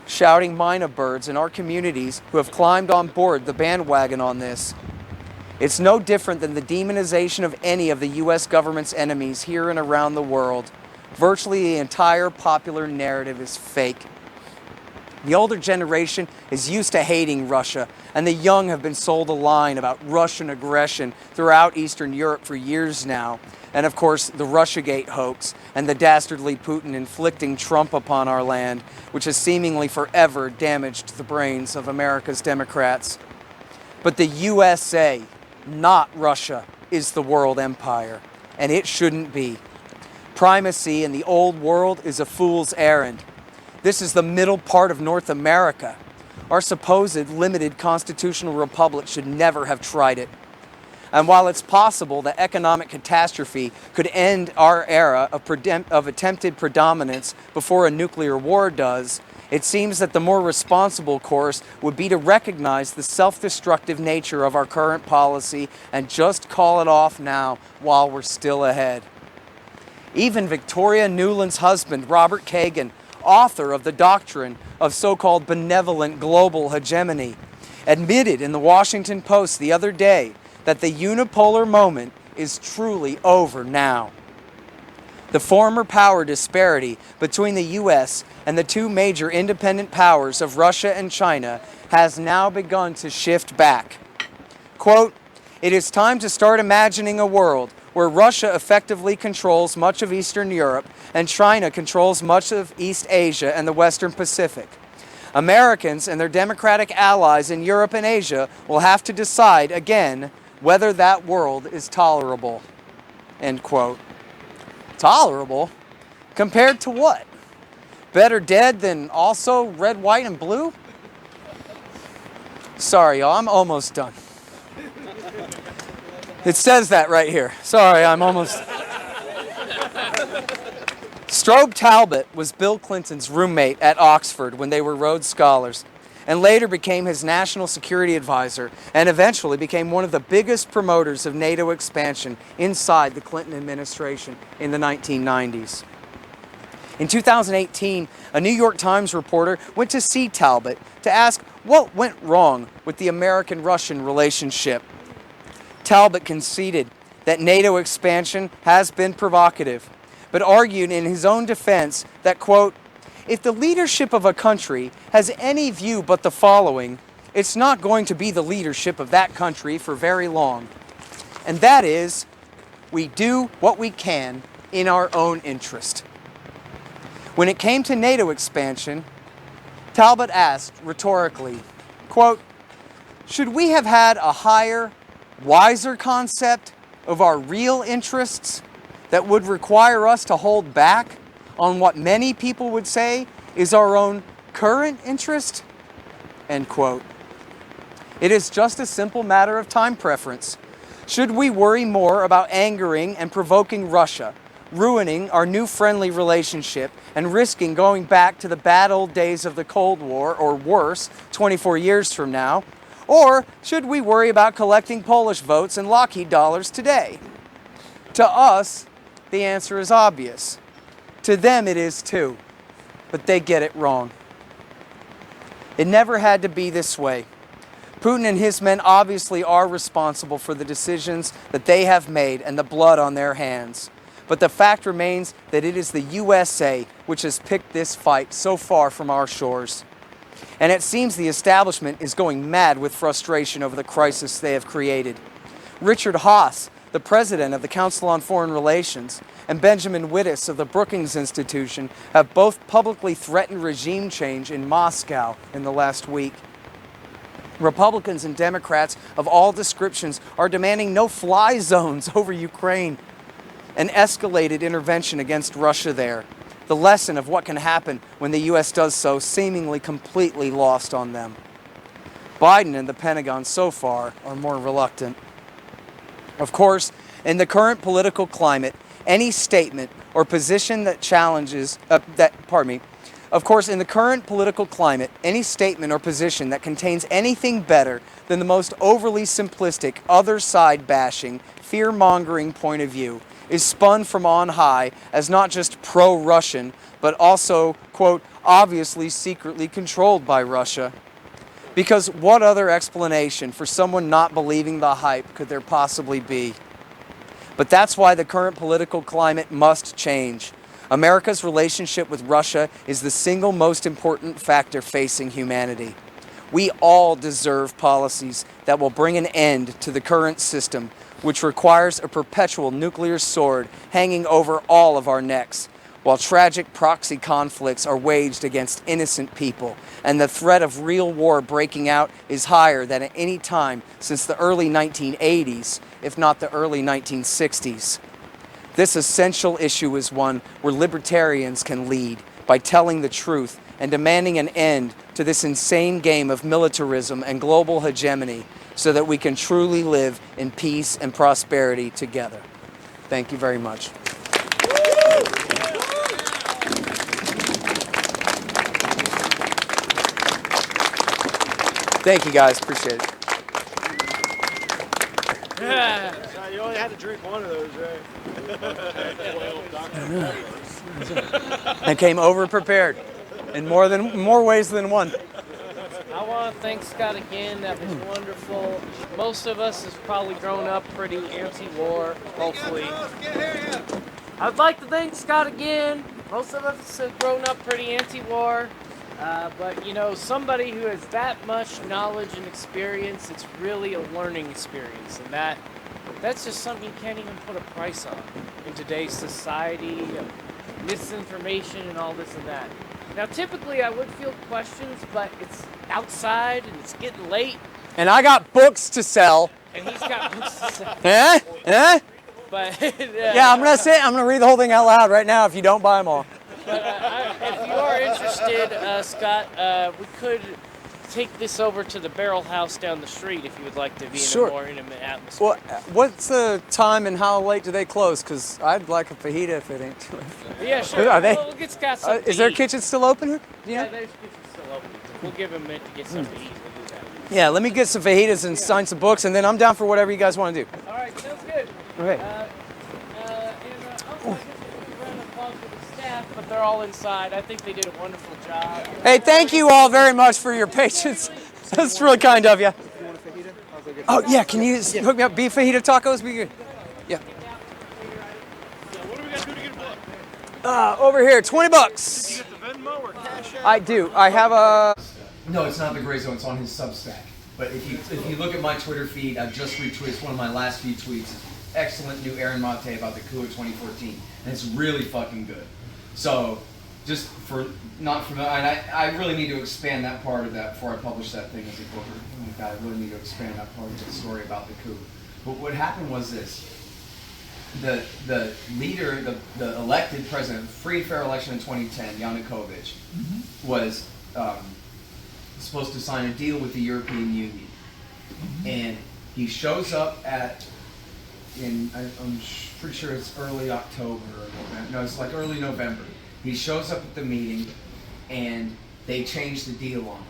shouting mina birds in our communities who have climbed on board the bandwagon on this. It's no different than the demonization of any of the U.S. government's enemies here and around the world. Virtually the entire popular narrative is fake. The older generation is used to hating Russia, and the young have been sold a line about Russian aggression throughout Eastern Europe for years now. And of course, the Russiagate hoax and the dastardly Putin inflicting Trump upon our land, which has seemingly forever damaged the brains of America's Democrats. But the USA, not Russia, is the world empire, and it shouldn't be. Primacy in the old world is a fool's errand. This is the middle part of North America. Our supposed limited constitutional republic should never have tried it. And while it's possible that economic catastrophe could end our era of attempted predominance before a nuclear war does, it seems that the more responsible course would be to recognize the self-destructive nature of our current policy and just call it off now while we're still ahead. Even Victoria Nuland's husband, Robert Kagan, author of the doctrine of so-called benevolent global hegemony, admitted in the Washington Post the other day that the unipolar moment is truly over now. The former power disparity between the U.S. and the two major independent powers of Russia and China has now begun to shift back. Quote, "It is time to start imagining a world where Russia effectively controls much of Eastern Europe and China controls much of East Asia and the Western Pacific. Americans and their democratic allies in Europe and Asia will have to decide again whether that world is tolerable." End quote. Tolerable? Compared to what? Better dead than also red, white, and blue? Sorry, y'all, I'm almost done. It says that right here. Sorry, I'm almost... Strobe Talbot was Bill Clinton's roommate at Oxford when they were Rhodes Scholars, and later became his national security advisor, and eventually became one of the biggest promoters of NATO expansion inside the Clinton administration in the 1990s. In 2018, a New York Times reporter went to see Talbot to ask what went wrong with the American-Russian relationship. Talbot conceded that NATO expansion has been provocative, but argued in his own defense that, quote, "If the leadership of a country has any view but the following, it's not going to be the leadership of that country for very long. And that is, we do what we can in our own interest." When it came to NATO expansion, Talbot asked rhetorically, quote, "Should we have had a higher, wiser concept of our real interests that would require us to hold back on what many people would say is our own current interest?" End quote. It is just a simple matter of time preference. Should we worry more about angering and provoking Russia, ruining our new friendly relationship, and risking going back to the bad old days of the Cold War, or worse, 24 years from now? Or should we worry about collecting Polish votes and Lockheed dollars today? To us, the answer is obvious. To them it is too, but they get it wrong. It never had to be this way. Putin and his men obviously are responsible for the decisions that they have made and the blood on their hands. But the fact remains that it is the USA which has picked this fight so far from our shores. And it seems the establishment is going mad with frustration over the crisis they have created. Richard Haass, the president of the Council on Foreign Relations, and Benjamin Wittes of the Brookings Institution have both publicly threatened regime change in Moscow in the last week. Republicans and Democrats of all descriptions are demanding no-fly zones over Ukraine. an escalated intervention against Russia there. The lesson of what can happen when the U.S. does so seemingly completely lost on them. Biden and the Pentagon so far are more reluctant. Of course, in the current political climate, any statement or position that challenges, Of course, in the current political climate, any statement or position that contains anything better than the most overly simplistic, other side bashing, fear-mongering point of view is spun from on high as not just pro-Russian, but also, quote, obviously secretly controlled by Russia. Because what other explanation for someone not believing the hype could there possibly be? But that's why the current political climate must change. America's relationship with Russia is the single most important factor facing humanity. We all deserve policies that will bring an end to the current system, which requires a perpetual nuclear sword hanging over all of our necks, while tragic proxy conflicts are waged against innocent people, and the threat of real war breaking out is higher than at any time since the early 1980s, if not the early 1960s. This essential issue is one where libertarians can lead by telling the truth and demanding an end to this insane game of militarism and global hegemony so that we can truly live in peace and prosperity together. Thank you very much. Thank you guys, appreciate it. Yeah. You only had to drink one of those, right? I came over prepared in more ways than one. I want to thank Scott again. That was wonderful. Most of us has probably grown up pretty anti-war, hopefully. I'd like to thank Scott again. Most of us have grown up pretty anti-war. But, you know, somebody who has that much knowledge and experience, it's really a learning experience. And that's just something you can't even put a price on in today's society of misinformation and all this and that. Now, typically I would field questions, but it's outside and it's getting late. And I got books to sell. And he's got books to sell. But, yeah, I'm gonna read the whole thing out loud right now if you don't buy them all. But if you are interested, Scott, we could take this over to the Barrel House down the street if you would like to be in a more intimate atmosphere. Well, what's the time and how late do they close? Because I'd like a fajita if it ain't too late. Yeah, sure. Are they? We'll get Scott something to is their eat. kitchen still open here? Yeah, their kitchen's still open. We'll give him a minute to get something to eat. We'll do that. Yeah, let me get some fajitas and sign some books, and then I'm down for whatever you guys want to do. All right, sounds good. Okay. But they're all inside. I think they did a wonderful job. Hey, thank you all very much for your patience. That's really kind of you. Oh, yeah, can you hook me up beef fajita tacos? Be good. Yeah. What do we got to do to get a book? Over here, $20. Did you get the Venmo or Cash App? I do. I have a... No, it's not the Gray Zone. It's on his Substack. But if you look at my Twitter feed, I just retweeted one of my last few tweets. Excellent new Aaron Mate about the coup of 2014. And it's really fucking good. So, just for not from I really need to expand that part of that before I publish that thing as a book. I really need to expand that part of the story about the coup. But what happened was this: the leader, the elected president, free fair election in 2010, Yanukovych, was supposed to sign a deal with the European Union, and he shows up I'm pretty sure it's early October or November. No, it's like early November. He shows up at the meeting, and they changed the deal on him.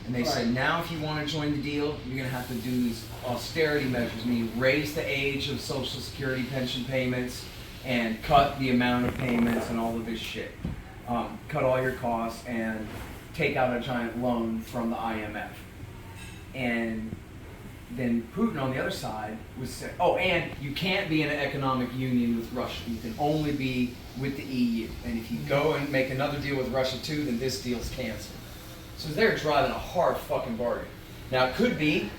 And they said, now if you want to join the deal, you're going to have to do these austerity measures, meaning raise the age of Social Security pension payments and cut the amount of payments and all of this shit. Cut all your costs and take out a giant loan from the IMF. And then Putin on the other side was saying, oh, and you can't be in an economic union with Russia. You can only be with the EU. And if you go and make another deal with Russia too, then this deal's canceled. So they're driving a hard fucking bargain. Now, it could be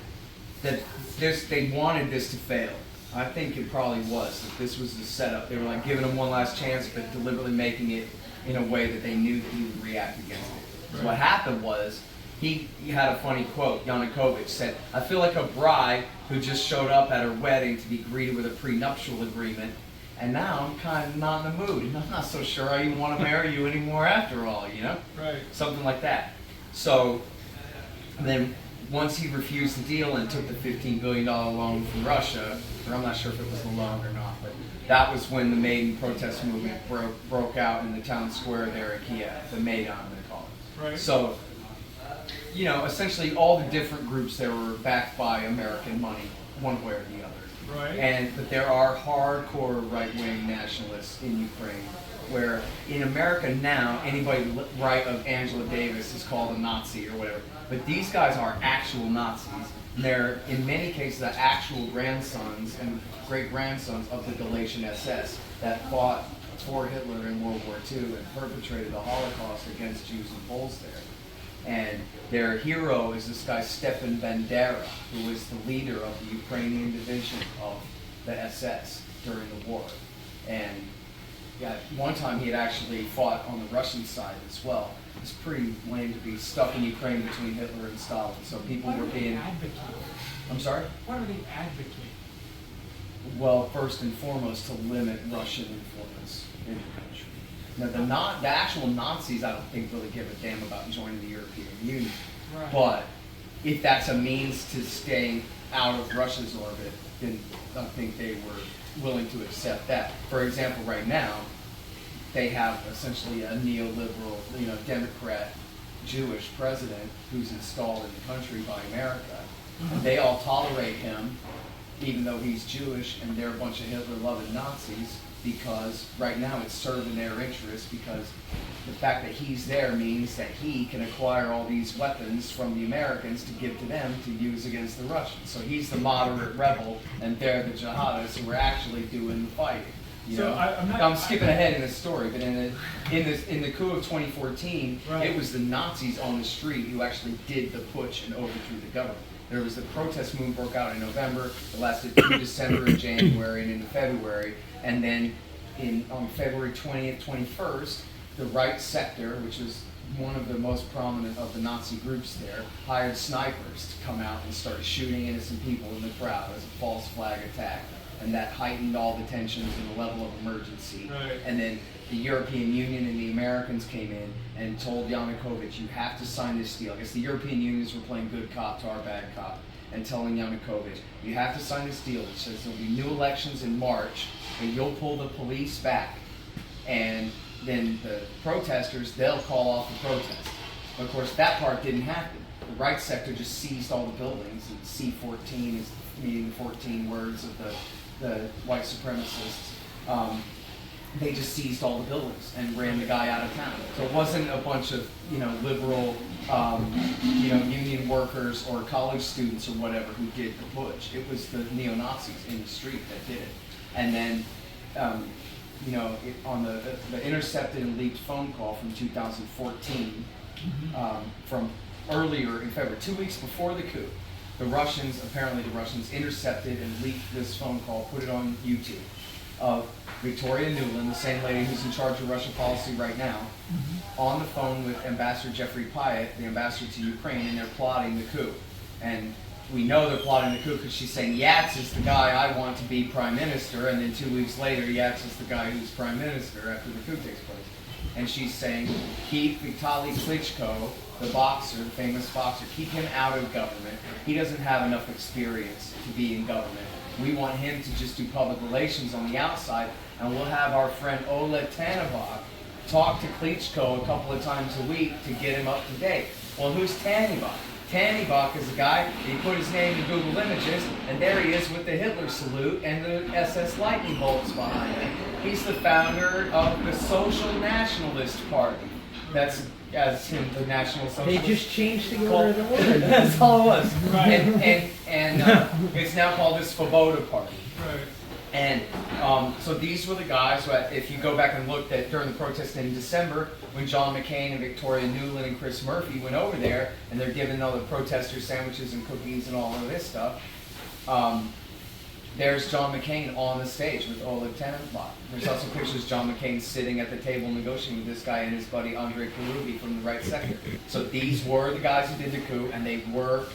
that they wanted this to fail. I think it probably was, that this was the setup. They were like giving him one last chance, but deliberately making it in a way that they knew that he would react against it. So what happened was, he had a funny quote. Yanukovych said, I feel like a bride who just showed up at her wedding to be greeted with a prenuptial agreement, And now I'm kind of not in the mood. I'm not so sure I even want to marry you anymore after all, you know? Right. Something like that. So then once he refused the deal and took the $15 billion loan from Russia, or I'm not sure if it was the loan or not, but that was when the Maidan protest movement broke out in the town square there in Kiev, the Maidan they call it. Right. So, you know, essentially all the different groups there were backed by American money, one way or the other. Right. But there are hardcore right-wing nationalists in Ukraine, where in America now, anybody right of Angela Davis is called a Nazi or whatever. But these guys are actual Nazis. They're, in many cases, the actual grandsons and great-grandsons of the Galatian SS that fought for Hitler in World War II and perpetrated the Holocaust against Jews and Poles there. And their hero is this guy Stepan Bandera, who was the leader of the Ukrainian division of the SS during the war. And yeah, one time he had actually fought on the Russian side as well. It's pretty lame to be stuck in Ukraine between Hitler and Stalin. So people were being... I'm sorry? What do they advocate? Well, first and foremost, to limit Russian influence in the country. Now, the actual Nazis, I don't think really give a damn about joining the European Union. Right. But if that's a means to staying out of Russia's orbit, then I think they were willing to accept that. For example, right now, they have essentially a neoliberal, Democrat, Jewish president who's installed in the country by America. And they all tolerate him, even though he's Jewish, and they're a bunch of Hitler-loving Nazis, because right now it's serving their interests, because the fact that he's there means that he can acquire all these weapons from the Americans to give to them to use against the Russians. So he's the moderate rebel, and they're the jihadists who are actually doing the fighting. I'm skipping ahead in the story, but in the coup of 2014, right. It was the Nazis on the street who actually did the putsch and overthrew the government. There was the protest movement broke out in November, it lasted through December and January and into February, and then on February 20th, 21st, the right sector, which is one of the most prominent of the Nazi groups there, hired snipers to come out and start shooting innocent people in the crowd as a false flag attack. And that heightened all the tensions and the level of emergency. Right. And then the European Union and the Americans came in and told Yanukovych, you have to sign this deal. I guess the European unions were playing good cop to our bad cop and telling Yanukovych, you have to sign this deal which says there'll be new elections in March and you'll pull the police back. And then the protesters, they'll call off the protest. But of course, that part didn't happen. The right sector just seized all the buildings, and C-14 is meaning 14 words of the white supremacists. They just seized all the buildings and ran the guy out of town. So it wasn't a bunch of liberal union workers or college students or whatever who did the putsch. It was the neo-Nazis in the street that did it. And then on the intercepted and leaked phone call from 2014 from earlier in February, 2 weeks before the coup, apparently the Russians intercepted and leaked this phone call, put it on YouTube, of Victoria Nuland, the same lady who's in charge of Russian policy right now, on the phone with Ambassador Jeffrey Pyatt, the ambassador to Ukraine, and they're plotting the coup. And we know they're plotting the coup because she's saying, Yats is the guy I want to be prime minister, and then 2 weeks later, Yats is the guy who's prime minister after the coup takes place. And she's saying, keep Vitaly Klitschko, the boxer, the famous boxer, keep him out of government. He doesn't have enough experience to be in government. We want him to just do public relations on the outside, and we'll have our friend Oleg Tanevok talk to Klitschko a couple of times a week to get him up to date. Well, who's Tanevok? Tanevok is a guy, he put his name in Google Images, and there he is with the Hitler salute and the SS lightning bolts behind him. He's the founder of the Social Nationalist Party. That's as him, the National Socialist. They just changed the order of the word. That's all it was. Right. And it's now called the Svoboda Party. Right. And so these were the guys who, if you go back and look at during the protest in December, when John McCain and Victoria Nuland and Chris Murphy went over there, and they're giving all the protesters sandwiches and cookies and all of this stuff, there's John McCain on the stage with Oleg Tanevok. There's also pictures of John McCain sitting at the table negotiating with this guy and his buddy Andrei Karubi from the right sector. So these were the guys who did the coup, and they were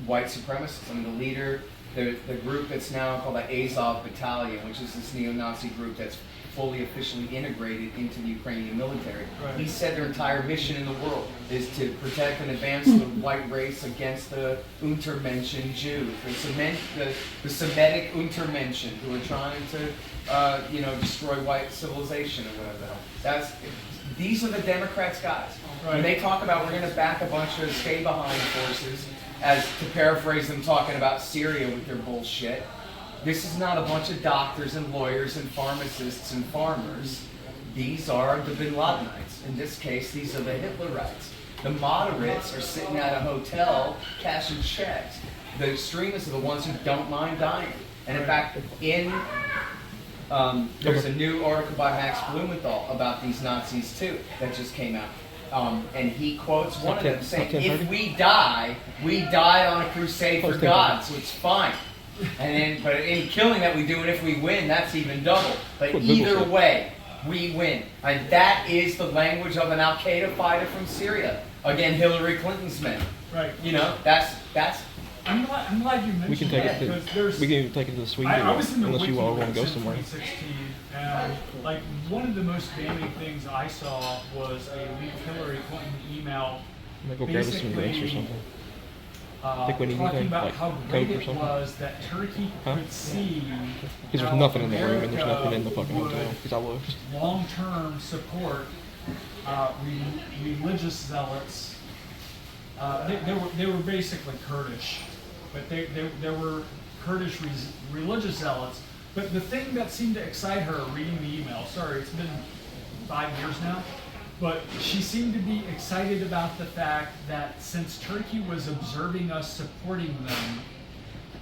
white supremacists. I mean, the leader the group that's now called the Azov Battalion, which is this neo-Nazi group that's fully officially integrated into the Ukrainian military. Right. He said their entire mission in the world is to protect and advance the white race against the Untermenschen Jews, the Semitic Untermenschen who are trying to destroy white civilization or whatever the hell. These are the Democrats' guys. Right. When they talk about we're going to back a bunch of stay-behind forces, as to paraphrase them talking about Syria with their bullshit, this is not a bunch of doctors and lawyers and pharmacists and farmers. These are the Bin Ladenites. In this case, these are the Hitlerites. The moderates are sitting at a hotel cashing checks. The extremists are the ones who don't mind dying. And in fact, there's a new article by Max Blumenthal about these Nazis too that just came out. And he quotes one of them saying, if we die on a crusade for God, so it's fine. But in killing that we do, and if we win, that's even double. But either way, we win. And that is the language of an Al-Qaeda fighter from Syria. Again, Hillary Clinton's men. Right. That's. I'm glad you mentioned We can take that, it. because We can even take it to Sweden, I was in the unless you all want to go WikiLeaks in somewhere. 2016, and one of the most damning things I saw was a leaked Hillary Clinton email. Might go grab us some drinks or something. Think we need talking anything, about like how Coke great or it something? was that Turkey could see Because there's how nothing in the room and there's America nothing in the fucking hotel. would Because I looked. long-term support religious zealots. They were basically Kurdish, but they were Kurdish religious zealots. But the thing that seemed to excite her reading the email, sorry, it's been 5 years now, but she seemed to be excited about the fact that since Turkey was observing us supporting them,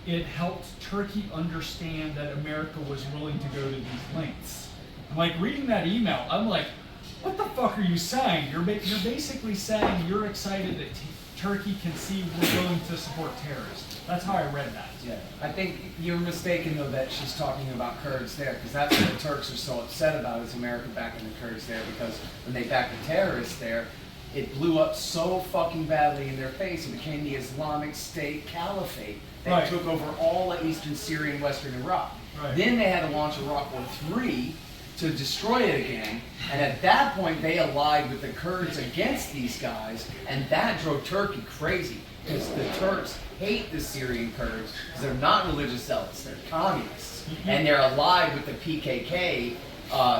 it helped Turkey understand that America was willing to go to these lengths. Like reading that email, I'm like, what the fuck are you saying? You're basically saying you're excited that Turkey can see we're willing to support terrorists. That's how I read that. Yeah, I think you're mistaken though that she's talking about Kurds there, because that's what the Turks are so upset about is America backing the Kurds there, because when they backed the terrorists there, it blew up so fucking badly in their face. It became the Islamic State Caliphate that took over all of eastern Syria and western Iraq. Right. Then they had to launch Iraq War III to destroy it again, and at that point they allied with the Kurds against these guys, and that drove Turkey crazy, because the Turks hate the Syrian Kurds because they're not religious zealots, they're communists, and they're allied with the PKK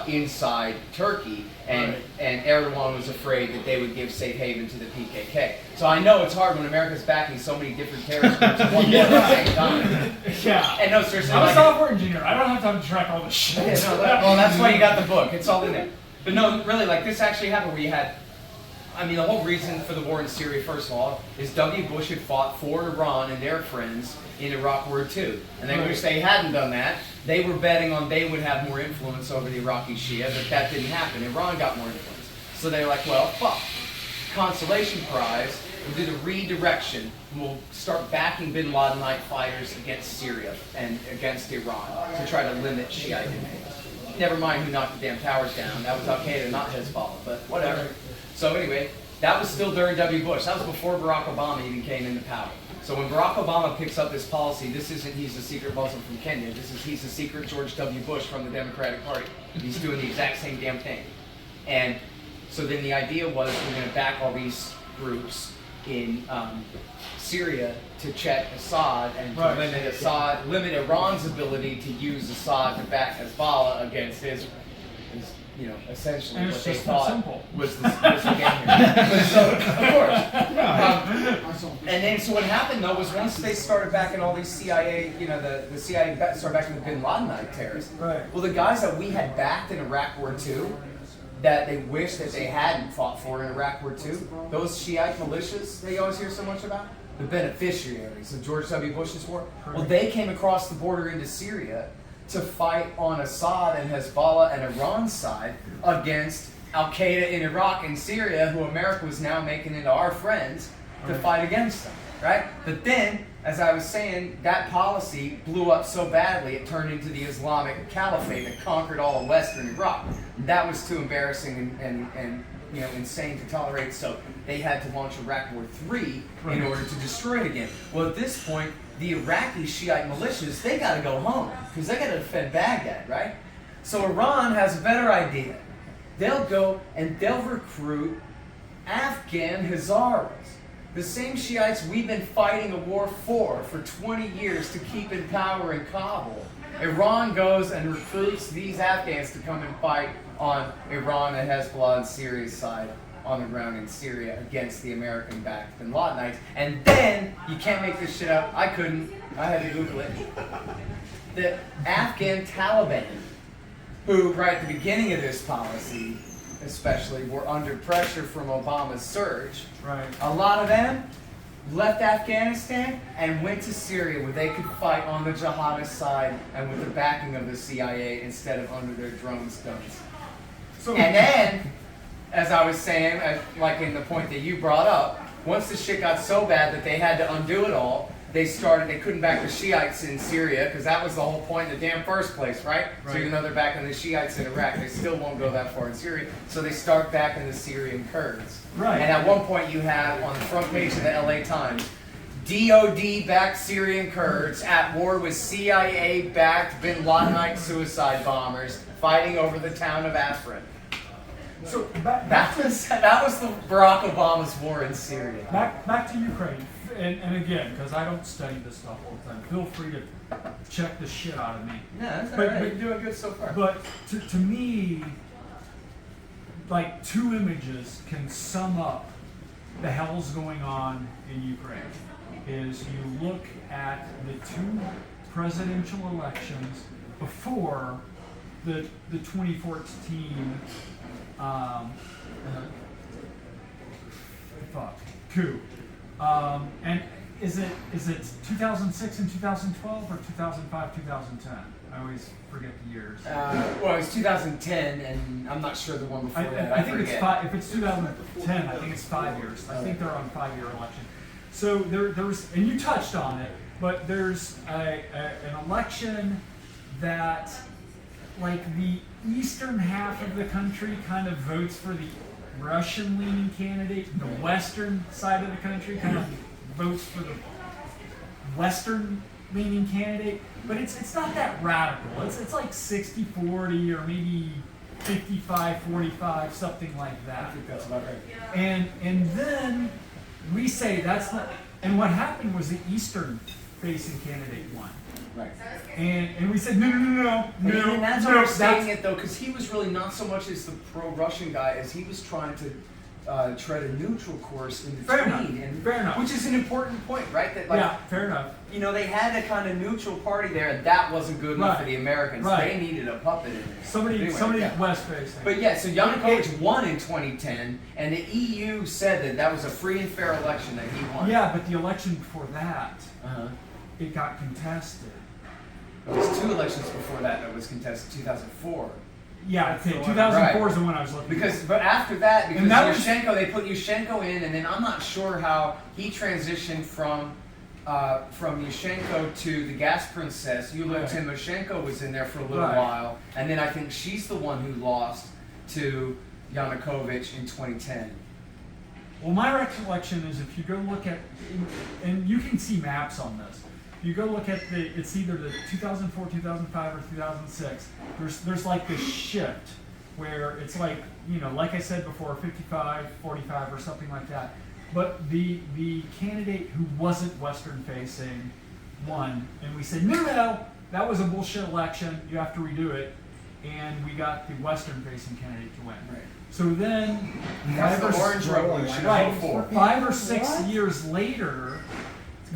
inside Turkey, and Erdogan was afraid that they would give safe haven to the PKK. So I know it's hard when America's backing so many different terrorist groups at one at the same time. Yeah. And no, seriously, I'm a like, software engineer. I don't have time to track all this shit. yeah, no, well, that's why you got the book. It's all in there. But no, really, like this actually happened where you had, I mean, the whole reason for the war in Syria, first of all, is W. Bush had fought for Iran and their friends in Iraq War II. And they wish they hadn't done that. They were betting on they would have more influence over the Iraqi Shia, but that didn't happen. Iran got more influence. So they were like, well, fuck. Consolation prize, we'll do the redirection. We'll start backing bin Ladenite fighters against Syria and against Iran to try to limit Shiite invasions. Never mind who knocked the damn towers down. That was Al-Qaeda, not Hezbollah, but whatever. So anyway, that was still during W. Bush. That was before Barack Obama even came into power. So when Barack Obama picks up this policy, this isn't he's a secret Muslim from Kenya. This is he's a secret George W. Bush from the Democratic Party. He's doing the exact same damn thing. And so then the idea was we're going to back all these groups in Syria to check Assad and to limit Iran's ability to use Assad to back Hezbollah against his you know, essentially And what it's they just that thought simple. was the game here. But so, of course. And then, so what happened though was once they started backing all these CIA, you know, the CIA started backing the Bin Ladenite terrorists. Right. Well, the guys that we had backed in Iraq War II, that they wish that they hadn't fought for in Iraq War II, those Shiite militias that you always hear so much about, the beneficiaries of George W. Bush's war, well, they came across the border into Syria to fight on Assad and Hezbollah and Iran's side against Al-Qaeda in Iraq and Syria, who America was now making into our friends to fight against them, right? But then, as I was saying, that policy blew up so badly it turned into the Islamic Caliphate that conquered all of Western Iraq. That was too embarrassing and you know, insane to tolerate, so they had to launch Iraq War III in order to destroy it again. Well, at this point, the Iraqi Shiite militias, they got to go home because they got to defend Baghdad, right? So Iran has a better idea. They'll go and they'll recruit Afghan Hazaras, the same Shiites we've been fighting a war for 20 years to keep in power in Kabul. Iran goes and recruits these Afghans to come and fight on Iran and Hezbollah and Syria's side on the ground in Syria against the American-backed bin Ladenites. And then, you can't make this shit up, I couldn't, I had to Google it, the Afghan Taliban, who right at the beginning of this policy especially were under pressure from Obama's surge. Right. A lot of them left Afghanistan and went to Syria where they could fight on the jihadist side and with the backing of the CIA instead of under their drone guns. So, And then, as I was saying, like in the point that you brought up, once the shit got so bad that they had to undo it all, they couldn't back the Shiites in Syria, because that was the whole point in the damn first place, right? So even though they're backing the Shiites in Iraq, they still won't go that far in Syria, so they start backing the Syrian Kurds. Right. And at one point you have, on the front page of the LA Times, DOD-backed Syrian Kurds at war with CIA-backed bin Ladenite suicide bombers fighting over the town of Afrin. so That was the Barack Obama's war in Syria. back to Ukraine. And again, because I don't study this stuff all the time, feel free to check the shit out of me. Yeah, that's But- alright. but- You're doing good so far. But to me, like, two images can sum up the hell's going on in Ukraine. Is you look at the two presidential elections before the 2014 coup. And is it 2006 and 2012 or 2005, 2010? I always forget the years. Well, it was 2010, and I'm not sure the one before that. I think forget. it's 5. If it's 2010, I think it's 5 years. I think they're on 5-year election. So there's, and you touched on it, but there's an election that, like, the eastern half of the country kind of votes for the Russian-leaning candidate. The western side of the country kind of votes for the Western-leaning candidate. But it's not that radical. It's like 60-40 or maybe 55-45, something like that. I think that's about right. And then we say that's not. And what happened was the eastern-facing candidate won. Right. And we said no. And that's why I'm saying it though, because he was really not so much as the pro-Russian guy as he was trying to tread a neutral course in Fair between, enough. Fair enough. which is an important point, right? That like, Yeah, fair enough. you know, they had a kind of neutral party there, and that wasn't good enough Right. for the Americans. Right. They needed a puppet in there. Somebody yeah. west-facing. But yeah, so Yanukovych won in 2010, and the EU said that was a free and fair election that he won. Yeah, but the election before that, Uh-huh. it got contested. There was 2 elections before that was contested, 2004. Yeah, That's the okay, one. 2004 Right. is the one I was looking But after that, because And that was- Yushchenko, they put Yushchenko in, and then I'm not sure how he transitioned from Yushchenko to the gas princess. Yulia Right. Tymoshenko was in there for a little Right. while, and then I think she's the one who lost to Yanukovych in 2010. Well, my recollection is if you go look at, and you can see maps on this. If you go look at it's either the 2004, 2005, or 2006. There's like this shift where it's like, you know, like I said before, 55, 45, or something like that. But the candidate who wasn't Western facing won, and we said no, that was a bullshit election. You have to redo it, and we got the Western facing candidate to win. Right. So then, That's five the or- Orange Revolution Right. of 04. 5 or 6 years later,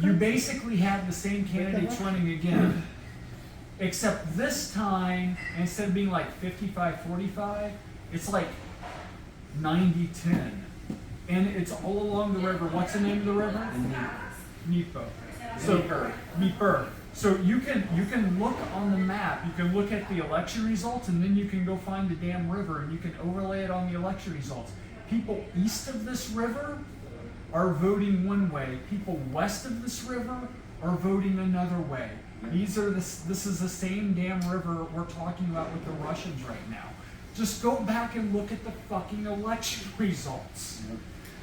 you basically have the same candidates running again, except this time, instead of being like 55-45, it's like 90-10. And it's all along the river. What's the name of the river? Dnieper. So, Dnieper. So you can look on the map, you can look at the election results, and then you can go find the damn river, and you can overlay it on the election results. People east of this river are voting one way. People west of this river are voting another way. This is the same damn river we're talking about with the Russians right now. Just go back and look at the fucking election results.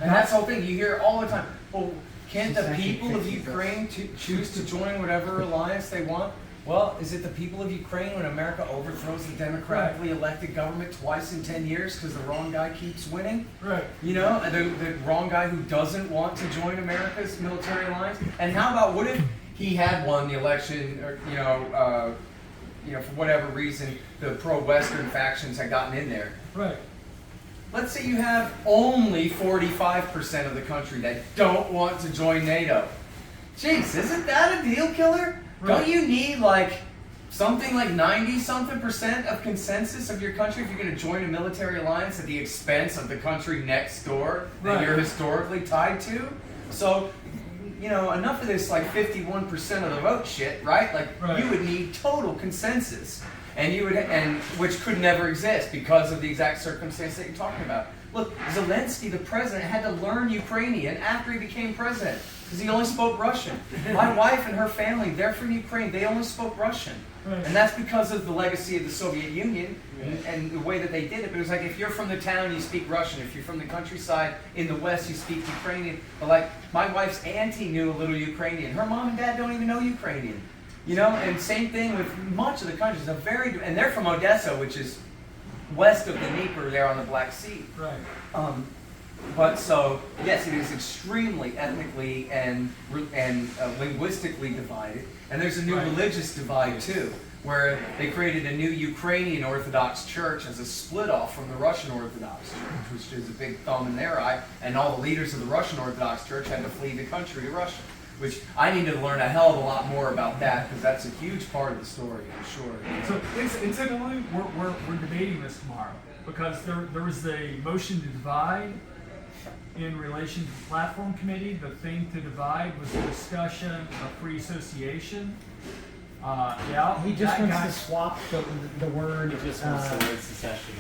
And that's the whole thing. You hear all the time, well, Can't the people of Ukraine choose to join whatever alliance they want? Well, is it the people of Ukraine when America overthrows the democratically elected government twice in 10 years because the wrong guy keeps winning? Right. You know, the wrong guy who doesn't want to join America's military alliance? And how about what if he had won the election, or, for whatever reason, the pro-Western factions had gotten in there? Right. Let's say you have only 45% of the country that don't want to join NATO. Jeez, isn't that a deal killer? Right. Don't you need like something like 90-something% of consensus of your country if you're going to join a military alliance at the expense of the country next door that Right. you're historically tied to? So, enough of this like 51% of the vote shit, right? Like Right. you would need total consensus. And which could never exist because of the exact circumstance that you're talking about. Look, Zelensky, the president, had to learn Ukrainian after he became president because he only spoke Russian. My wife and her family, they're from Ukraine. They only spoke Russian. Right. And that's because of the legacy of the Soviet Union and the way that they did it. But it was like, if you're from the town, you speak Russian. If you're from the countryside in the West, you speak Ukrainian. But like, my wife's auntie knew a little Ukrainian. Her mom and dad don't even know Ukrainian. And same thing with much of the country. And they're from Odessa, which is west of the Dnieper there on the Black Sea. Right. But so, yes, it is extremely ethnically and linguistically divided. And there's a new Right. religious divide, too, where they created a new Ukrainian Orthodox Church as a split-off from the Russian Orthodox Church, which is a big thumb in their eye. And all the leaders of the Russian Orthodox Church had to flee the country to Russia. Which I need to learn a hell of a lot more about that, because that's a huge part of the story, I'm sure. So incidentally, we're debating this tomorrow because there was a motion to divide in relation to the platform committee. The thing to divide was the discussion of free association. He just that wants guy- to swap the word. He just wants the word secession.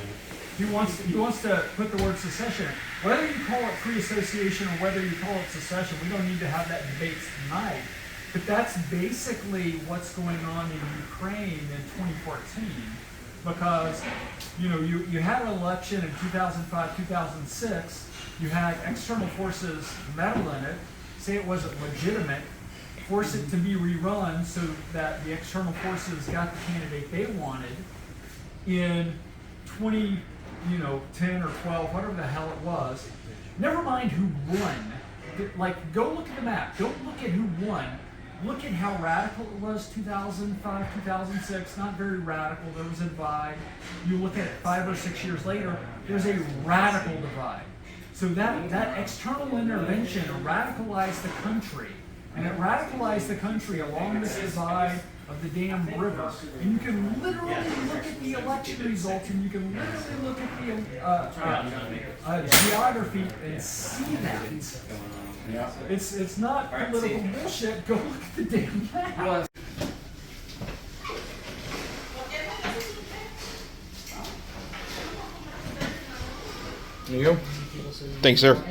He wants to put the word secession in. Whether you call it free association or whether you call it secession, we don't need to have that debate tonight. But that's basically what's going on in Ukraine in 2014. Because, you had an election in 2005, 2006. You had external forces meddle in it, say it wasn't legitimate, force it to be rerun so that the external forces got the candidate they wanted. In 10 or 12, whatever the hell it was. Never mind who won. Like, go look at the map. Don't look at who won. Look at how radical it was 2005, 2006. Not very radical. There was a divide. You look at it 5 or 6 years later, there's a radical divide. So that external intervention radicalized the country. And it radicalized the country along this divide of the damn river. And you can literally look at the election results, and you can literally look at the geography and see that. It's not political bullshit. Go look at the damn map. There you go. Thanks, sir.